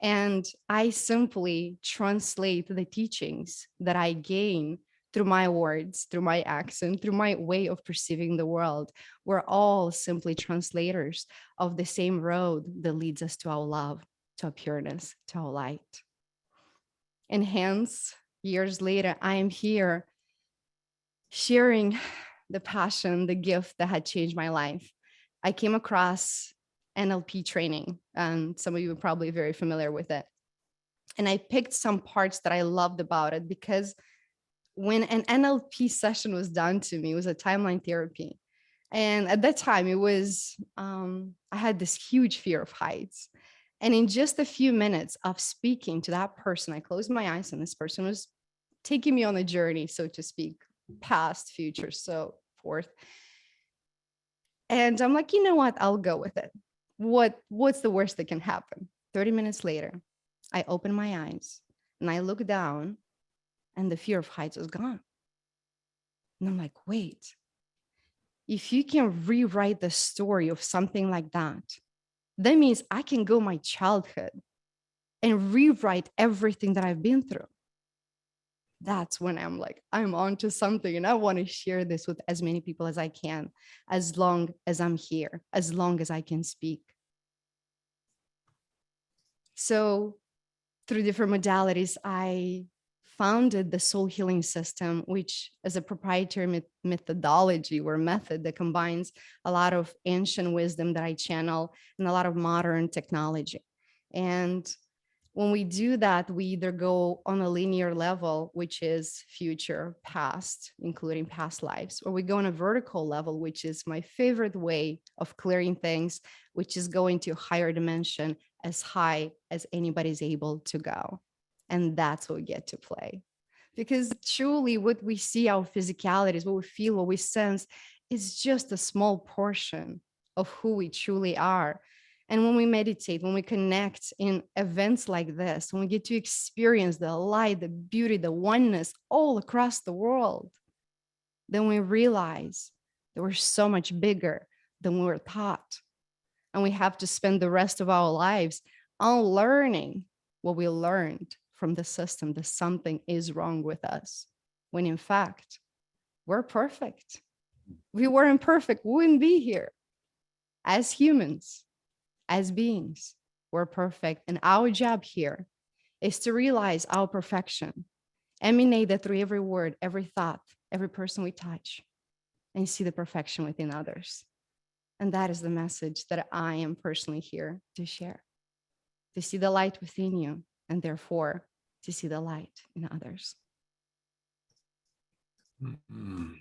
And I simply translate the teachings that I gain through my words, through my accent, through my way of perceiving the world. We're all simply translators of the same road that leads us to our love, to our pureness, to our light. And hence, years later, I am here sharing the passion, the gift that had changed my life. I came across NLP training, and some of you are probably very familiar with it. And I picked some parts that I loved about it, because when an NLP session was done to me, it was a timeline therapy. And at that time, it was, I had this huge fear of heights. And in just a few minutes of speaking to that person, I closed my eyes, and this person was taking me on a journey, so to speak, past, future, so forth. And I'm like, you know what? I'll go with it. What's the worst that can happen? 30 minutes later, I open my eyes and I look down, and the fear of heights was gone. And I'm like, wait, if you can rewrite the story of something like that, that means I can go my childhood and rewrite everything that I've been through. That's when I'm like, I'm onto something, and I want to share this with as many people as I can, as long as I'm here, as long as I can speak. So through different modalities, I founded the Soul Healing System, which is a proprietary methodology or method that combines a lot of ancient wisdom that I channel and a lot of modern technology. And when we do that, we either go on a linear level, which is future, past, including past lives, or we go on a vertical level, which is my favorite way of clearing things, which is going to a higher dimension as high as anybody's able to go. And that's what we get to play. Because truly what we see, our physicalities, what we feel, what we sense, is just a small portion of who we truly are. And when we meditate, when we connect in events like this, when we get to experience the light, the beauty, the oneness all across the world, then we realize that we're so much bigger than we were taught. And we have to spend the rest of our lives unlearning what we learned from the system, that something is wrong with us, when in fact, we're perfect. If we weren't perfect, we wouldn't be here. As humans, as beings, we're perfect. And our job here is to realize our perfection, emanate that through every word, every thought, every person we touch, and see the perfection within others. And that is the message that I am personally here to share, to see the light within you, and therefore to see the light in others.
Mm-hmm.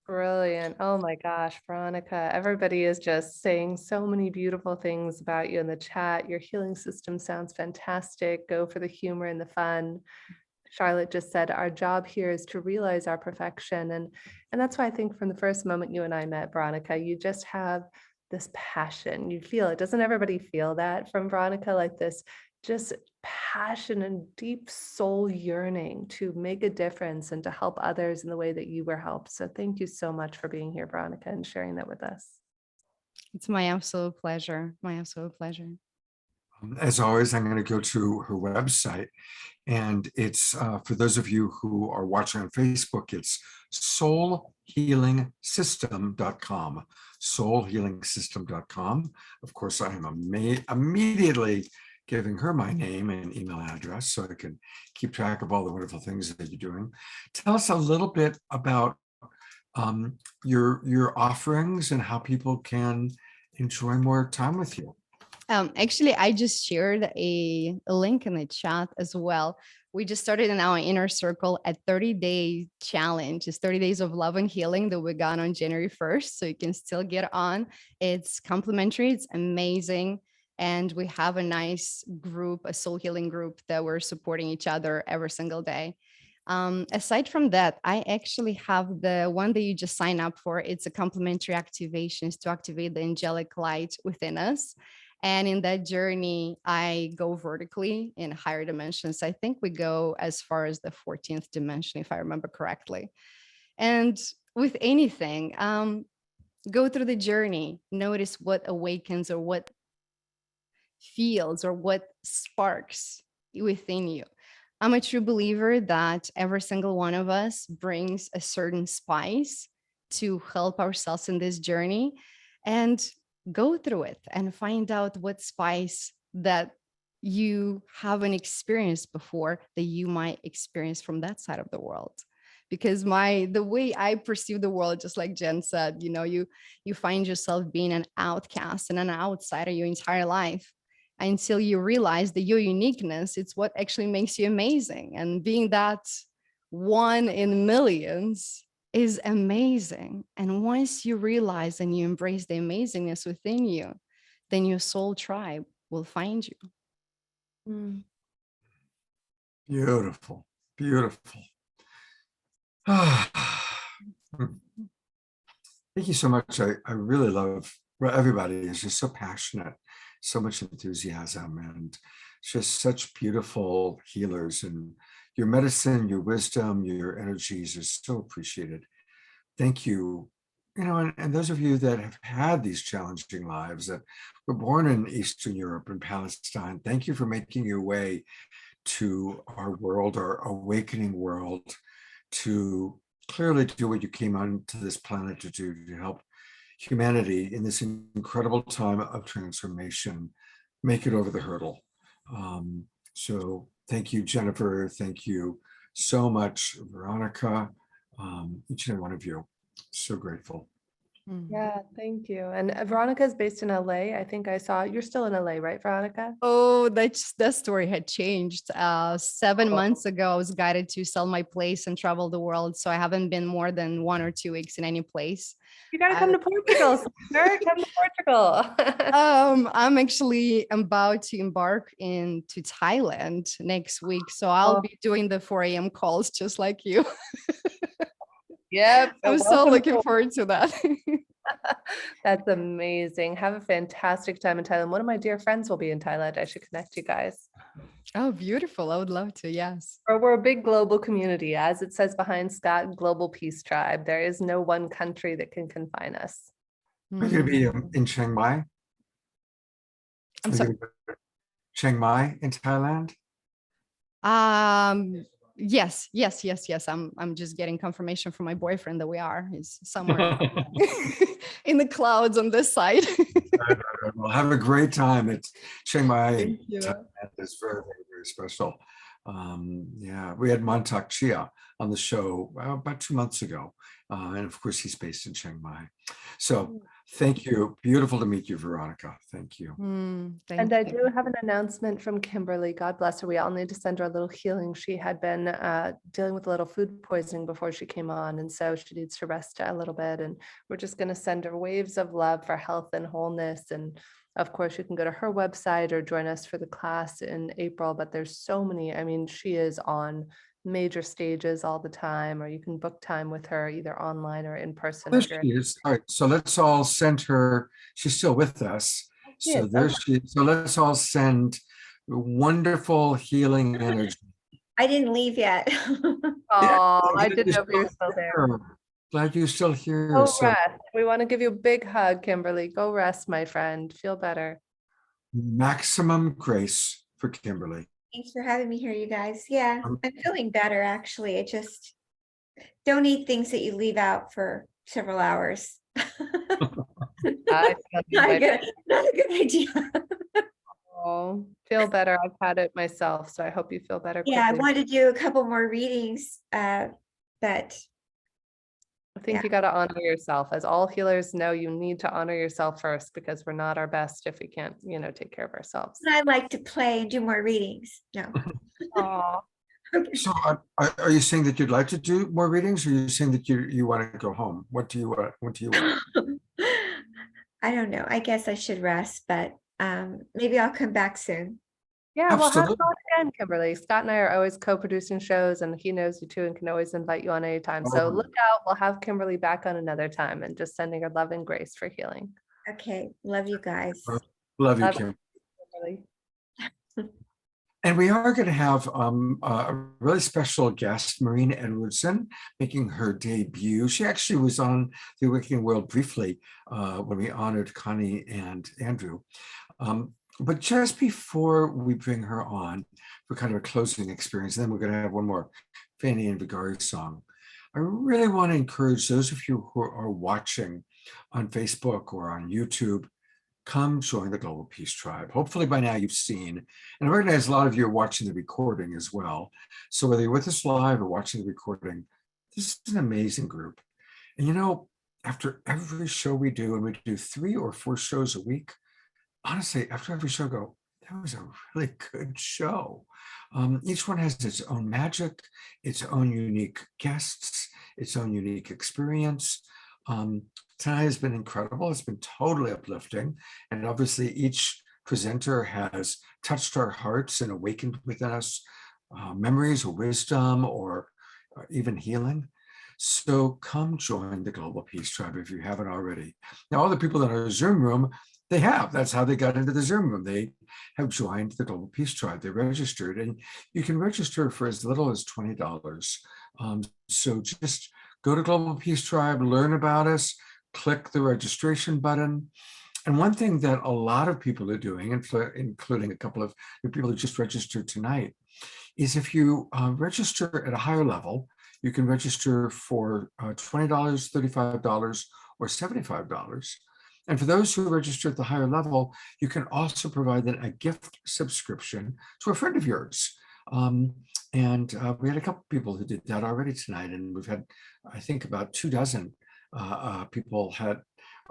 Brilliant. Oh my gosh, Veronica, everybody is just saying so many beautiful things about you in the chat. Your healing system sounds fantastic. Go for the humor and the fun. Charlotte just said, our job here is to realize our perfection. And that's why I think from the first moment you and I met, Veronica, you just have this passion. You feel it. Doesn't everybody feel that from Veronica? Like this just passion and deep soul yearning to make a difference and to help others in the way that you were helped. So thank you so much for being here, Veronica, and sharing that with us.
It's my absolute pleasure. My absolute pleasure.
As always, I'm going to go to her website, and it's for those of you who are watching on Facebook, it's soulhealingsystem.com, soulhealingsystem.com. Of course, I am immediately giving her my name and email address so I can keep track of all the wonderful things that you're doing. Tell us a little bit about your offerings and how people can enjoy more time with you.
Actually, I just shared a link in the chat as well. We just started in our inner circle a 30-day challenge. It's 30 days of love and healing that we got on January 1st. So you can still get on. It's complimentary. It's amazing. And we have a nice group, a soul healing group that we're supporting each other every single day. Aside from that, I actually have the one that you just sign up for. It's a complimentary activations to activate the angelic light within us. And in that journey, I go vertically in higher dimensions. I think we go as far as the 14th dimension, if I remember correctly. And with anything, go through the journey, notice what awakens or what feels or what sparks within you. I'm a true believer that every single one of us brings a certain spice to help ourselves in this journey, and go through it and find out what spice that you haven't experienced before that you might experience from that side of the world. Because the way I perceive the world, just like Jen said, you find yourself being an outcast and an outsider your entire life, until you realize that your uniqueness, it's what actually makes you amazing. And being that one in millions is amazing. And once you realize and you embrace the amazingness within you, then your soul tribe will find you.
Beautiful, beautiful. Thank you so much. I really love, everybody is just so passionate, so much enthusiasm, and just such beautiful healers. And your medicine, your wisdom, your energies are so appreciated. Thank you. And those of you that have had these challenging lives, that were born in Eastern Europe and Palestine, thank you for making your way to our world, our awakening world, to clearly do what you came onto this planet to do, to help humanity in this incredible time of transformation make it over the hurdle. So thank you, Jennifer. Thank you so much, Veronica, each and every one of you. So grateful.
Yeah, thank you. And Veronica is based in LA. I think I saw you're still in LA, right, Veronica?
Oh, that story had changed. 7 months ago, I was guided to sell my place and travel the world. So I haven't been more than 1 or 2 weeks in any place.
You gotta come to Portugal, sister. Come to Portugal.
I'm actually about to embark into Thailand next week. So I'll be doing the 4 a.m. calls just like you.
Yep.
I'm so looking forward to that.
That's amazing. Have a fantastic time in Thailand. One of my dear friends will be in Thailand. I should connect you guys.
Oh, beautiful. I would love to. Yes.
We're a big global community. As it says behind Scott, Global Peace Tribe. There is no one country that can confine us.
Are you going to be in Chiang Mai?
I'm sorry.
Chiang Mai in Thailand?
Yes. I'm just getting confirmation from my boyfriend that we are. He's somewhere in the clouds on this side.
Well, have a great time at Chiang Mai.
Thank you.
It's very, very, very special. Yeah, we had Montauk Chia on the show about 2 months ago. And of course, he's based in Chiang Mai. So thank you. Beautiful to meet you, Veronica. Thank you.
And I do have an announcement from Kimberly. God bless her. We all need to send her a little healing. She had been dealing with a little food poisoning before she came on. And so she needs to rest a little bit. And we're just going to send her waves of love for health and wholeness. And of course, you can go to her website or join us for the class in April. But there's so many. I mean, she is on major stages all the time, or you can book time with her either online or in person.
There she is. All right, so let's all send her. She's still with us. So there she is. So let's all send wonderful healing energy.
I didn't leave yet.
Oh, I didn't know if you were still there.
Glad you're still here.
Go
So
rest. We want to give you a big hug, Kimberly. Go rest, my friend. Feel better.
maximum grace for Kimberly.
Thanks for having me here, you guys. Yeah, I'm feeling better, actually. I just don't eat things that you leave out for several hours. Not a good idea.
Oh, feel better. I've had it myself, so I hope you feel better.
Yeah, I
quickly.
want to do a couple more readings, but
I think you got to honor yourself. As all healers know, you need to honor yourself first, because we're not our best if we can't, take care of ourselves.
I'd like to play and do more readings. No.
Aw.
So are you saying that you'd like to do more readings, or are you saying that you want to go home? What do you want?
I don't know. I guess I should rest, but maybe I'll come back soon.
Yeah, we'll have you
Absolutely.
on again, Kimberly. Scott and I are always co-producing shows, and he knows you too and can always invite you on anytime. So
Oh.
look out. We'll have Kimberly back on another time, and just sending her love and grace for healing.
Okay. Love you guys.
Love you,
Love
Kim.
Kimberly.
And we are going to have a really special guest, Maureen Edwardson, making her debut. She actually was on The Awakening World briefly when we honored Connie and Andrew. But just before we bring her on for kind of a closing experience, then we're going to have one more Fanny and Vagari song. I really want to encourage those of you who are watching on Facebook or on YouTube, come join the Global Peace Tribe. Hopefully by now you've seen, and I recognize a lot of you are watching the recording as well. So whether you're with us live or watching the recording, this is an amazing group. And after every show we do, and we do 3 or 4 shows a week, honestly, after every show, go, that was a really good show. Each one has its own magic, its own unique guests, its own unique experience. Tonight has been incredible. It's been totally uplifting. And obviously each presenter has touched our hearts and awakened within us memories or wisdom or even healing. So come join the Global Peace Tribe if you haven't already. Now, all the people in our Zoom room, they have. That's how they got into the Zoom room. They have joined the Global Peace Tribe. They registered, and you can register for as little as $20. So just go to Global Peace Tribe, learn about us, click the registration button. And one thing that a lot of people are doing, including a couple of the people who just registered tonight, is if you register at a higher level, you can register for $20, $35, or $75. And for those who register at the higher level, you can also provide them a gift subscription to a friend of yours. And we had a couple people who did that already tonight, and we've had, I think, about 24 people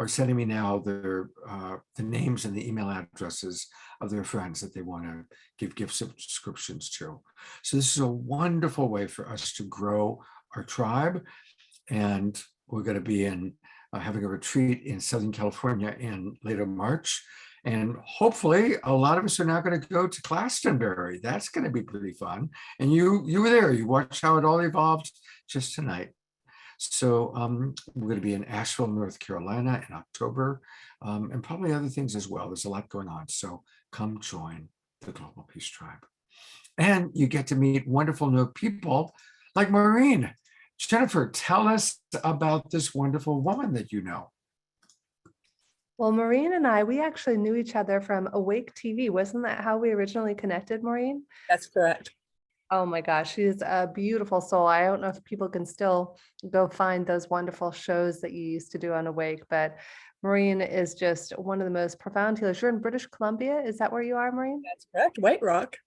are sending me now the names and the email addresses of their friends that they want to give gift subscriptions to. So this is a wonderful way for us to grow our tribe. And we're going to be having a retreat in Southern California in later March. And hopefully a lot of us are now going to go to Glastonbury. That's going to be pretty fun. And you were there, you watched how it all evolved just tonight. So we're going to be in Asheville, North Carolina in October, and probably other things as well. There's a lot going on. So come join the Global Peace Tribe. And you get to meet wonderful new people like Maureen. Jennifer, tell us about this wonderful woman that you know.
Well, Maureen and we actually knew each other from Awake TV. Wasn't that how we originally connected, Maureen?
That's correct.
Oh my gosh, she's a beautiful soul. I don't know if people can still go find those wonderful shows that you used to do on Awake, but Maureen is just one of the most profound healers. You're in British Columbia. Is that where you are, Maureen?
That's correct. White Rock.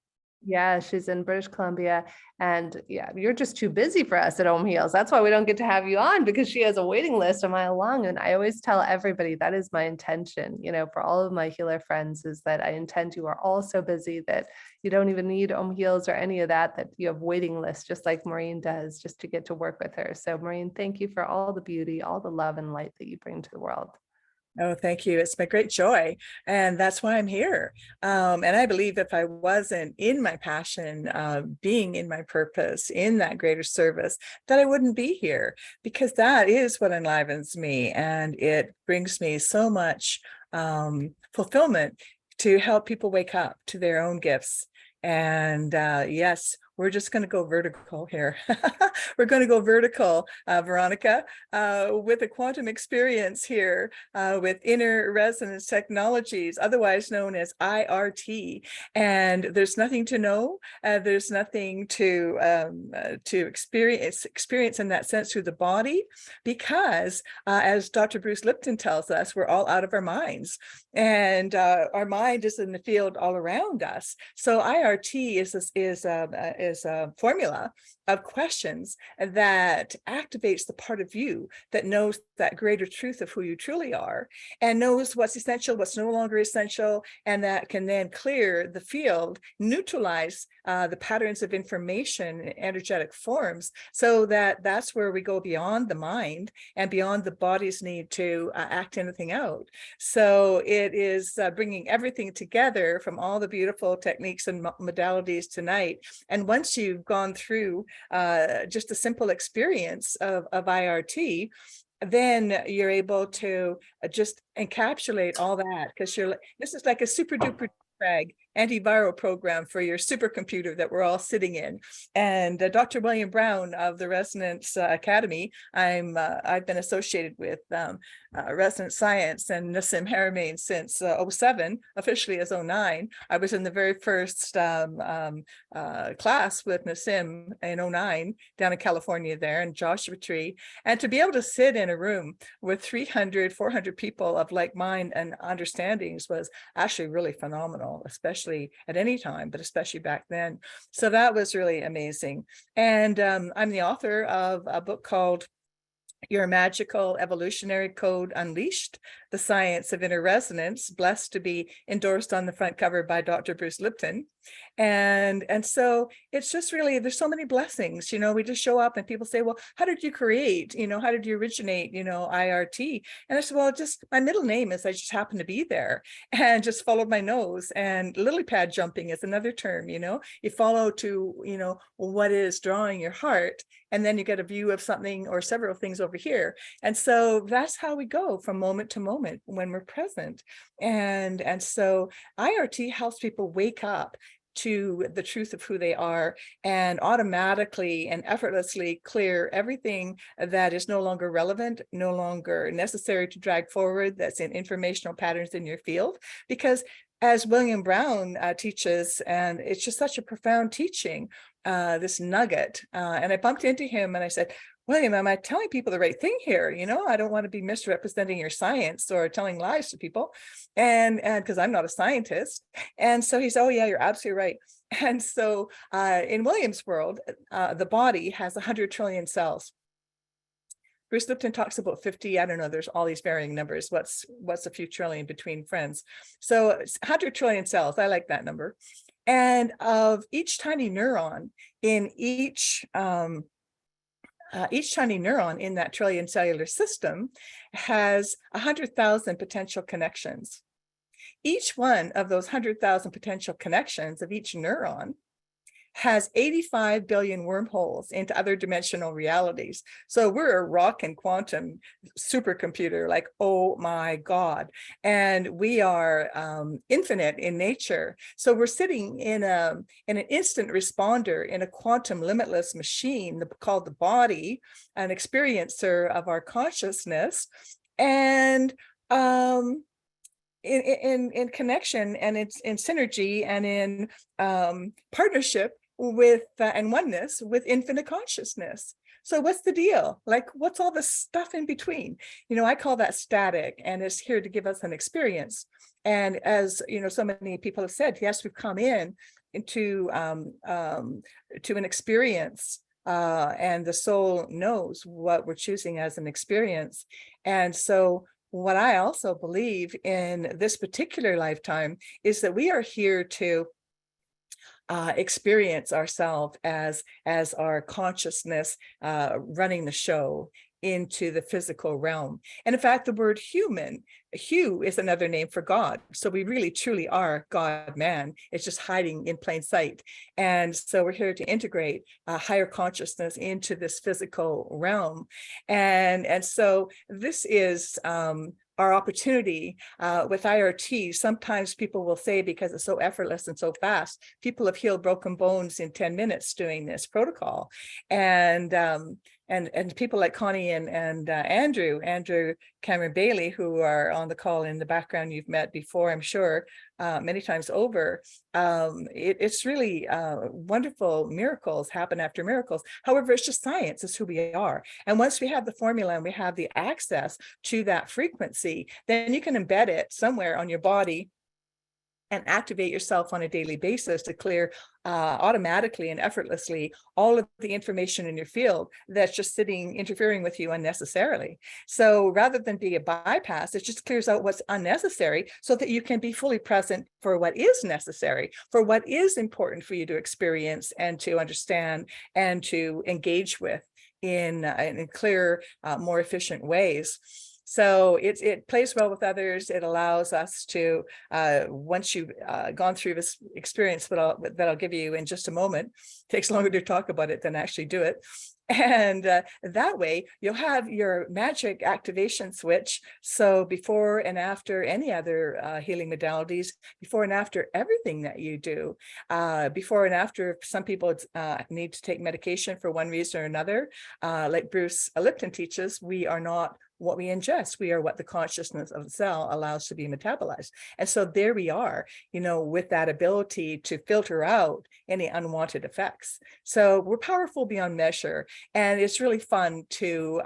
Yeah, she's in British Columbia. And yeah, you're just too busy for us at Home Heals. That's why we don't get to have you on, because she has a waiting list a mile long. And I always tell everybody that is my intention, for all of my healer friends, is that I intend you are all so busy that you don't even need Home Heals or any of that, that you have waiting lists, just like Maureen does, just to get to work with her. So Maureen, thank you for all the beauty, all the love and light that you bring to the world.
Oh, thank you. It's my great joy. And that's why I'm here. And I believe if I wasn't in my passion, being in my purpose, in that greater service, that I wouldn't be here, because that is what enlivens me. And it brings me so much fulfillment to help people wake up to their own gifts. And yes, we're just going to go vertical here. We're going to go vertical, Veronica, with a quantum experience here with inner resonance technologies, otherwise known as IRT. And there's nothing to know. There's nothing to experience in that sense through the body, because as Dr. Bruce Lipton tells us, we're all out of our minds, and our mind is in the field all around us. So IRT is a formula of questions that activates the part of you that knows that greater truth of who you truly are, and knows what's essential, what's no longer essential, and that can then clear the field, neutralize the patterns of information in energetic forms, so that that's where we go beyond the mind and beyond the body's need to act anything out. So it is bringing everything together from all the beautiful techniques and modalities tonight. And once you've gone through just a simple experience of IRT, then you're able to just encapsulate all that, because this is like a super duper frag antiviral program for your supercomputer that we're all sitting in. And Dr. William Brown of the Resonance Academy, I've been associated with Resonance Science and Nassim Haramein since 07, officially as 09. I was in the very first class with Nassim in 09 down in California there in Joshua Tree. And to be able to sit in a room with 300, 400 people of like mind and understandings was actually really phenomenal, especially at any time, but especially back then. So that was really amazing. And I'm the author of a book called Your Magical Evolutionary Code Unleashed, The Science of Inner Resonance, blessed to be endorsed on the front cover by Dr. Bruce Lipton. And so it's just really, there's so many blessings, we just show up and people say, well, how did you create, how did you originate, IRT? And I said, well, just my middle name is, I just happened to be there and just followed my nose. And lily pad jumping is another term, you follow to, what is drawing your heart, and then you get a view of something or several things over here. And so that's how we go from moment to moment when we're present. And so IRT helps people wake up to the truth of who they are and automatically and effortlessly clear everything that is no longer relevant, no longer necessary to drag forward, that's in informational patterns in your field. Because as William Brown teaches, and it's just such a profound teaching, this nugget, and I bumped into him and I said, William, am I telling people the right thing here? I don't want to be misrepresenting your science or telling lies to people. And because I'm not a scientist. And so he said, oh yeah, you're absolutely right. And so in William's world, the body has 100 trillion cells. Bruce Lipton talks about 50. I don't know. There's all these varying numbers. What's a few trillion between friends? So 100 trillion cells. I like that number. And of each tiny neuron in each tiny neuron in that trillion cellular system has 100,000 potential connections. Each one of those 100,000 potential connections of each neuron has 85 billion wormholes into other dimensional realities. So we're a rock and quantum supercomputer, like, oh my God. And we are infinite in nature. So we're sitting in an instant responder in a quantum limitless machine called the body, an experiencer of our consciousness. And in connection and in synergy and in partnership with and oneness with infinite consciousness. So what's the deal? Like, what's all the stuff in between? I call that static, and it's here to give us an experience. And as so many people have said, yes, we've come into an experience, and the soul knows what we're choosing as an experience. And so what I also believe in this particular lifetime is that we are here to experience ourselves as our consciousness running the show into the physical realm. And in fact, the word human, Hugh, is another name for God. So we really truly are God man. It's just hiding in plain sight. And so we're here to integrate higher consciousness into this physical realm. And so this is our opportunity with IRT. Sometimes people will say, because it's so effortless and so fast, people have healed broken bones in 10 minutes doing this protocol. And people like Connie and Andrew Cameron Bailey, who are on the call in the background, you've met before, I'm sure, many times over. It's really wonderful. Miracles happen after miracles. However, it's just science. It's who we are. And once we have the formula and we have the access to that frequency, then you can embed it somewhere on your body and activate yourself on a daily basis to clear automatically and effortlessly all of the information in your field that's just interfering with you unnecessarily. So rather than be a bypass, it just clears out what's unnecessary so that you can be fully present for what is necessary, for what is important for you to experience and to understand and to engage with in clear, more efficient ways. So it plays well with others. It allows us to, once you've gone through this experience that I'll give you in just a moment, takes longer to talk about it than actually do it. And that way you'll have your magic activation switch. So before and after any other healing modalities, before and after everything that you do, before and after some people need to take medication for one reason or another, like Bruce Lipton teaches, we are not what we ingest. We are what the consciousness of the cell allows to be metabolized. And so there we are, with that ability to filter out any unwanted effects. So we're powerful beyond measure. And it's really fun to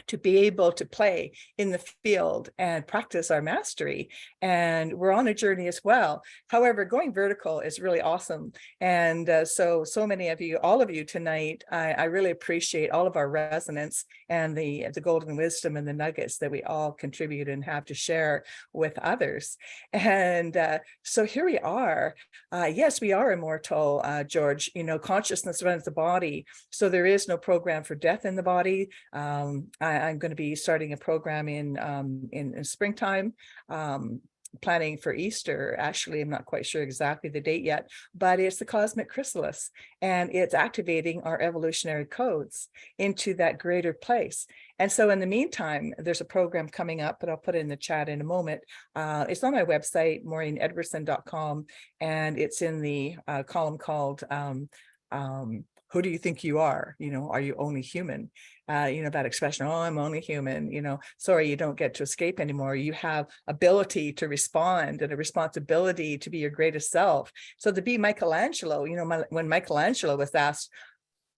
to be able to play in the field and practice our mastery. And we're on a journey as well. However, going vertical is really awesome. And so many of you, all of you tonight, I really appreciate all of our resonance and the golden wisdom and the nuggets that we all contribute and have to share with others. And so here we are. Yes, we are immortal, George. You know, consciousness runs the body. So there is no program for death in the body. I'm going to be starting a program in springtime, planning for Easter. Actually, I'm not quite sure exactly the date yet, but it's the cosmic chrysalis, and it's activating our evolutionary codes into that greater place. And so in the meantime, there's a program coming up, but I'll put it in the chat in a moment. It's on my website, maureenedwardson.com, and it's in the column called who do you think you are? You know, are you only human? You know, that expression, oh, I'm only human, you know, sorry, you don't get to escape anymore. You have ability to respond and a responsibility to be your greatest self. So to be Michelangelo, you know, when Michelangelo was asked,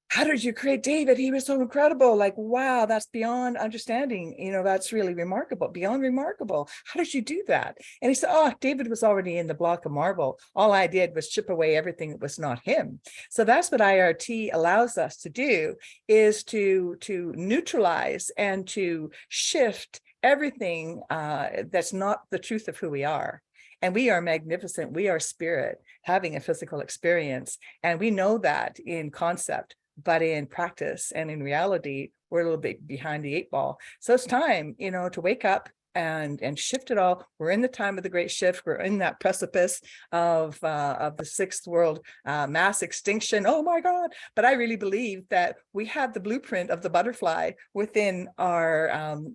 how did you create David? He was so incredible. Like, wow, that's beyond understanding. You know, that's really remarkable, beyond remarkable. How did you do that? And he said, oh, David was already in the block of marble. All I did was chip away everything that was not him. So that's what IRT allows us to do, is to neutralize and to shift everything that's not the truth of who we are. And we are magnificent. We are spirit having a physical experience. And we know that in concept, but in practice and in reality, we're a little bit behind the 8 ball. So it's time, you know, to wake up and shift it all. We're in the time of the great shift. We're in that precipice of the 6th world mass extinction. Oh my God. But I really believe that we have the blueprint of the butterfly within our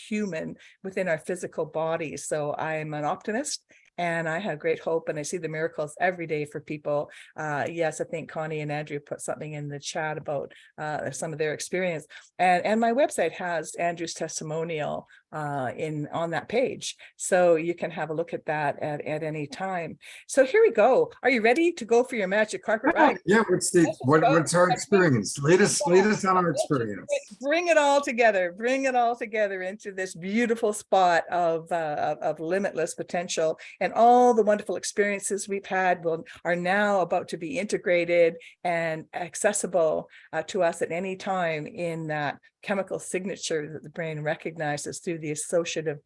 human, within our physical body. So I'm an optimist. And I have great hope, and I see the miracles every day for people. Yes, I think Connie and Andrew put something in the chat about some of their experience. And my website has Andrew's testimonial on that page. So you can have a look at that at any time. So here we go. Are you ready to go for your magic carpet ride?
Yeah, what's our experience? Latest on our experience.
Bring it all together. Bring it all together into this beautiful spot of limitless potential. And all the wonderful experiences we've had are now about to be integrated and accessible to us at any time in that chemical signature that the brain recognizes through the associative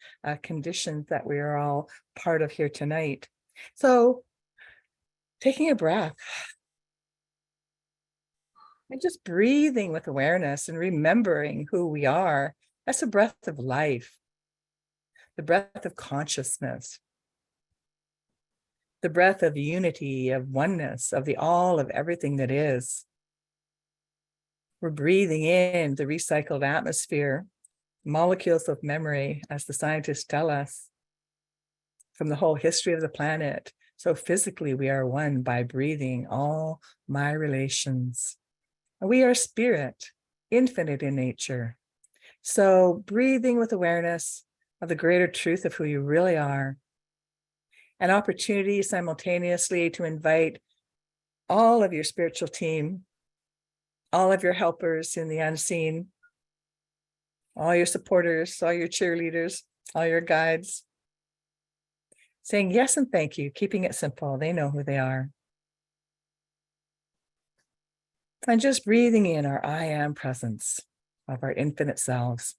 conditions that we are all part of here tonight. So taking a breath and just breathing with awareness and remembering who we are. That's the breath of life, the breath of consciousness, the breath of unity, of oneness, of the all of everything that is. We're breathing in the recycled atmosphere, molecules of memory, as the scientists tell us, from the whole history of the planet. So physically, we are one by breathing all my relations. We are spirit, infinite in nature. So breathing with awareness of the greater truth of who you really are. An opportunity simultaneously to invite all of your spiritual team, all of your helpers in the unseen, all your supporters, all your cheerleaders, all your guides, saying yes and thank you, keeping it simple. They know who they are. And just breathing in our I am presence of our infinite selves.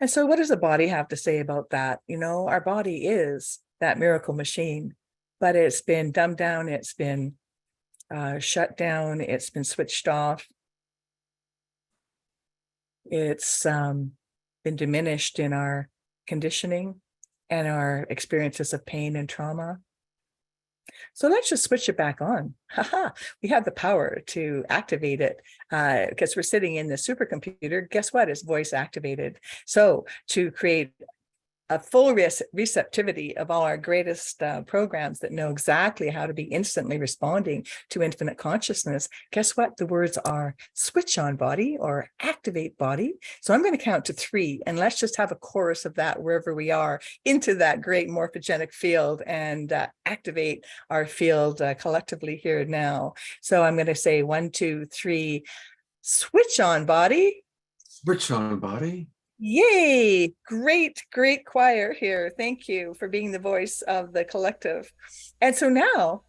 And so what does the body have to say about that? You know, our body is that miracle machine, but it's been dumbed down, it's been shut down, it's been switched off. It's been diminished in our conditioning and our experiences of pain and trauma. So let's just switch it back on. We have the power to activate it because we're sitting in the supercomputer. Guess what? It's voice activated. So to create a full receptivity of all our greatest programs that know exactly how to be instantly responding to infinite consciousness. Guess what? The words are switch on body or activate body. So I'm going to count to 3 and let's just have a chorus of that wherever we are into that great morphogenic field and activate our field collectively here now. So I'm going to say 1, 2, 3, switch on body.
Rich on body.
Yay! Great, great choir here. Thank you for being the voice of the collective. And so now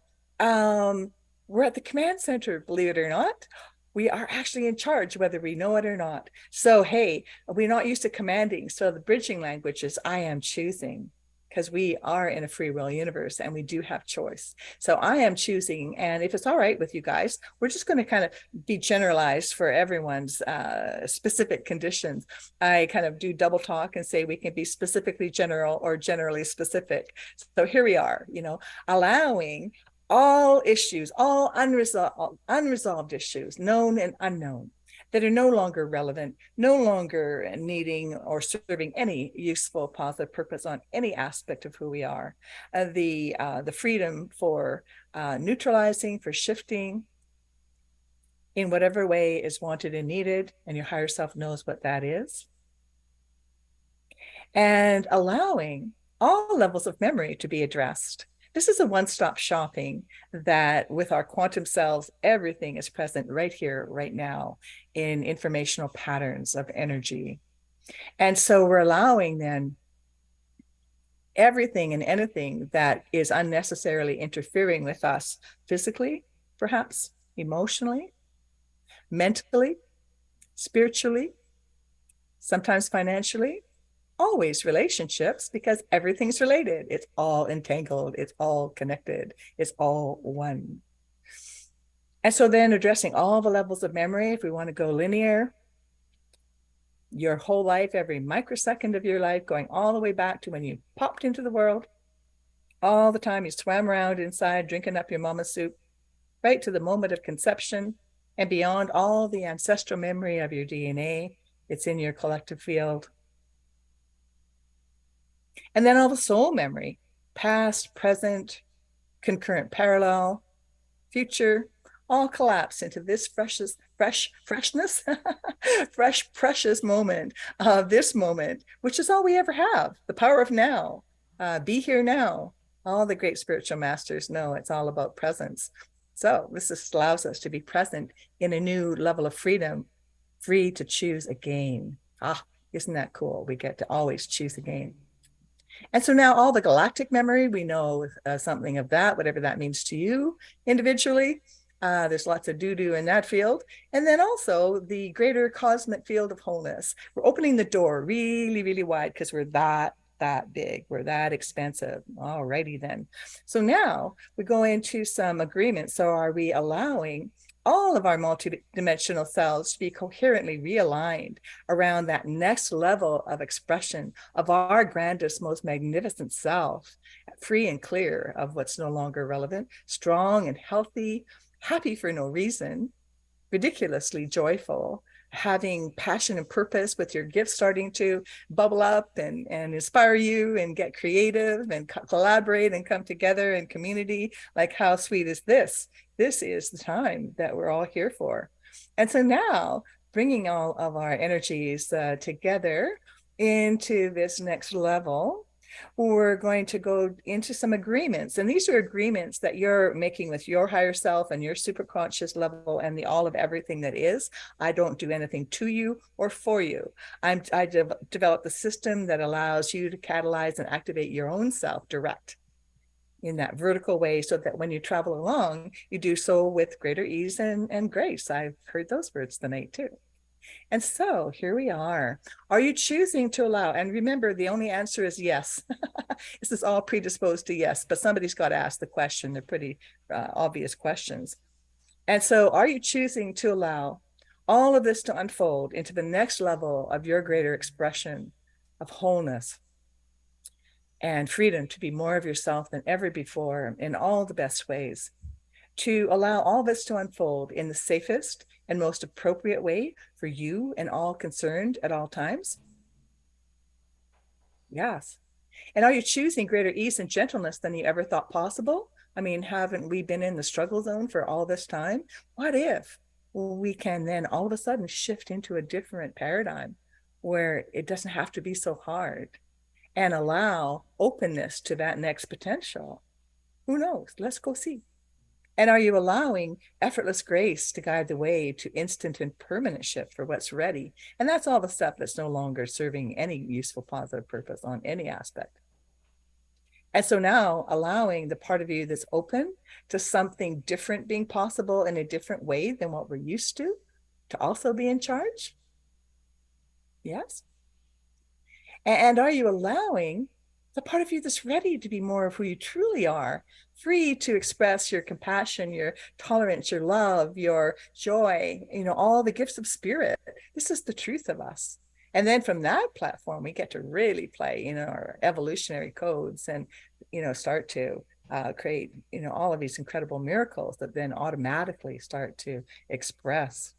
we're at the command center, believe it or not. We are actually in charge, whether we know it or not. So, hey, we're not used to commanding. So the bridging language is I am choosing, because we are in a free will universe and we do have choice. So I am choosing, and if it's all right with you guys, we're just going to kind of be generalized for everyone's specific conditions. I kind of do double talk and say we can be specifically general or generally specific. So here we are, allowing all issues, all unresolved issues, known and unknown, that are no longer relevant, no longer needing or serving any useful positive purpose on any aspect of who we are. The freedom for neutralizing, for shifting in whatever way is wanted and needed, and your higher self knows what that is. And allowing all levels of memory to be addressed. This is a one-stop shopping that with our quantum selves, everything is present right here, right now, in informational patterns of energy. And so we're allowing then everything and anything that is unnecessarily interfering with us physically, perhaps emotionally, mentally, spiritually, sometimes financially, always relationships, because everything's related. It's all entangled. It's all connected. It's all one. And so then addressing all the levels of memory, if we want to go linear, your whole life, every microsecond of your life, going all the way back to when you popped into the world, all the time you swam around inside, drinking up your mama's soup, right to the moment of conception and beyond, all the ancestral memory of your DNA. It's in your collective field. And then all the soul memory, past, present, concurrent parallel, future, all collapse into this freshness, fresh, precious moment of this moment, which is all we ever have, the power of now, be here now. All the great spiritual masters know it's all about presence. So this just allows us to be present in a new level of freedom, free to choose again. Isn't that cool? We get to always choose again. And so now all the galactic memory, we know something of that, whatever that means to you individually. There's lots of doo-doo in that field. And then also the greater cosmic field of wholeness. We're opening the door really, really wide because we're that big, we're that expansive. Alrighty then. So now we go into some agreements. So are we allowing all of our multidimensional selves to be coherently realigned around that next level of expression of our grandest, most magnificent self, free and clear of what's no longer relevant, strong and healthy, happy for no reason, ridiculously joyful, having passion and purpose with your gifts starting to bubble up and inspire you and get creative and collaborate and come together in community. Like, how sweet is this? This is the time that we're all here for. And so now bringing all of our energies together into this next level, we're going to go into some agreements. And these are agreements that you're making with your higher self and your superconscious level and the all of everything that is. I don't do anything to you or for you. I developed the system that allows you to catalyze and activate your own self direct in that vertical way, so that when you travel along, you do so with greater ease and grace. I've heard those words tonight too. And so here we are. Are you choosing to allow? And remember, the only answer is yes. This is all predisposed to yes, but somebody's got to ask the question. They're pretty obvious questions. And so are you choosing to allow all of this to unfold into the next level of your greater expression of wholeness and freedom to be more of yourself than ever before in all the best ways? To allow all this to unfold in the safest and most appropriate way for you and all concerned at all times? Yes. And are you choosing greater ease and gentleness than you ever thought possible? I mean, haven't we been in the struggle zone for all this time? What if we can then all of a sudden shift into a different paradigm where it doesn't have to be so hard and allow openness to that next potential? Who knows? Let's go see. And are you allowing effortless grace to guide the way to instant and permanent shift for what's ready? And that's all the stuff that's no longer serving any useful positive purpose on any aspect. And so now allowing the part of you that's open to something different being possible in a different way than what we're used to also be in charge. Yes. And are you allowing the part of you that's ready to be more of who you truly are, free to express your compassion, your tolerance, your love, your joy, all the gifts of spirit. This is the truth of us. And then from that platform, we get to really play, our evolutionary codes and, start to create, all of these incredible miracles that then automatically start to express.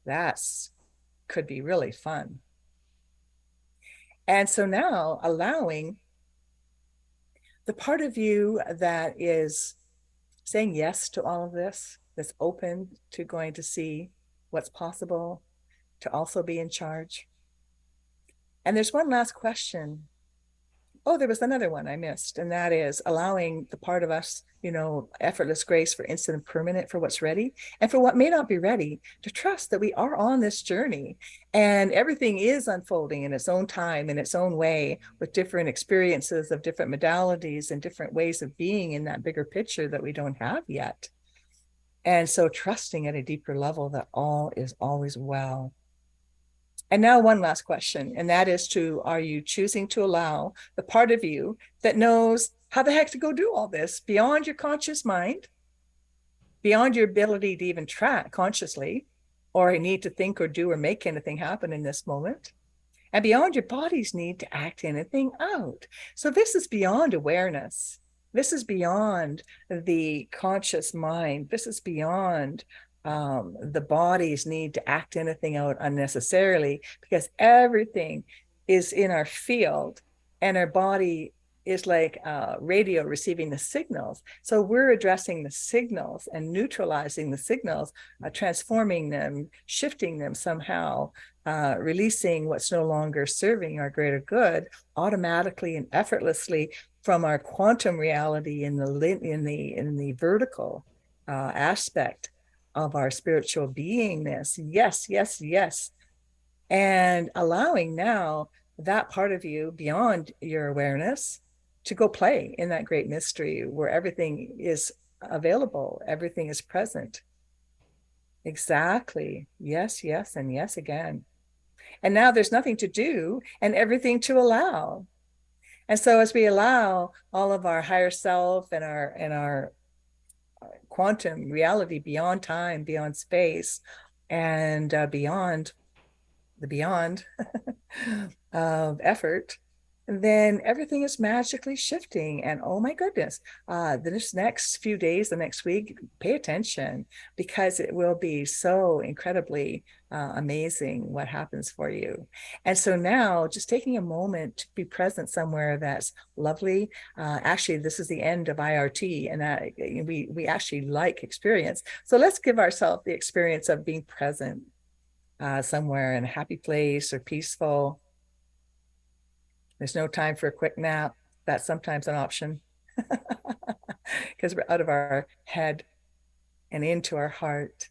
That's could be really fun. And so now allowing the part of you that is saying yes to all of this, that's open to going to see what's possible, to also be in charge. And there's one last question. Oh, there was another one I missed, and that is allowing the part of us, effortless grace for instant and permanent for what's ready and for what may not be ready, to trust that we are on this journey and everything is unfolding in its own time, in its own way, with different experiences of different modalities and different ways of being in that bigger picture that we don't have yet. And so trusting at a deeper level that all is always well. And now one last question, and that is are you choosing to allow the part of you that knows how the heck to go do all this beyond your conscious mind, beyond your ability to even track consciously, or need to think or do or make anything happen in this moment, and beyond your body's need to act anything out. So this is beyond awareness. This is beyond the conscious mind. This is beyond the body's need to act anything out unnecessarily, because everything is in our field and our body is like radio receiving the signals. So we're addressing the signals and neutralizing the signals, transforming them, shifting them somehow, releasing what's no longer serving our greater good automatically and effortlessly from our quantum reality in the vertical aspect of our spiritual beingness. Yes, yes, yes. And allowing now that part of you beyond your awareness to go play in that great mystery where everything is available, everything is present. Exactly. Yes, yes, and yes again. And now there's nothing to do and everything to allow. And so as we allow all of our higher self and our quantum reality beyond time, beyond space, and beyond the beyond of effort, then everything is magically shifting. And oh my goodness, this next few days, the next week, pay attention, because it will be so incredibly amazing what happens for you. And so now just taking a moment to be present somewhere that's lovely. Actually, this is the end of IRT, and we actually like experience. So let's give ourselves the experience of being present somewhere in a happy place or peaceful. There's no time for a quick nap. That's sometimes an option because we're out of our head and into our heart.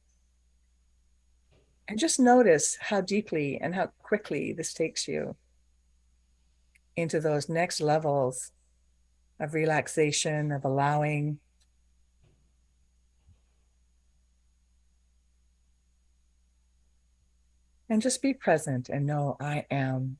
And just notice how deeply and how quickly this takes you into those next levels of relaxation, of allowing. And just be present and know I am.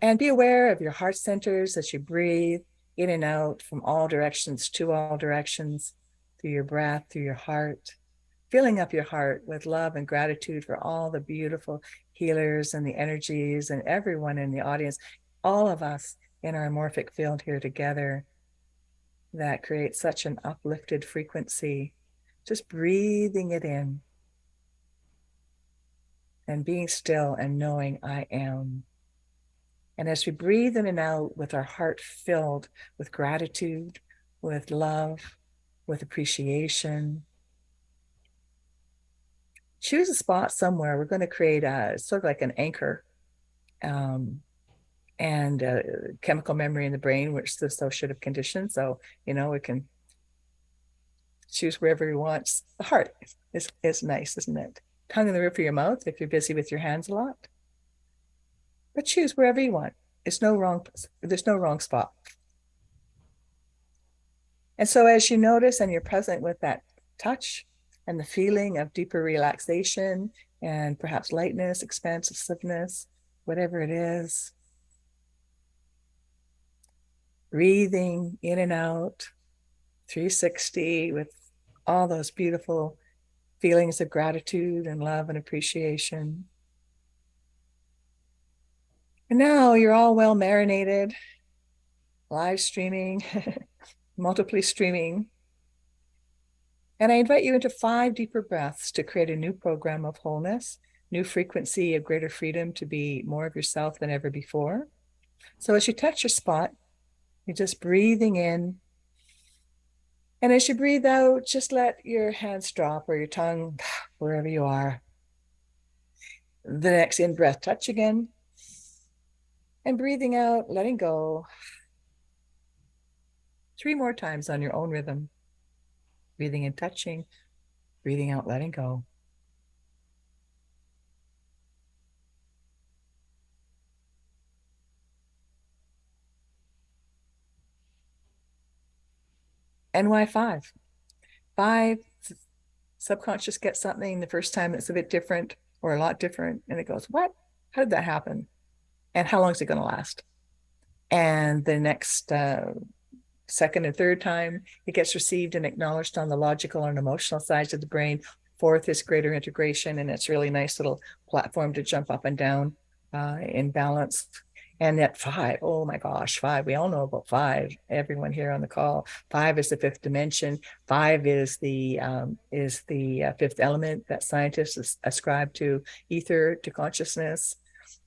And be aware of your heart centers as you breathe in and out from all directions to all directions, through your breath, through your heart, filling up your heart with love and gratitude for all the beautiful healers and the energies and everyone in the audience, all of us in our morphic field here together that creates such an uplifted frequency. Just breathing it in and being still and knowing I am. And as we breathe in and out with our heart filled with gratitude, with love, with appreciation, choose a spot somewhere. We're going to create a sort of like an anchor and chemical memory in the brain, which is the associative condition. So, we can Choose wherever you want. The heart is nice, isn't it? Tongue in the roof of your mouth if you're busy with your hands a lot. But choose wherever you want. There's no wrong spot. And so as you notice and you're present with that touch and the feeling of deeper relaxation and perhaps lightness, expansiveness, whatever it is, breathing in and out, 360 with all those beautiful feelings of gratitude and love and appreciation. And now you're all well marinated, live streaming, multiply streaming. And I invite you into 5 deeper breaths to create a new program of wholeness, new frequency of greater freedom to be more of yourself than ever before. So as you touch your spot, you're just breathing in. And as you breathe out, just let your hands drop or your tongue, wherever you are. The next in-breath, touch again. And breathing out, letting go. 3 more times on your own rhythm. Breathing in, touching. Breathing out, letting go. And why 5? 5, subconscious gets something the first time that's a bit different or a lot different. And it goes, what? How did that happen? And how long is it going to last? And the next second and third time, it gets received and acknowledged on the logical and emotional sides of the brain. 4th is greater integration, and it's really nice little platform to jump up and down in balance. And at 5, oh my gosh, 5, we all know about 5, everyone here on the call. 5 is the 5th dimension. 5 is the 5th element that scientists ascribe to ether, to consciousness.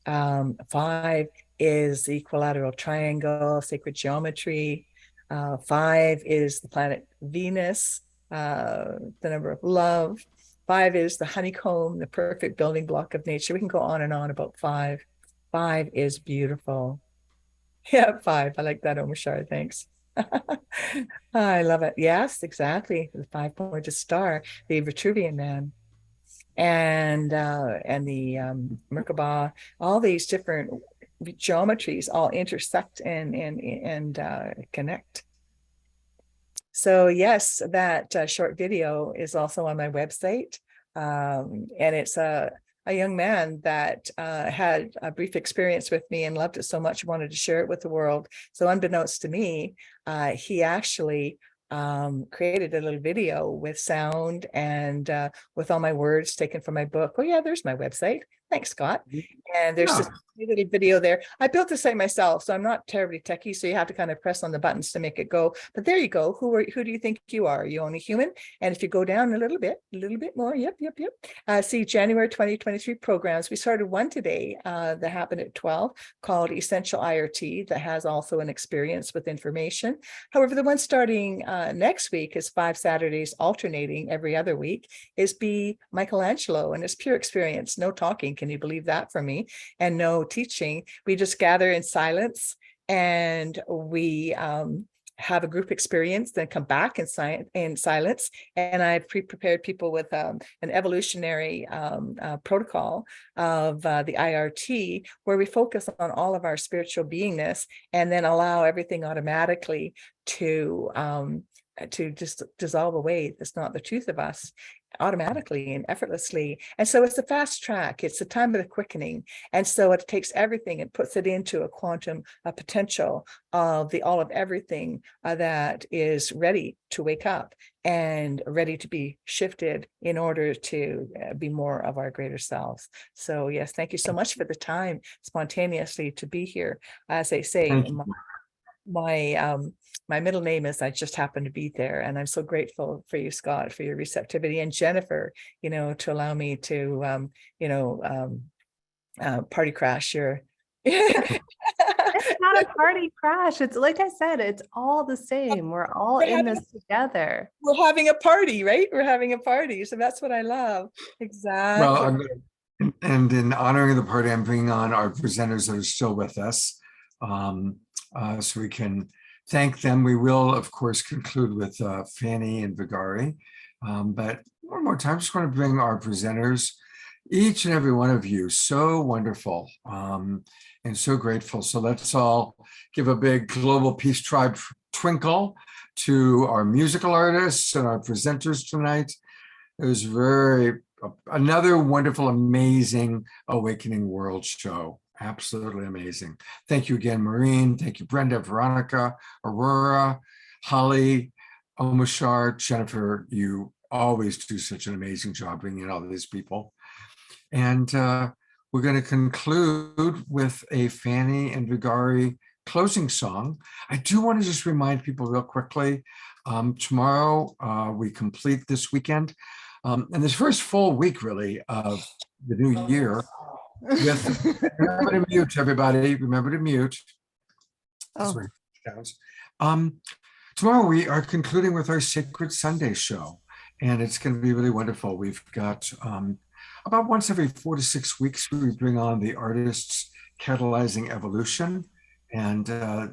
5 is the equilateral triangle, sacred geometry. 5 is the planet Venus, the number of love. 5 is the honeycomb, the perfect building block of nature. We can go on and on about 5. 5 is beautiful. Yeah, 5. I like that, Omashar. Thanks. I love it. Yes, exactly. The 5-pointed star, the Vitruvian Man. And the Merkaba, all these different geometries all intersect and connect. So yes, that short video is also on my website, and it's a young man that had a brief experience with me and loved it so much, wanted to share it with the world. So unbeknownst to me, he actually created a little video with sound and with all my words taken from my book. Oh yeah, there's my website. Thanks, Scott. And there's just a little video there. I built the site myself, so I'm not terribly techie, so you have to kind of press on the buttons to make it go. But there you go. Who do you think you are? You're only human. And if you go down a little bit more, yep. See January 2023 programs. We started one today that happened at 12 called Essential IRT that has also an experience with information. However, the one starting next week is 5 Saturdays alternating every other week is Be Michelangelo, and it's pure experience, no talking. Can you believe that for me? And no teaching. We just gather in silence and we have a group experience, then come back in silence. And I've pre-prepared people with an evolutionary protocol of the IRT, where we focus on all of our spiritual beingness and then allow everything automatically to just dissolve away. That's not the truth of us, automatically and effortlessly. And so it's a fast track. It's the time of the quickening. And so it takes everything and puts it into a quantum potential of the all of everything that is ready to wake up and ready to be shifted in order to be more of our greater selves. So yes, thank you so much for the time spontaneously to be here. As I say, my middle name is I just happen to be there, and I'm so grateful for you, Scott, for your receptivity, and Jennifer, to allow me to party crash your
It's not a party crash. It's like I said, it's all the same. We're all in this together.
We're having a party, right? We're having a party. So that's what I love. Exactly.
Well, and in honoring the party, I'm bringing on our presenters that are still with us, so we can thank them. We will, of course, conclude with Fanny and Vagari. But one more time, just want to bring our presenters, each and every one of you, so wonderful and so grateful. So let's all give a big Global Peace Tribe twinkle to our musical artists and our presenters tonight. It was another wonderful, amazing Awakening World show. Absolutely amazing. Thank you again, Maureen. Thank you, Brenda, Veronica, Aurora, Holly, Omashar, Jennifer. You always do such an amazing job bringing in all these people. And we're going to conclude with a Fanny and Vagari closing song. I do want to just remind people real quickly, tomorrow we complete this weekend. And this first full week, really, of the new year. Remember to mute, everybody. Remember to mute. Tomorrow we are concluding with our Sacred Sunday show, and it's going to be really wonderful. We've got about once every 4 to 6 weeks, we bring on the artists catalyzing evolution, and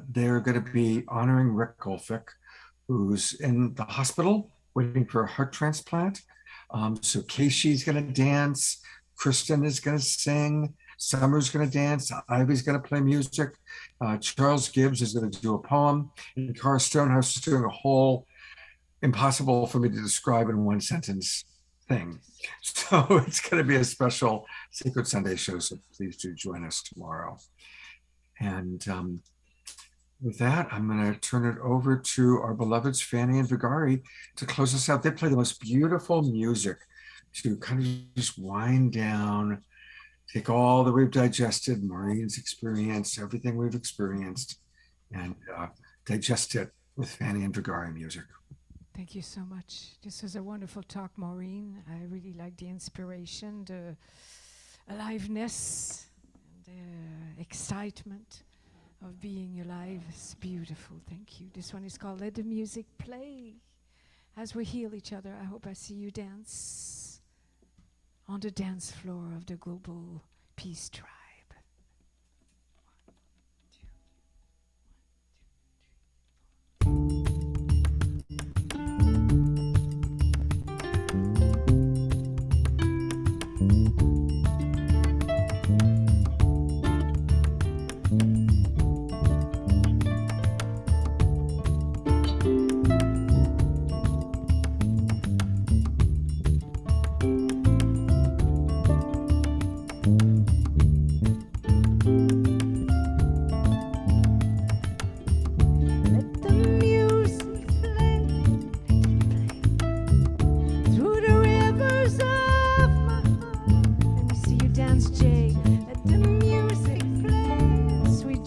they're going to be honoring Rick Golfick, who's in the hospital waiting for a heart transplant. So Keishi's going to dance, Kristen is going to sing, Summer's going to dance, Ivy's going to play music, Charles Gibbs is going to do a poem, and Cara Stonehouse is doing a whole impossible for me to describe in one sentence thing. So it's going to be a special Sacred Sunday show, so please do join us tomorrow. And with that, I'm going to turn it over to our beloveds, Fanny and Vagari, to close us out. They play the most beautiful music to kind of just wind down, take all that we've digested, Maureen's experience, everything we've experienced, and digest it with Fanny and Vagari music.
Thank you so much. This was a wonderful talk, Maureen. I really like the inspiration, the aliveness, and the excitement of being alive. It's beautiful. Thank you. This one is called Let the Music Play. As we heal each other, I hope I see you dance on the dance floor of the Global Peace Tribe. Sweet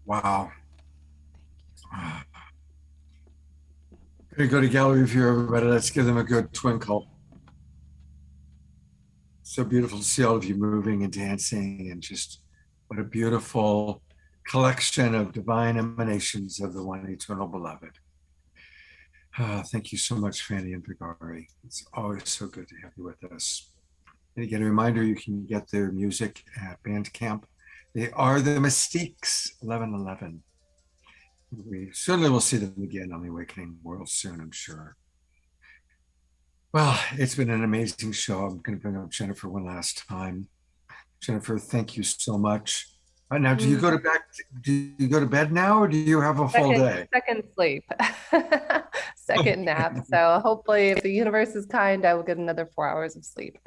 Wow. Gonna go to gallery view, everybody. Let's give them a good twinkle. So beautiful to see all of you moving and dancing, and just what a beautiful collection of divine emanations of the one eternal beloved. Thank you so much, Fanny and Vagari. It's always so good to have you with us. And again, a reminder, you can get their music at Bandcamp. They are the Mystiques, 1111. We certainly will see them again on the Awakening World soon, I'm sure. Well, it's been an amazing show. I'm going to bring up Jennifer one last time. Jennifer, thank you so much. Now, do you go to back? Do you go to bed now, or do you have a full day?
Second sleep, second nap. So hopefully, if the universe is kind, I will get another 4 hours of sleep.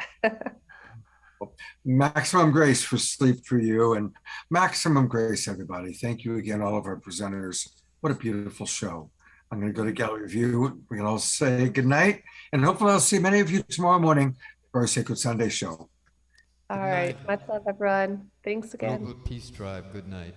Maximum grace for sleep for you, and maximum grace, everybody. Thank you again, all of our presenters. What a beautiful show. I'm going to go to gallery view. We can all say good night, and hopefully I'll see many of you tomorrow morning for our Sacred Sunday show.
All right. Much love, everyone. Thanks again.
Global Peace Tribe. Good night.